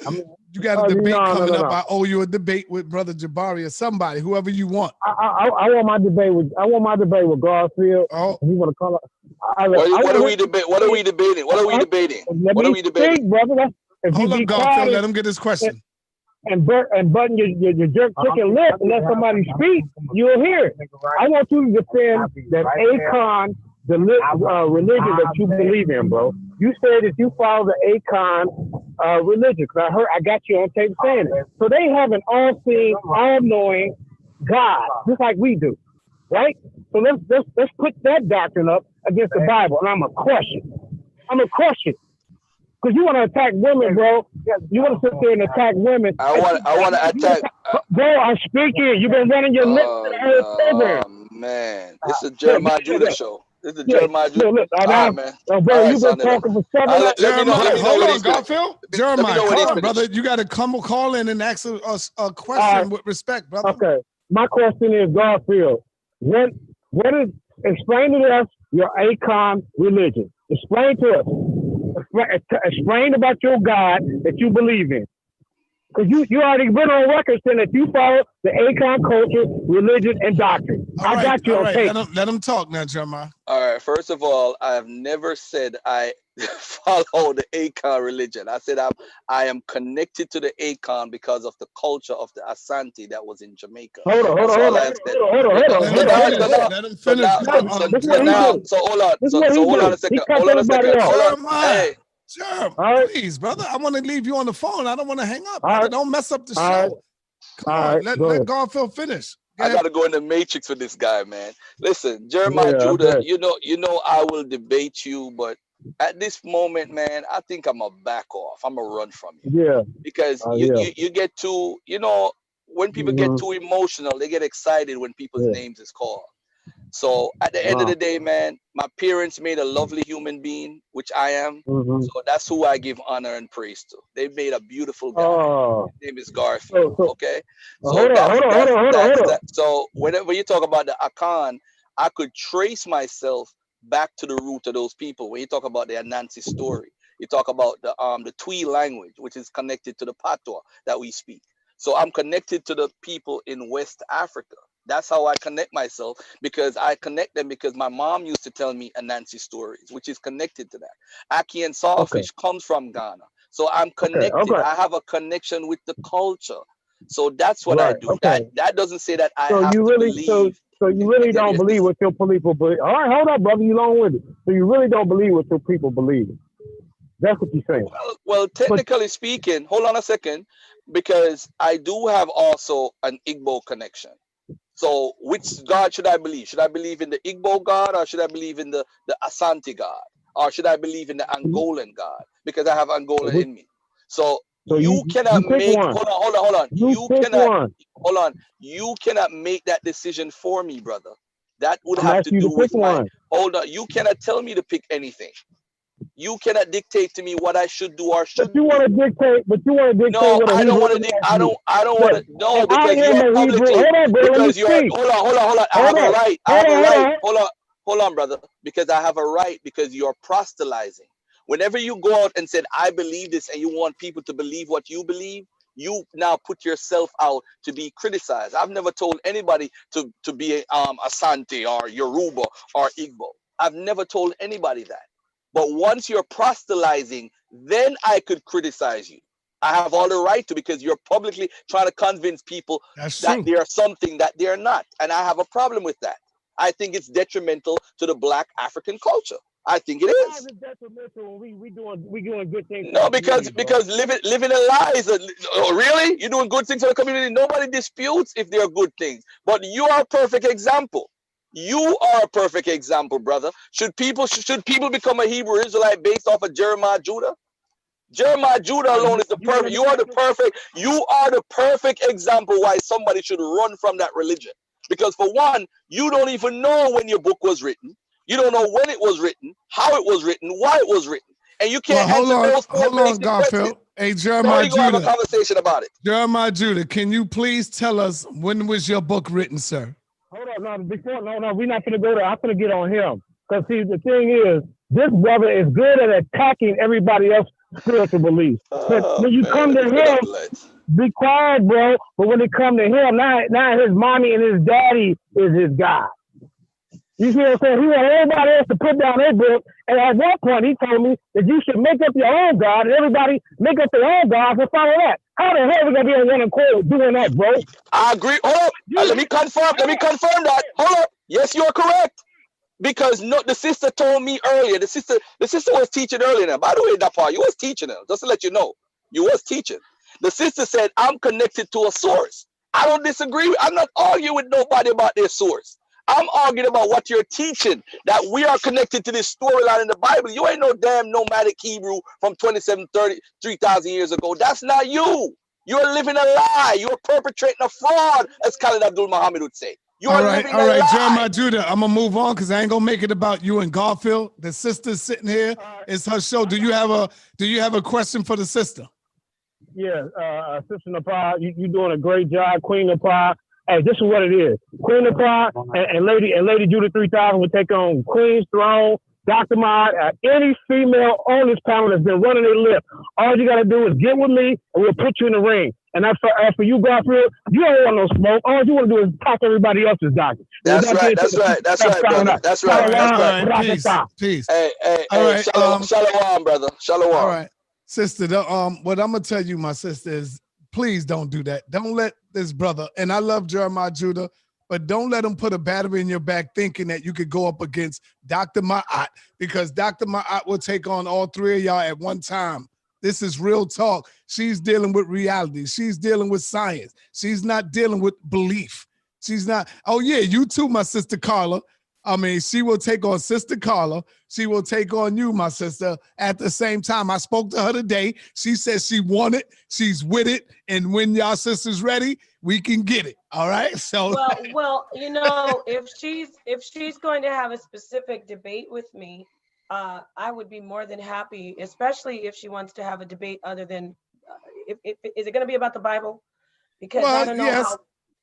You got a debate coming up. I owe you a debate with Brother Jabari or somebody, whoever you want. I want my debate with Garfield. Oh, you want to call it? What are we debating? What are we debating? Brother. Hold up, Garfield. Let him get his question. And button your jerk chicken lip and let somebody speak, you'll hear it. I want you to defend that Akon, the religion that you believe in, bro. You said that you follow the Akon religion, because I got you on tape saying it. So they have an all-seeing, all-knowing God, just like we do, right? So let's put that doctrine up against the Bible, and I'm a question. Because you want to attack women, bro. You want to sit there and attack women. I want to attack. Bro, I'm speaking. You've been running your lips to the whole program. Oh, man. This is Jeremiah Judah show. This is Jeremiah Judah. Look, man. Bro, you've been talking for 7 hours. Let me know. Hold on, Garfield. Jeremiah, come on, brother. You got to call in and ask a question with respect, brother. Okay. My question is, Garfield, what is, explain to us your Akon religion. Explain to us. Explain about your God that you believe in. Because you already been on record saying that you follow the Akon culture, religion, and doctrine. All I right, got you all on right. tape. Let him talk now, Jeremiah. All right. First of all, I have never said I follow the Akon religion. I said I am connected to the Akon because of the culture of the Asante that was in Jamaica. Hold on. That's all I have said. Let him finish. This is what he did. So hold on. This is So what he hold on a did. He second. cut Hold on a everybody second. off. Hold on. Jeremiah. Hey, Jerm, right. please, brother. I want to leave you on the phone. I don't want to hang up. All Brother. right. Don't mess up the All show. right. Come All on. right. Let Garfield finish. I gotta go in the matrix with this guy, man. Listen, Jeremiah Yeah, Judah, okay. you know I will debate you, but at this moment, man, I think I'm a back off. I'm a run from you. Yeah. Because Yeah. you get too, you know, when people get too emotional, they get excited when people's Yeah. names is called. So at the end of the day, man, my parents made a lovely human being, which I am. So that's who I give honor and praise to. They made a beautiful guy. Oh. His name is Garfield. Okay, so Hold on. that. So whenever you talk about the Akan, I could trace myself back to the root of those people. When you talk about the Anansi story, you talk about the Twi language, which is connected to the Patois that we speak. So I'm connected to the people in West Africa. That's how I connect myself, because I connect them because my mom used to tell me Anansi stories, which is connected to that. Aki and Sawfish comes from Ghana. So I'm connected. Okay. I have a connection with the culture. So that's what I Right. do. Okay. That doesn't say that I So have you to really believe so you in really any of don't your believe what your people believe. All right, hold up, brother. You long with it. So you really don't believe what your people believe. That's what you're saying. Well, But technically speaking, hold on a second, because I do have also an Igbo connection. So which God should I believe? Should I believe in the Igbo God, or should I believe in the Asante God? Or should I believe in the Angolan God? Because I have Angola in me. So so you cannot you pick make, one. hold on. You pick one. Hold on. You cannot make that decision for me, brother. That would I'm have to asking you to do pick with my, one. hold on. You cannot tell me to pick anything. You cannot dictate to me what I should do or But you shouldn't want do. to dictate. But you want to dictate No, what a I don't Hebrew want to. Israelite believes. I don't want Yes. to. No, And I because am you're a Hebrew. publicly. Hold on, bro. Let me Because you're. speak. Hold on. I Hold have a on. right. I Hold have a on. right. Hold on. Hold on, brother. Because I have a right. Because you're proselytizing. Whenever you go out and said, "I believe this," and you want people to believe what you believe, you now put yourself out to be criticized. I've never told anybody to be Asante or Yoruba or Igbo. I've never told anybody that. But once you're proselytizing, then I could criticize you. I have all the right to, because you're publicly trying to convince people That's that true. they are something that they're not. And I have a problem with that. I think it's detrimental to the Black African culture. I think it Why is is. it detrimental when we doing good things for No, the community, bro? living a lie is oh, really? You're doing good things for the community. Nobody disputes if they're good things. But you are a perfect example. You are a perfect example, brother. Should people become a Hebrew Israelite based off of Jeremiah Judah? Jeremiah Judah alone is the You want perfect. to You are the perfect. You are the perfect example why somebody should run from that religion. Because for one, you don't even know when your book was written. You don't know when it was written, how it was written, why it was written, and you Well, can't answer those four hold on, basic questions. Garfield. Hey, So Jeremiah we go have a Judah. conversation about it. Jeremiah Judah, can you please tell us when was your book written, sir? Hold on, no, we're not gonna go there. I'm gonna get on him. Because see, the thing is, this brother is good at attacking everybody else's spiritual beliefs. But Oh when you man, come let to me turn him, off the lights. be quiet, bro. But when it come to him, now his mommy and his daddy is his God. You see what I'm saying? He want everybody else to put down their book. And at one point, he told me that you should make up your own God, and everybody make up their own gods and follow that. How the hell are we gonna be on one accord doing that, bro? I agree. Hold up. Let me confirm. Let me confirm that. Hold up. Yes, you are correct. Because no, the sister told me earlier. The sister was teaching earlier. Now, by the way, Napah, you was teaching her. Just to let you know, you was teaching. The sister said, "I'm connected to a source." I don't disagree. I'm not arguing with nobody about their source. I'm arguing about what you're teaching. That we are connected to this storyline in the Bible. You ain't no damn nomadic Hebrew from 3,000 years ago. That's not you. You're living a lie. You're perpetrating a fraud, as Khalid Abdul Muhammad would say. You are living a lie. Jeremiah Judah, I'm gonna move on because I ain't gonna make it about you and Garfield. The sister's sitting here. It's her show. Do you have a question for the sister? Yeah, Sister Napah, you doing a great job, Queen Napah. Hey, this is what it is. Queen Napah and Lady Judah 3000 will take on Queen's throne. Dr. Mod, any female on this panel that's been running their lip, all you got to do is get with me and we'll put you in the ring. And as for you, Garfield, you don't want no smoke. All you want to do is talk everybody else's doctor. That's right, brother. That's right. Peace. Hey, Shalom, brother. Shalom. All right, sister. What I'm gonna tell you, my sister, is please don't do that. Don't let this brother, and I love Jeremiah Judah, but don't let him put a battery in your back thinking that you could go up against Dr. Ma'at, because Dr. Ma'at will take on all three of y'all at one time. This is real talk. She's dealing with reality. She's dealing with science. She's not dealing with belief. She's not. Oh, yeah, you too, my sister Carla. I mean, she will take on Sister Carla. She will take on you, my sister, at the same time. I spoke to her today. She says she want it. She's with it. And when y'all sisters ready, we can get it. All right. So well, you know, if she's going to have a specific debate with me, I would be more than happy, especially if she wants to have a debate other than is it going to be about the Bible? Because I don't know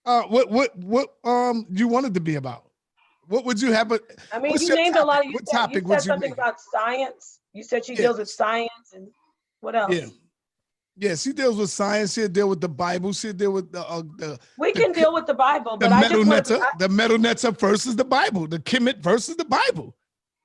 how. What you wanted to be about? What would you have? I mean, you named a lot of. You said something about science. You said she deals with science, and what else? Yeah, she deals with science. She'll deal with the Bible. She'll deal with the. We can deal with the Bible, but the metal netta versus the Bible, the Kemet versus the Bible.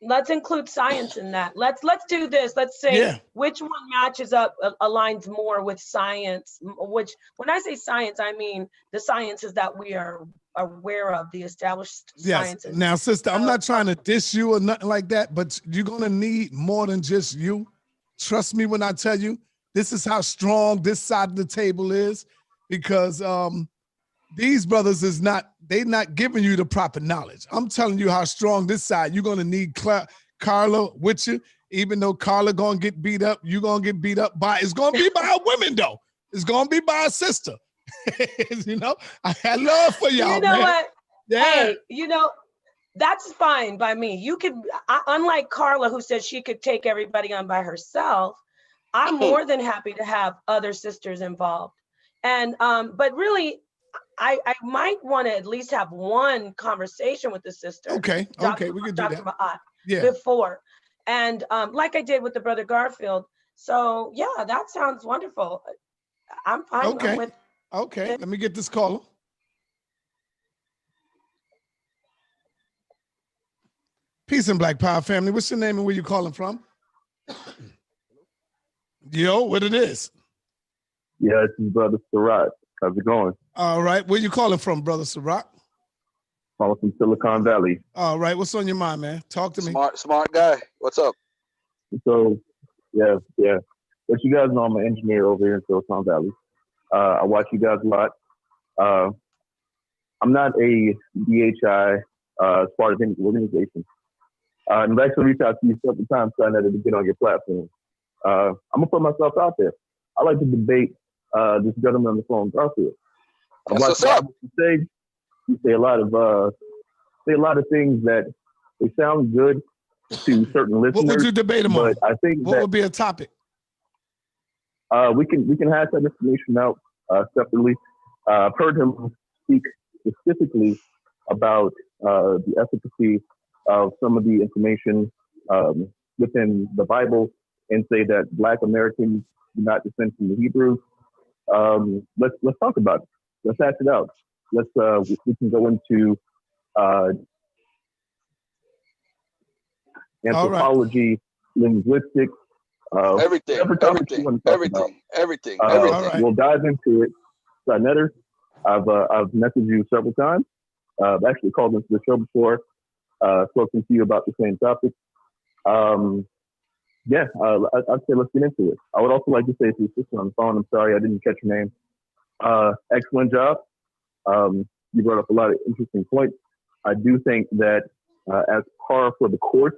Let's include science in that. Let's do this. Let's say which one matches up, aligns more with science. Which, when I say science, I mean the sciences that we are aware of, the established sciences. Now, sister, I'm not trying to diss you or nothing like that, but you're gonna need more than just you. Trust me when I tell you, this is how strong this side of the table is, because these brothers they're not giving you the proper knowledge. I'm telling you how strong this side. You're gonna need Carla with you, even though Carla gonna get beat up. You're gonna get beat up it's gonna be by our women though. It's gonna be by a sister. You know, I had love for y'all. You know man. what? Yeah. Hey, you know, that's fine by me. You could, unlike Carla, who said she could take everybody on by herself, I'm more than happy to have other sisters involved. And but really, I might want to at least have one conversation with the sister. Okay, we could do Dr. that. Ma'at, before. And like I did with the brother Garfield. So yeah, that sounds wonderful. I'm fine. Okay. I'm with Okay, let me get this caller. Peace and Black Power family. What's your name and where you calling from? Yo, what it is? Yeah, this is Brother Sarat. How's it going? All right, where you calling from, Brother Sarat? Calling from Silicon Valley. All right, what's on your mind, man? Talk to me. Smart guy. What's up? So, yeah. But you guys know I'm an engineer over here in Silicon Valley. I watch you guys a lot. I'm not a DHI as part of any organization. And I've actually reached out to you several times trying to get on your platform. I'm gonna put myself out there. I like to debate this gentleman on the phone, Garfield. What's up? You say a lot of things that they sound good to certain listeners. What would you debate him on? I think what would be a topic? We can hash that information out separately. I've heard him speak specifically about the efficacy of some of the information within the Bible, and say that Black Americans do not descend from the Hebrews. Let's talk about it. Let's hash it out. We can go into anthropology, linguistics, everything. We'll dive into it. Netter, I've messaged you several times. I've actually called into the show before, spoken to you about the same topic. I'd say let's get into it. I would also like to say to your sister on the phone, I'm sorry I didn't catch your name. Excellent job. You brought up a lot of interesting points. I do think that as par for the course,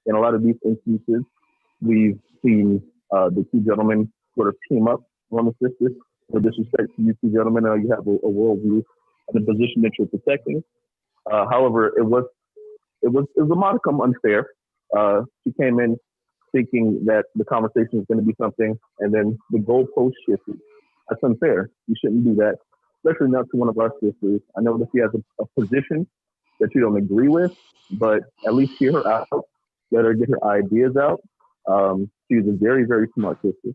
in a lot of these instances, we've seen the two gentlemen sort of team up on the sisters. No disrespect to you two gentlemen, you have a worldview and a position that you're protecting. However, it was a modicum unfair. She came in thinking that the conversation was going to be something, and then the goalpost shifted. That's unfair. You shouldn't do that, especially not to one of our sisters. I know that she has a position that you don't agree with, but at least hear her out. let her get her ideas out. She's a very, very smart sister,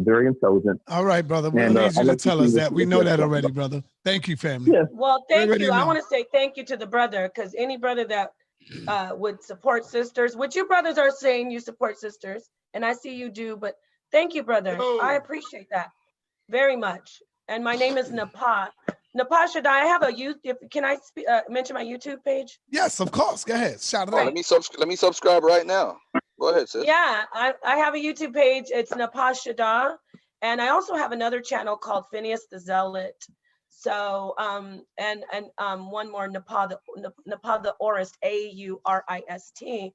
very intelligent. All right, brother. We And need you I'd to like to tell see us what that. she We know has that to talk already, about. brother. Thank you, family. Yes. Well, We thank already you. I know. want to say thank you to the brother, because any brother that would support sisters, which you brothers are saying you support sisters, and I see you do, but thank you, brother. I appreciate that very much. And my name is Napah. Napah Shadah. I have a can I mention my YouTube page? Yes, of course. Go ahead. Shout it Oh, out. let me subscribe right now. Go ahead, sis. Yeah, I have a YouTube page. It's Napah Shadah. And I also have another channel called Phinehas The Zealot. So, and one more, Napah The Aurist, Aurist.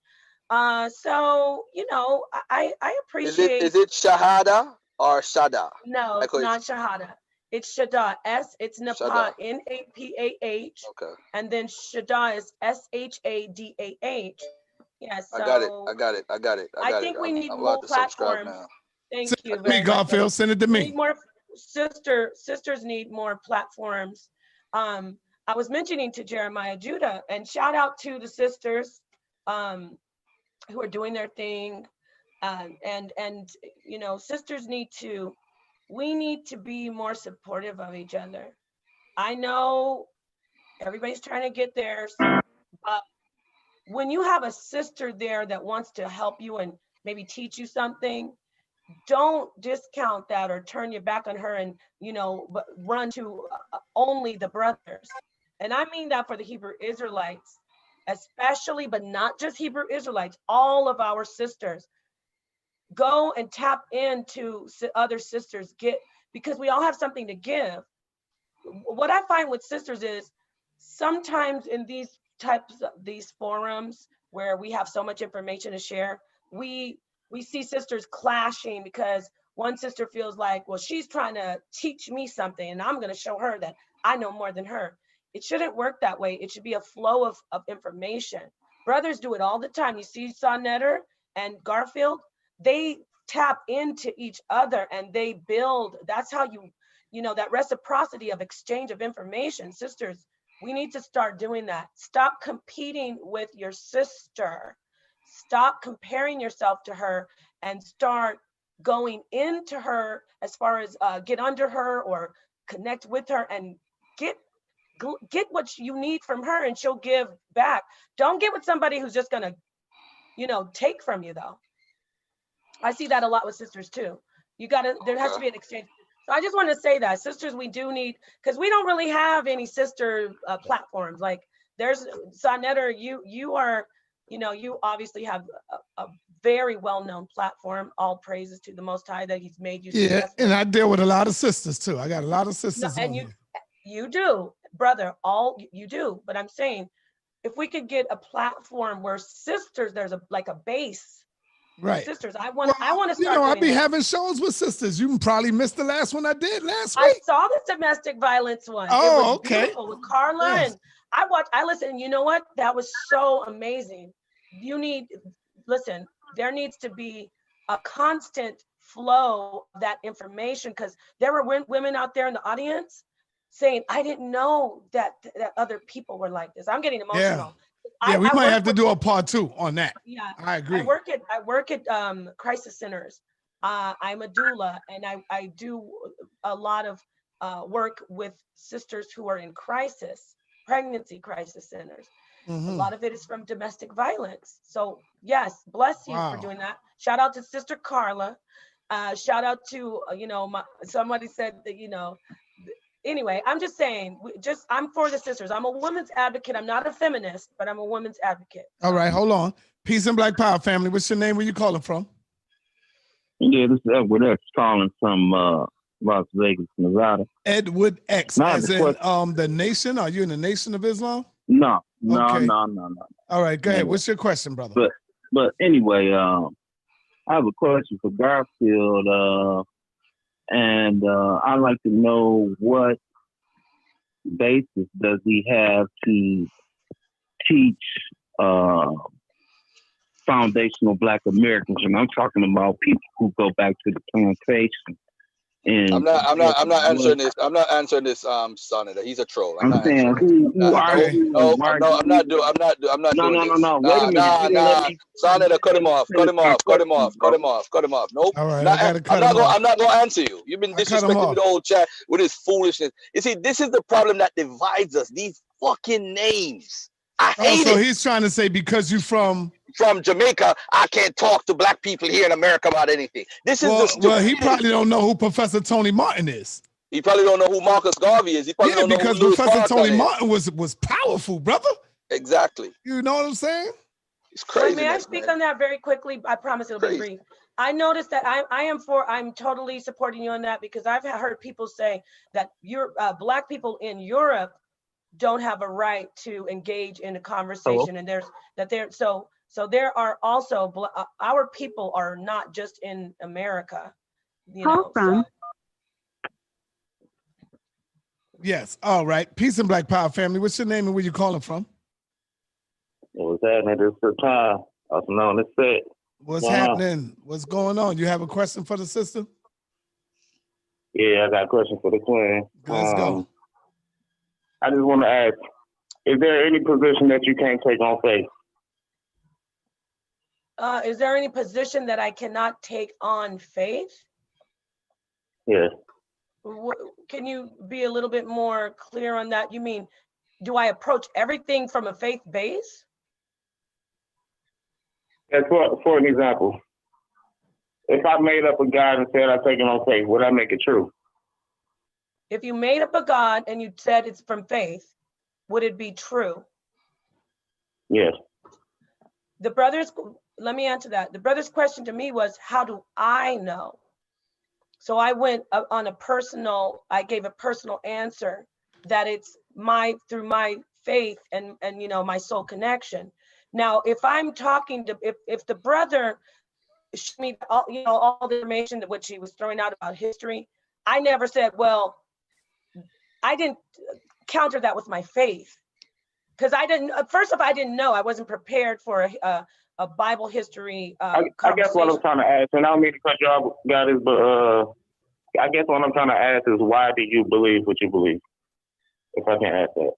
So, you know, I appreciate. Is it Shahada or Shada? No, Like it's not Shahada. It's Shadah. It's Napah, Shada. Napah, Okay. and then Shadah is Shadah. Yeah, I got it. so I got it. I got it. I I got it. think we need I'm more about to subscribe platforms. now. Thank Send you it to me, very much, brother. Garfield. Send it to We me. need more sisters need more platforms. I was mentioning to Jeremiah Judah, and shout out to the sisters who are doing their thing. And you know, sisters we need to be more supportive of each other. I know everybody's trying to get theirs, but when you have a sister there that wants to help you and maybe teach you something, don't discount that or turn your back on her and, you know, run to only the brothers. And I mean that for the Hebrew Israelites, especially, but not just Hebrew Israelites, all of our sisters. Go and tap into other sisters, because we all have something to give. What I find with sisters is sometimes in these forums where we have so much information to share, we see sisters clashing because one sister feels like, well, she's trying to teach me something and I'm going to show her that I know more than her. It shouldn't work that way. It should be a flow of information. Brothers do it all the time. You see Sonnetter and Garfield, they tap into each other and they build. That's how you know, that reciprocity of exchange of information. Sisters, we need to start doing that. Stop competing with your sister. Stop comparing yourself to her and start going into her as far as get under her or connect with her and get what you need from her and she'll give back. Don't get with somebody who's just gonna, you know, take from you though. I see that a lot with sisters too. There has to be an exchange. So I just want to say that sisters, we do need, because we don't really have any sister platforms. Like there's Sonnetter, you are, you know, you obviously have a very well-known platform. All praises to the Most High that He's made you successful. Yeah, and I deal with a lot of sisters too. I got a lot of No, sisters and on here. you do, brother. You do. But I'm saying, if we could get a platform where sisters, there's a base. Right. Sisters, I want to start. You know, I'll be that. having shows with sisters. You probably missed the last one I did last I week. saw the domestic violence one. Oh, it was okay. Beautiful with Carla. Yes. And I listened. You know what? That was so amazing. Listen, there needs to be a constant flow of that information, because there were women out there in the audience saying, I didn't know that other people were like this. I'm getting emotional. Yeah, we might have to do a part part 2 on that. Yeah, I agree. I work at crisis centers. I'm a doula, and I do a lot of work with sisters who are in pregnancy crisis centers. Mm-hmm. A lot of it is from domestic violence. So yes, bless you for doing that. Shout out to Sister Carla. Shout out to somebody said that Anyway, I'm just saying, I'm for the sisters. I'm a woman's advocate. I'm not a feminist, but I'm a woman's advocate. So. All right, hold on. Peace and Black Power, family. What's your name? Where you calling from? Yeah, this is Edward X calling from Las Vegas, Nevada. Edward X, as in the nation? Are you in the Nation of Islam? No. Okay. No. All right, go ahead. What's your question, brother? But anyway, I have a question for Garfield. And I'd like to know what basis does he have to teach foundational Black Americans? And I'm talking about people who go back to the plantation And I'm not answering this. I'm not answering this. Sonata. He's a troll. I'm not saying, answering. who are Okay. you? No, Why are no, I'm not you? doing. I'm not doing this. No. Wait a minute. You didn't let me. Sonata, cut him off. Cut him My off. Cut him question, off. bro. Cut him off. Cut him off. Nope. All right, I gotta cut him off. I'm not going to answer you. You've been I cut him disrespecting me off. the whole chat with his foolishness. You see, this is the problem that divides us. These fucking names. I Oh, hate so it. he's trying to say because you from Jamaica, I can't talk to black people here in America about anything. This is the well, he probably don't know who Professor Tony Martin is. He probably don't know who Marcus Garvey is. He probably don't know who because Louis Professor Tony Farrakhan is. Martin was powerful, brother. Exactly. You know what I'm saying? It's crazy. May I speak on that very quickly? I promise it'll be brief. I noticed that I'm totally supporting you on that because I've heard people say that black people in Europe don't have a right to engage in a conversation, and so there are also our people are not just in America, you know. So. Yes. All right. Peace and Black Power family. What's your name and where you calling from? What's happening? This is time. Also known as Set. What's happening? What's going on? You have a question for the sister? Yeah, I got a question for the queen. Let's go. I just want to ask, is there any position that you can't take on faith? Is there any position that I cannot take on faith? Yes. Can you be a little bit more clear on that? You mean, do I approach everything from a faith base? As for an example, if I made up a God and said I take it on faith, would I make it true? If you made up a God and you said it's from faith, would it be true? Yes. Let me answer that. The brother's question to me was, how do I know? So I went on I gave a personal answer that it's through my faith and you know, my soul connection. Now, if I'm talking to, if the brother showed me all, you know, all the information that which he was throwing out about history, I never said, well, I didn't counter that with my faith. Because I didn't know. I wasn't prepared for a Bible history I guess what I'm trying to ask, and I don't mean to cut you off, guys, but I guess what I'm trying to ask is, why do you believe what you believe? If I can ask that.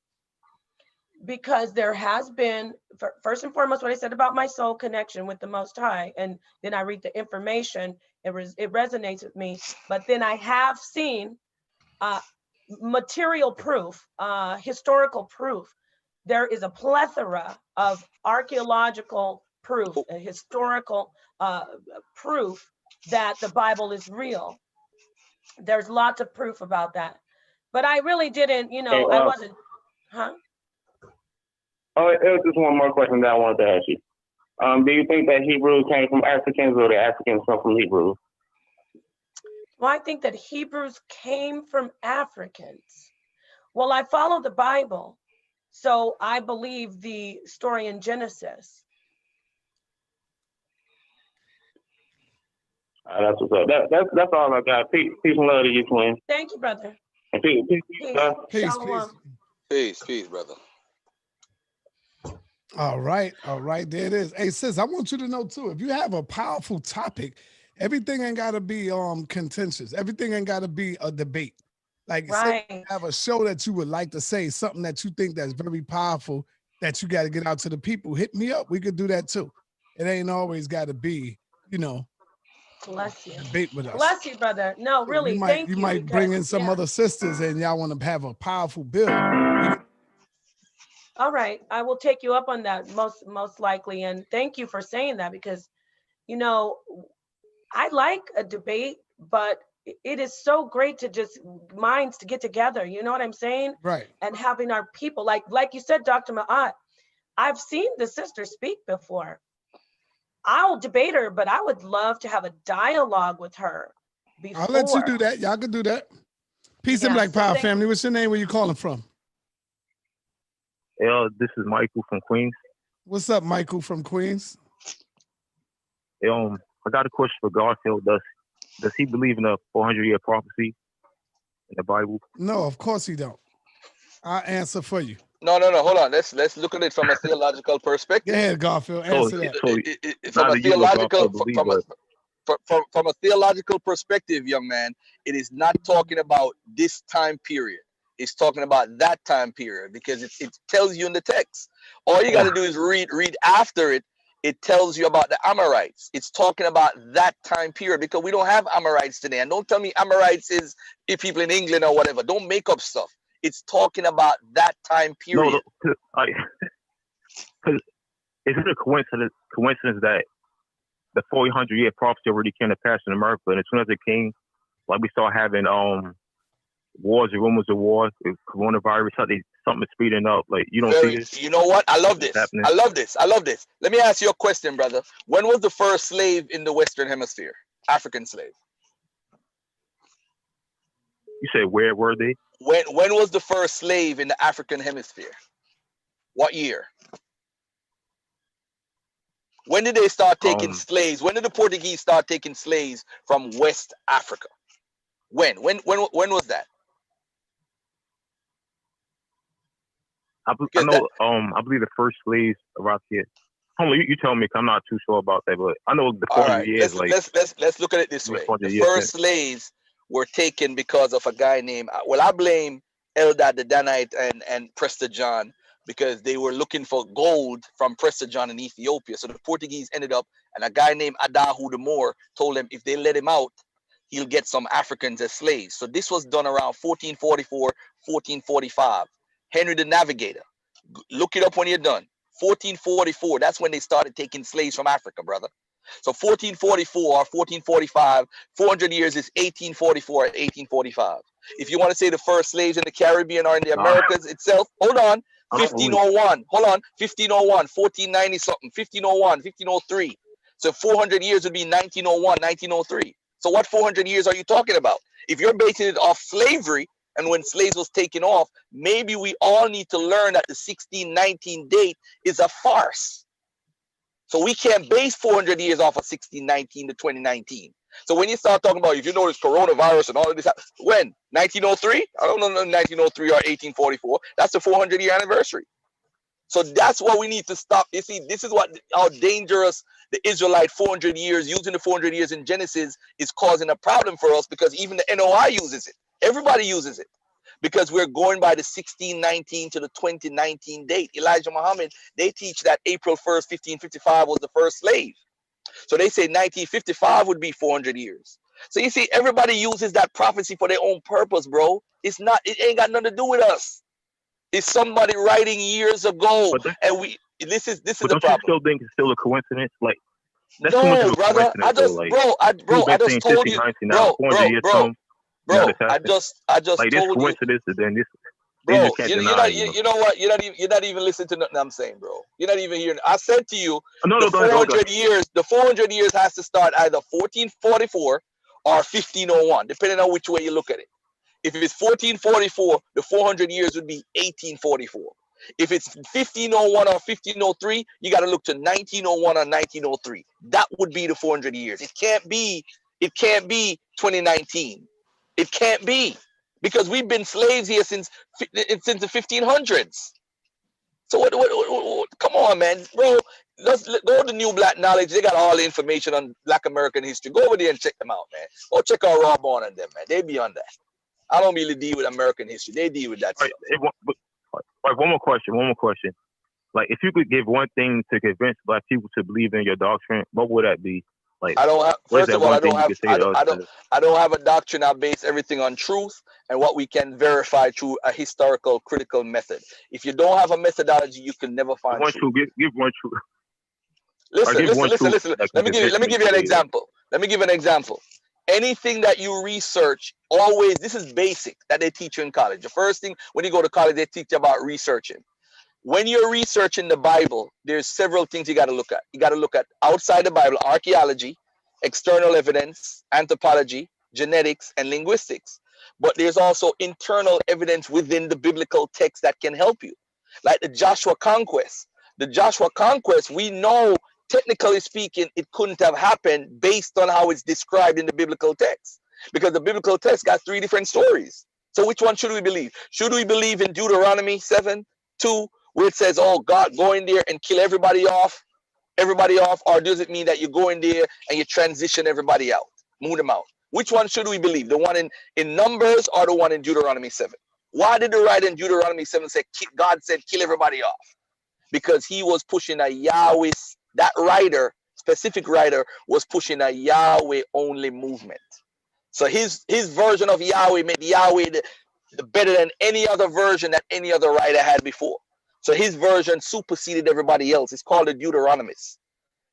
Because there has been, first and foremost, what I said about my soul connection with the Most High, and then I read the information, it resonates with me. But then I have seen material proof, historical proof. There is a plethora of archaeological proof, historical proof that the Bible is real. There's lots of proof about that. But I really didn't, you know, I wasn't, huh? Oh, it was just one more question that I wanted to ask you. Do you think that Hebrews came from Africans, or the Africans come from Hebrews? Well, I think that Hebrews came from Africans. Well, I follow the Bible, so I believe the story in Genesis. That's what's up. That's all I got. Peace and love to you, twin. Thank you, brother. Peace. Peace, brother. All right, there it is. Hey, sis, I want you to know too, if you have a powerful topic, everything ain't gotta be contentious. Everything ain't gotta be a debate. Like, say you have a show that you would like to say, something that you think that's very powerful that you got to get out to the people. Hit me up. We could do that too. It ain't always got to be, you know. Bless you. Debate with us. Bless you, brother. No, really, thank you. You might bring in some other sisters and y'all want to have a powerful bill. All right, I will take you up on that most likely. And thank you for saying that, because, you know, I like a debate, but it is so great to just minds to get together. You know what I'm saying? Right. And having our people, like you said, Dr. Ma'at, I've seen the sister speak before. I'll debate her, but I would love to have a dialogue with her before. I'll let you do that. Y'all can do that. Peace and Black Power family. What's your name? Where you calling from? This is Michael from Queens. What's up, Michael from Queens? I got a question for Garfield. Does he believe in a 400-year prophecy in the Bible? No, of course he don't. I'll answer for you. No. Hold on. Let's look at it from a theological perspective. Go ahead, Garfield. Answer that. From a theological, from a theological perspective, young man, it is not talking about this time period. It's talking about that time period because it tells you in the text. All you got to do is read after it. It tells you about the Amorites. It's talking about that time period because we don't have Amorites today. And don't tell me Amorites is people in England or whatever. Don't make up stuff. It's talking about that time period. No, because is it a coincidence that the 400-year prophecy already came to pass in America, and as soon as it came, like we started having wars and rumors of wars, coronavirus, something speeding up. Like you don't see this. You know what? I love this. Happening. I love this. I love this. Let me ask you a question, brother. When was the first slave in the Western Hemisphere? African slave. You said where were they? When was the first slave in the African Hemisphere? What year? When did they start taking slaves? When did the Portuguese start taking slaves from West Africa? When was that? I believe the first slaves arrived here. Hold on, you tell me, 'cause I'm not too sure about that, but I know the 400 years. Let's look at it this way. The first slaves were taken because of a guy named. Well, I blame Eldad the Danite and Prester John because they were looking for gold from Prester John in Ethiopia. So the Portuguese ended up, and a guy named Adahu the Moor told them if they let him out, he'll get some Africans as slaves. So this was done around 1444, 1445. Henry the Navigator. Look it up when you're done. 1444, that's when they started taking slaves from Africa, brother. So 1444 or 1445, 400 years is 1844 or 1845. If you want to say the first slaves in the Caribbean or in the Americas itself, hold on, 1501, hold on, 1501, 1490 something, 1501, 1503. So 400 years would be 1901, 1903. So what 400 years are you talking about? If you're basing it off slavery, and when slaves was taken off, maybe we all need to learn that the 1619 date is a farce. So we can't base 400 years off of 1619 to 2019. So when you start talking about, if you notice coronavirus and all of this, when? 1903? I don't know 1903 or 1844. That's the 400-year anniversary. So that's what we need to stop. You see, this is how dangerous the Israelite 400 years, using the 400 years in Genesis is causing a problem for us because even the NOI uses it. Everybody uses it because we're going by the 1619 to the 2019 date. Elijah Muhammad, they teach that April 1st, 1555 was the first slave. So they say 1955 would be 400 years. So you see, everybody uses that prophecy for their own purpose, bro. It ain't got nothing to do with us. It's somebody writing years ago, and this is the problem. Don't you still think it's still a coincidence? Like that's no, too much of a brother. I just told you, I just like told you. Then this, bro, you know what? You're not even listening to nothing I'm saying, bro. You're not even hearing. I said to you, the 400 years. The 400 years has to start either 1444 or 1501, depending on which way you look at it. If it's 1444, the 400 years would be 1844. If it's 1501 or 1503, you got to look to 1901 or 1903. That would be the 400 years. It can't be 2019. It can't be, because we've been slaves here since the 1500s. So what come on, man, bro. Let's go to New Black Knowledge. They got all the information on Black American history. Go over there and check them out, man. Go check out Rob on and them, man. They be on that. I don't really deal with American history. They deal with that stuff. One more question. Like, if you could give one thing to convince Black people to believe in your doctrine, what would that be? Like, I don't have. First of all, I don't have a doctrine. I base everything on truth and what we can verify through a historical, critical method. If you don't have a methodology, you can never find truth. Give one truth. Listen. Let me give you an example. Anything that you research, always, this is basic that they teach you in college. The first thing when you go to college, they teach you about researching. When you're researching the Bible, there's several things you got to look at. You got to look at outside the Bible, archaeology, external evidence, anthropology, genetics, and linguistics. But there's also internal evidence within the biblical text that can help you. Like the Joshua conquest. The Joshua conquest, we know, technically speaking, it couldn't have happened based on how it's described in the biblical text. Because the biblical text got 3 different stories. So which one should we believe? Should we believe in Deuteronomy 7:2, where it says, oh, God, go in there and kill everybody off? everybody off, or does it mean that you go in there and you transition everybody out, move them out? Which one should we believe? The one in Numbers or the one in Deuteronomy 7? Why did the writer in Deuteronomy 7 say God said kill everybody off? Because he was pushing a Yahweh, that writer, specific writer, was pushing a Yahweh only movement. So his version of Yahweh made Yahweh the better than any other version that any other writer had before. So his version superseded everybody else. It's called the Deuteronomist.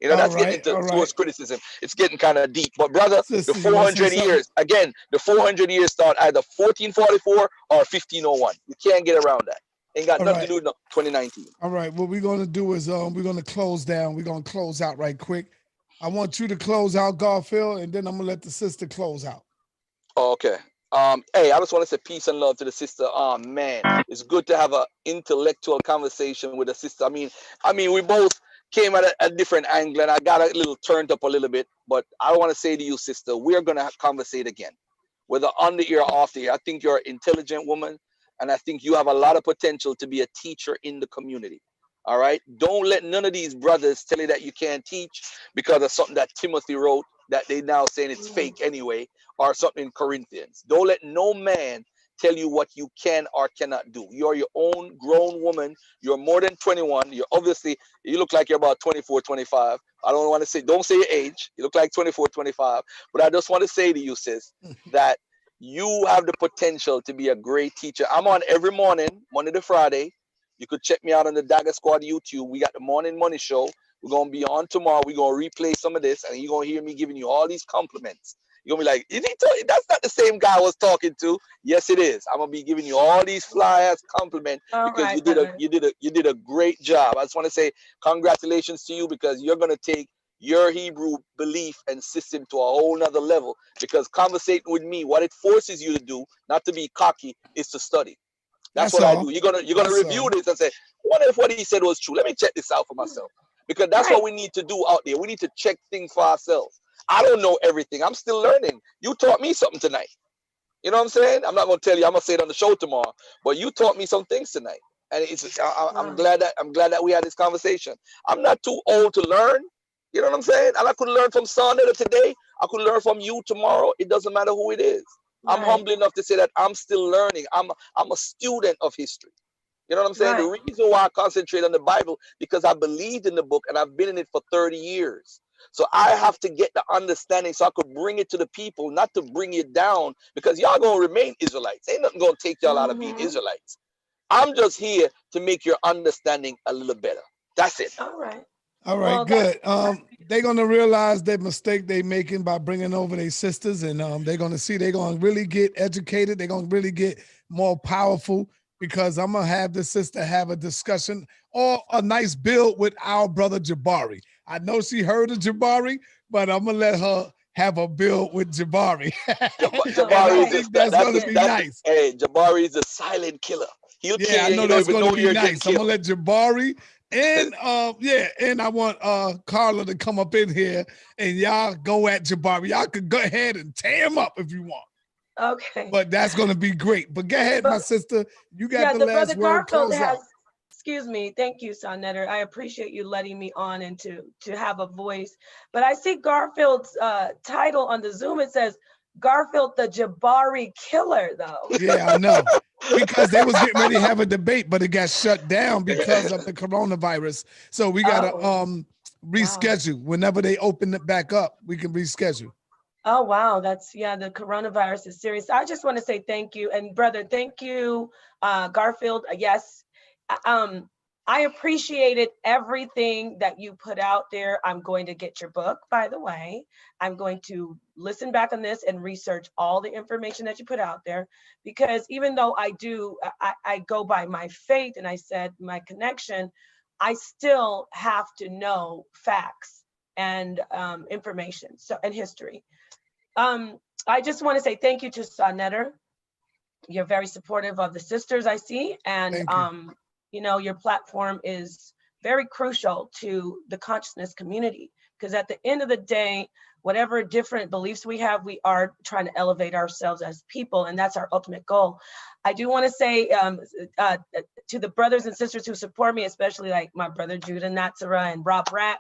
You know, All that's getting right, into all right. towards criticism. It's getting kind of deep. But brother, the Sister, you want to say 400 something? years, again, the 400 years start either 1444 or 1501. You can't get around that. Ain't got All nothing right. to do with 2019. All right, what we're gonna do is we're gonna close down. We're gonna close out right quick. I want you to close out, Garfield, and then I'm gonna let the sister close out. Okay. Hey, I just want to say peace and love to the sister. Oh man, it's good to have an intellectual conversation with a sister. I mean, we both came at a different angle, and I got a little turned up a little bit. But I want to say to you, sister, we're gonna conversate again, whether on the ear or off the ear. I think you're an intelligent woman, and I think you have a lot of potential to be a teacher in the community. All right. Don't let none of these brothers tell you that you can't teach because of something that Timothy wrote that they now saying it's fake anyway, or something in Corinthians. Don't let no man tell you what you can or cannot do. You're your own grown woman. You're more than 21. You're obviously, you look like you're about 24, 25. I don't want to say, don't say your age. You look like 24, 25. But I just want to say to you, sis, that you have the potential to be a great teacher. I'm on every morning, Monday to Friday. You could check me out on the Dagger Squad YouTube. We got the Morning Money Show. We're going to be on tomorrow. We're going to replay some of this, and you're going to hear me giving you all these compliments. You're going to be like, is he that's not the same guy I was talking to. Yes, it is. I'm going to be giving you all these fly-ass compliments because you did a great job. I just want to say congratulations to you because you're going to take your Hebrew belief and system to a whole nother level, because conversating with me, what it forces you to do, not to be cocky, is to study. That's what I all. do. You're gonna review this and say, what if what he said was true? Let me check this out for myself. Because that's what we need to do out there. We need to check things for ourselves. I don't know everything. I'm still learning. You taught me something tonight. You know what I'm saying? I'm not gonna tell you. I'm gonna say it on the show tomorrow. But you taught me some things tonight, and I'm glad that we had this conversation. I'm not too old to learn. You know what I'm saying? And I could learn from Sonetta today. I could learn from you tomorrow. It doesn't matter who it is. I'm humble enough to say that I'm still learning. I'm a student of history. You know what I'm saying? The reason why I concentrate on the Bible, because I believed in the book and I've been in it for 30 years. So I have to get the understanding so I could bring it to the people, not to bring it down, because y'all gonna remain Israelites. Ain't nothing gonna take y'all out of being Israelites. I'm just here to make your understanding a little better. That's it. All right. All right, good. They're gonna realize the mistake they making by bringing over their sisters, and they're gonna see they're gonna really get educated. They're gonna really get more powerful, because I'm gonna have the sister have a discussion or a nice build with our brother Jabari. I know she heard of Jabari, but I'm gonna let her have a build with Jabari. Jabari is that's gonna be nice. Hey, Jabari is a silent killer. He'll kill you. I know You don't that's even gonna know be you're nice. getting I'm killed. gonna let Jabari and and I want Carla to come up in here and y'all go at Jabari. Y'all could go ahead and tear him up if you want. Okay. But that's gonna be great. But go ahead, my sister. You got the last brother word. Garfield Close out. Excuse me. Thank you, Sonetta. I appreciate you letting me on and to have a voice. But I see Garfield's title on the Zoom. It says Garfield the Jabari Killer, though. Yeah, I know. Because they was getting ready to have a debate, but it got shut down because of the coronavirus. So we gotta reschedule. Whenever they open it back up, we can reschedule. Oh, wow. That's, the coronavirus is serious. I just want to say thank you. And brother, thank you, Garfield. Yes. I appreciated everything that you put out there. I'm going to get your book, by the way. I'm going to listen back on this and research all the information that you put out there, because even though I go by my faith and I said my connection, I still have to know facts and information and history. I just want to say thank you to Sonetta. You're very supportive of the sisters, I see, and your platform is very crucial to the consciousness community, because at the end of the day, whatever different beliefs we have, we are trying to elevate ourselves as people, and that's our ultimate goal. I do want to say to the brothers and sisters who support me, especially like my brother Judah Natsara and Rob Rack,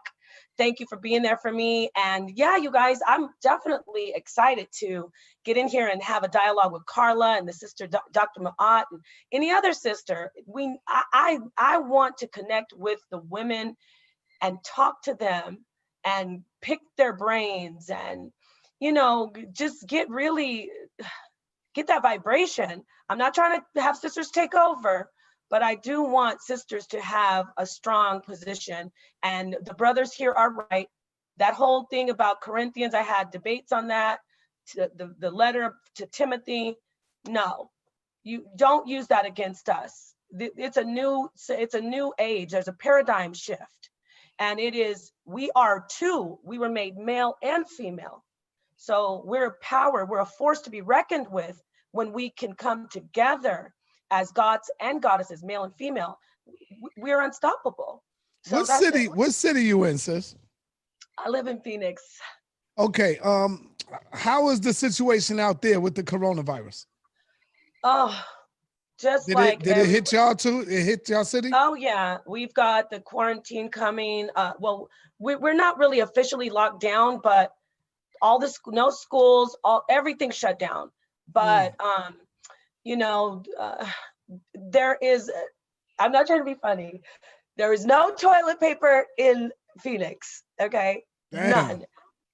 Thank you for being there for me. And yeah, you guys, I'm definitely excited to get in here and have a dialogue with Carla and the sister, Dr. Ma'at, and any other sister. I want to connect with the women and talk to them and pick their brains and, you know, just get that vibration. I'm not trying to have sisters take over, but I do want sisters to have a strong position. And the brothers here are right. That whole thing about Corinthians, I had debates on that. The letter to Timothy, no, you don't use that against us. It's a new age. There's a paradigm shift. And we were made male and female. So we're a power, we're a force to be reckoned with when we can come together as gods and goddesses, male and female. We're unstoppable. So what city you in, sis? I live in Phoenix. Okay, how is the situation out there with the coronavirus? Oh, did it hit y'all too? It hit y'all city? Oh yeah, we've got the quarantine coming. Well, we're not really officially locked down, but no schools, everything shut down. But you know, I'm not trying to be funny. There is no toilet paper in Phoenix. Okay, damn. None.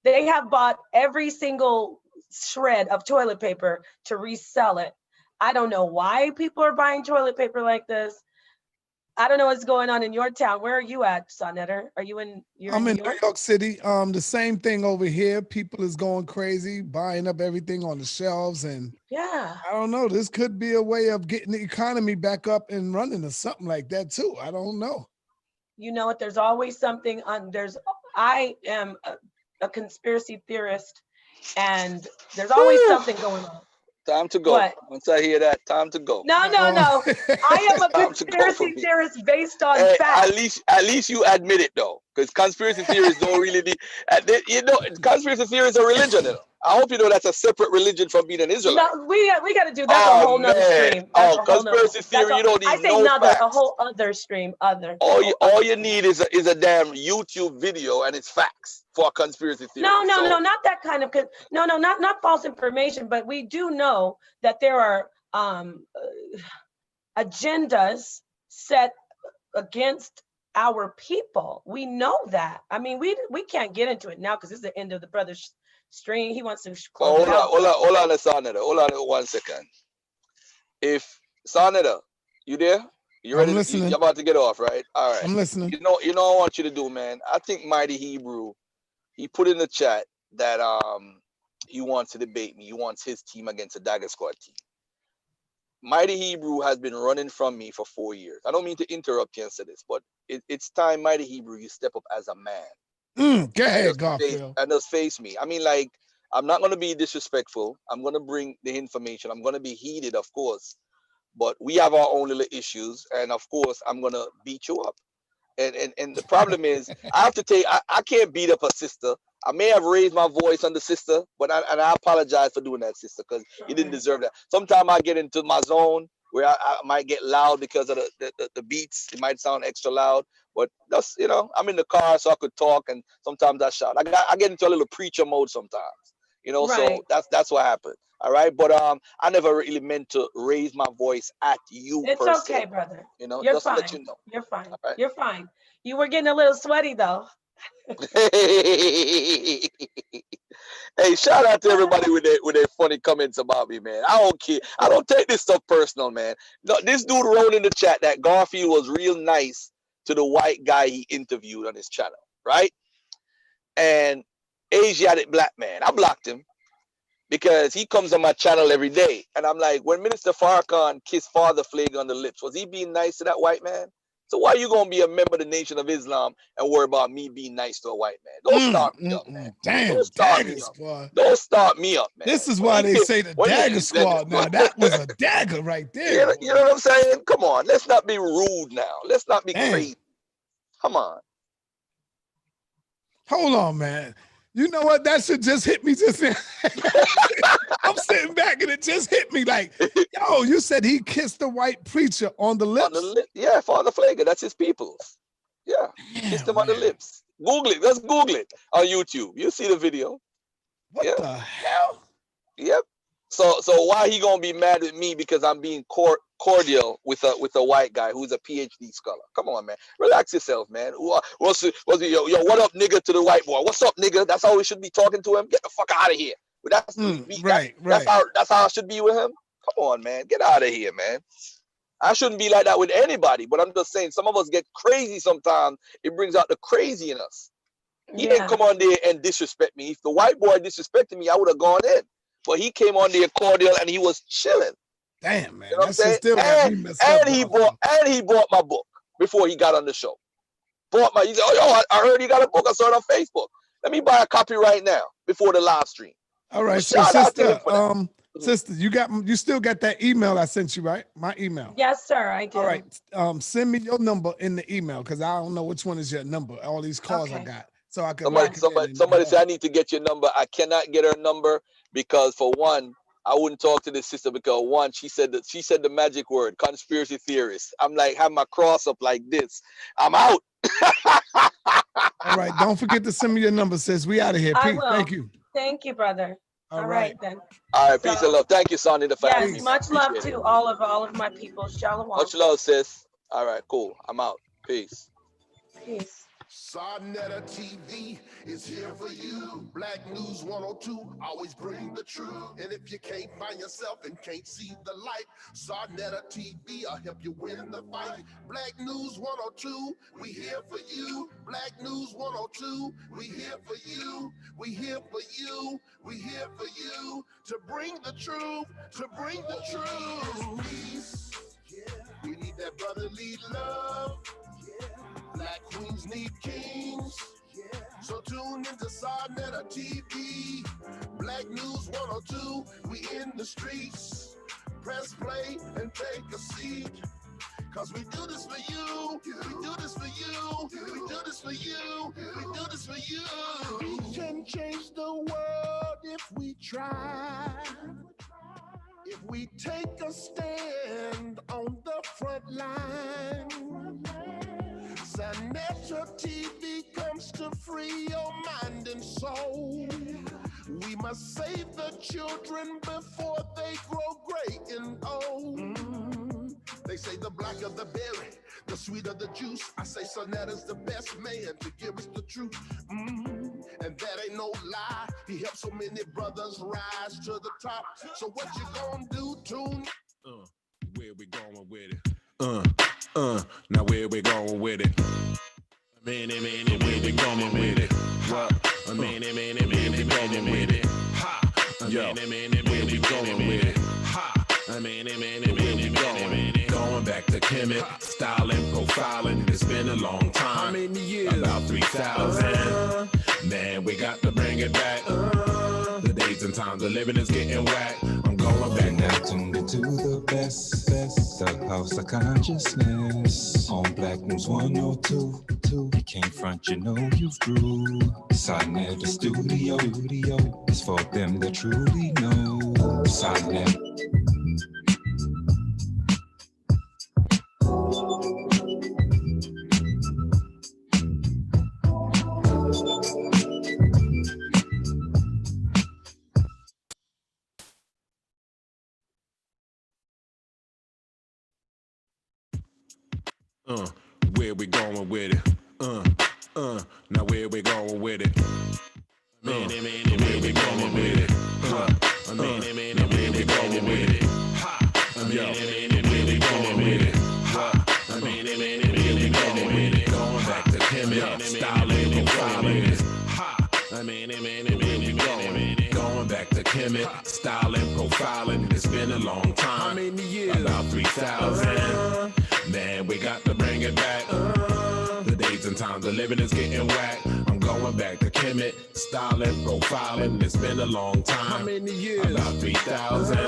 They have bought every single shred of toilet paper to resell it. I don't know why people are buying toilet paper like this. I don't know what's going on in your town. Where are you at, Sonetter? Are you in? I'm in New York City. The same thing over here. People is going crazy, buying up everything on the shelves, and yeah, I don't know. This could be a way of getting the economy back up and running, or something like that too. I don't know. You know what? There's always something on. I am a conspiracy theorist, and there's always something going on. Time to go. What? Once I hear that, time to go. No. I am a conspiracy theorist based on facts. At least you admit it though, because conspiracy theorists don't really need. You know, conspiracy theories are religion. You know? I hope you know that's a separate religion from being an Israelite. No, we got to do that's a whole nother stream. That's conspiracy theory. You don't need facts. A whole other stream. All you need is a damn YouTube video and it's facts for a conspiracy theory. No, not that kind of. Not false information. But we do know that there are agendas set against our people. We know that. I mean, we can't get into it now because this is the end of the brother's stream. He wants to close it out. Hold on, Saneda. Hold on 1 second. If Saneda, you there? You ready? I'm listening. You're about to get off, right? All right. I'm listening. You know what I want you to do, man. I think Mighty Hebrew, he put in the chat that he wants to debate me. He wants his team against the Dagger Squad team. Mighty Hebrew has been running from me for 4 years. I don't mean to interrupt you and say this, but it's time, Mighty Hebrew, you step up as a man. Go ahead, Garfield. And just face me. I mean, like, I'm not going to be disrespectful. I'm going to bring the information. I'm going to be heated, of course. But we have our own little issues. And, of course, I'm going to beat you up. And the problem is, I can't beat up a sister. I may have raised my voice on the sister, but I apologize for doing that, sister, because you didn't deserve that. Sometimes I get into my zone where I might get loud because of the beats. It might sound extra loud, but that's, you know, I'm in the car so I could talk, and sometimes I shout. I get into a little preacher mode sometimes, you know. Right. So that's what happened. All right, but I never really meant to raise my voice at you. It's per okay, se. Brother. You know, you're just fine. to let you know. You're fine. Right? You're fine. You were getting a little sweaty though. Hey, shout out to everybody with their funny comments about me, man. I don't care. I don't take this stuff personal, man. No, this dude wrote in the chat that Garfield was real nice to the white guy he interviewed on his channel, right? And Asiatic black man, I blocked him because he comes on my channel every day. And I'm like, when Minister Farrakhan kissed Father Flag on the lips, was he being nice to that white man? So why are you going to be a member of the Nation of Islam and worry about me being nice to a white man? Don't start me up, man. Damn, don't start Dagger Squad. Don't start me up, man. This is why they say the Dagger Squad. Now, that was a dagger right there. You know what I'm saying? Come on. Let's not be rude now. Let's not be crazy. Come on. Hold on, man. You know what? That should just hit me just now. I'm sitting back and it just hit me like, yo, you said he kissed the white preacher on the lips? Yeah, Father Flager, that's his people's. Yeah, kissed him on the lips. Google it. Just Google it on YouTube. You see the video. What the hell? Yep. So why he gonna be mad at me because I'm being cordial with a white guy who's a PhD scholar? Come on, man. Relax yourself, man. Yo, what up, nigga, to the white boy? What's up, nigga? That's how we should be talking to him. Get the fuck out of here. But that's how I should be with him. Come on, man. Get out of here, man. I shouldn't be like that with anybody, but I'm just saying some of us get crazy sometimes. It brings out the crazy in us. He didn't come on there and disrespect me. If the white boy disrespected me, I would have gone in. But he came on there cordial and he was chilling. Damn, man. You know what I'm saying? And he bought my book before he got on the show. He said, oh, yo, I heard you got a book. I saw it on Facebook. Let me buy a copy right now before the live stream. All right, so sister, you still got that email I sent you, right? My email. Yes, sir, I do. All right, send me your number in the email because I don't know which one is your number. All these calls I got, so I can. Somebody said I need to get your number. I cannot get her number because for one, I wouldn't talk to this sister because one, she said the magic word, conspiracy theorist. I'm like, have my cross up like this. I'm out. All right, don't forget to send me your number, sis. We out of here. Peace. Thank you. Thank you, brother. All right then. All right, peace and love. Thank you, Sonny, the family. Yes, much love to all of my people. Shalom. Much love, sis. All right, cool. I'm out. Peace. Peace. Sarnetta TV is here for you. Black News 102, always bring the truth. And if you can't find yourself and can't see the light, Sarnetta TV, I'll help you win the fight. Black News 102, we here for you. Black News 102, we here for you. We here for you. We here for you. To bring the truth, to bring the truth. Peace. Yeah. We need that brotherly love. Black queens need kings. Yeah. So tune into Sarnetta TV. Black News 102. We in the streets. Press play and take a seat. Cause we do this for you. We do this for you. We do this for you. We do this for you. We can change the world if we try. If we take a stand on the front line. Sarnetta TV comes to free your mind and soul. We must save the children before they grow great and old. They say the blacker the berry, the sweeter the juice. I say Sarnetta's the best man to give us the truth. And that ain't no lie. He helped so many brothers rise to the top. So what you gonna do, tune? Where we going with it? Now where we going with it? Where we going with it? What? Where we going with it? Ha! Yo, where we going with it? Ha! Where we going? Going back to Kemet, styling, profiling. It's been a long time. How many years? About 3,000. Man, we got to bring it back. The days and times of living is getting whack. I'm going back now. Tuned into the best, the house of consciousness. On Black News 102. You can't front, you know you've grew. Sarnetta Studio. It's for them that truly know. Sarnetta. Where we going with it? Now where we going with it? Where we going with it? Where we going with it? Yo, where we going with it? Where we going with it? Going back to Kemet, styling, profiling. Where we going? Going back to Kemet, styling, profiling. It's been a long time. How many years? About 3,000. Man, we got to bring it back. The days and times of living is getting whack. I'm going back to Kemet, styling, profiling. It's been a long time. How many years? About 3,000.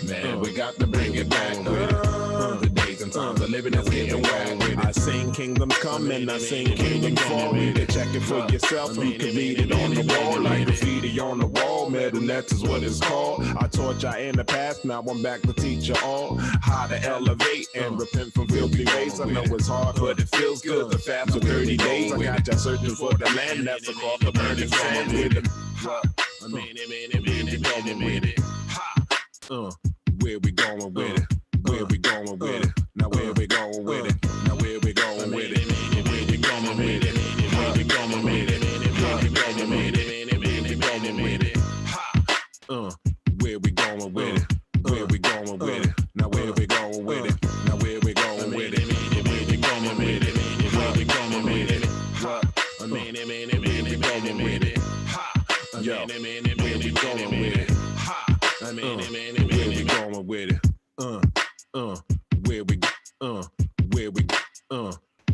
Man, we got to bring it back. The days and and times of living is getting whack. I sing kingdoms come and I sing kingdoms fall. Read it, check it for yourself. You can read it on the wall like graffiti on the wall. Metal nets is what it's called. I taught y'all in the past, now I'm back to teach you all how to elevate and repent from filthy ways. I know it's hard, but it feels good. The fast for 30 days. I got y'all searching for the land that's across the burning sand with it. Where we going with it? Where we going with it? Now where we going with it? Now where we going with it? Where we going with it? Where we going with it? Where we going with it? Where we going with it? Where we going with it? Where we going with it? Now where we going with it? Now where we going with it? Where we going with it? Where we going with it? Where we going with it? Yo, where we going with it? Where we going with it? Where we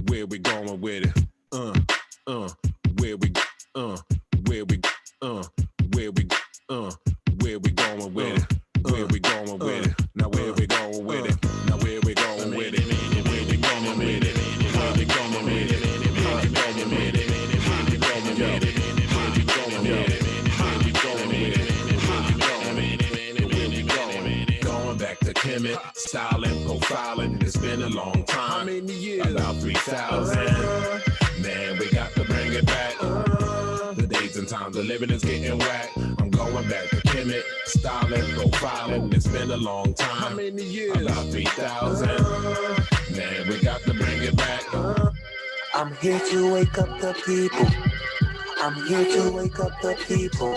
where we going with it? Where we going with it? Where we going with it? Now where we going with it? Now where we going with it? Where we going with it? Where we going with it? Where we going with it? Where we going with it? Where we going with it? Where we going with it? Going back to Kemet, styling, profiling. It's been a long time. How many years? About 3,000. Man, we got to bring it back. The days and times of living is getting whack. I'm going back to Kemet, styling, profiling. It's been a long time. How many years? About 3,000. Man, we got to bring it back. I'm here to wake up the people. I'm here to wake up the people.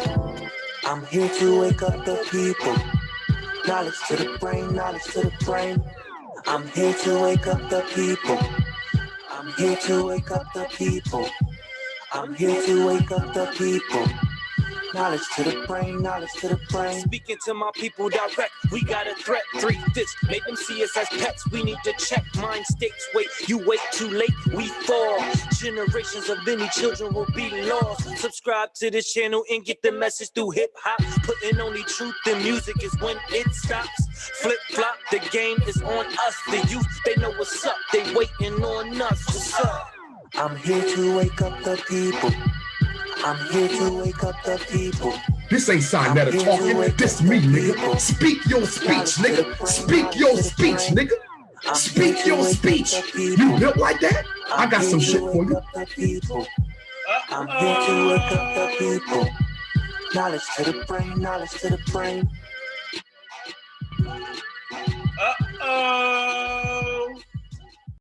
I'm here to wake up the people. Knowledge to the brain, knowledge to the brain. I'm here to wake up the people. I'm here to wake up the people. I'm here to wake up the people. Knowledge to the brain, knowledge to the brain. Speaking to my people direct, we got a threat, 3 fists. Make them see us as pets, we need to check. Mind states, wait, you wait too late, we fall. Generations of many children will be lost. Subscribe to this channel and get the message through hip-hop. Putting only truth in music is when it stops. Flip-flop, the game is on us. The youth, they know what's up, they waiting on us. What's up? I'm here to wake up the people. I'm here to wake up the people. This ain't Sinetta talking, this me, nigga. Speak your speech, nigga. Speak your speech, nigga. Speak your speech. You built like that? I got some shit for you. I'm here to wake up the people. Knowledge to the brain, knowledge to the brain.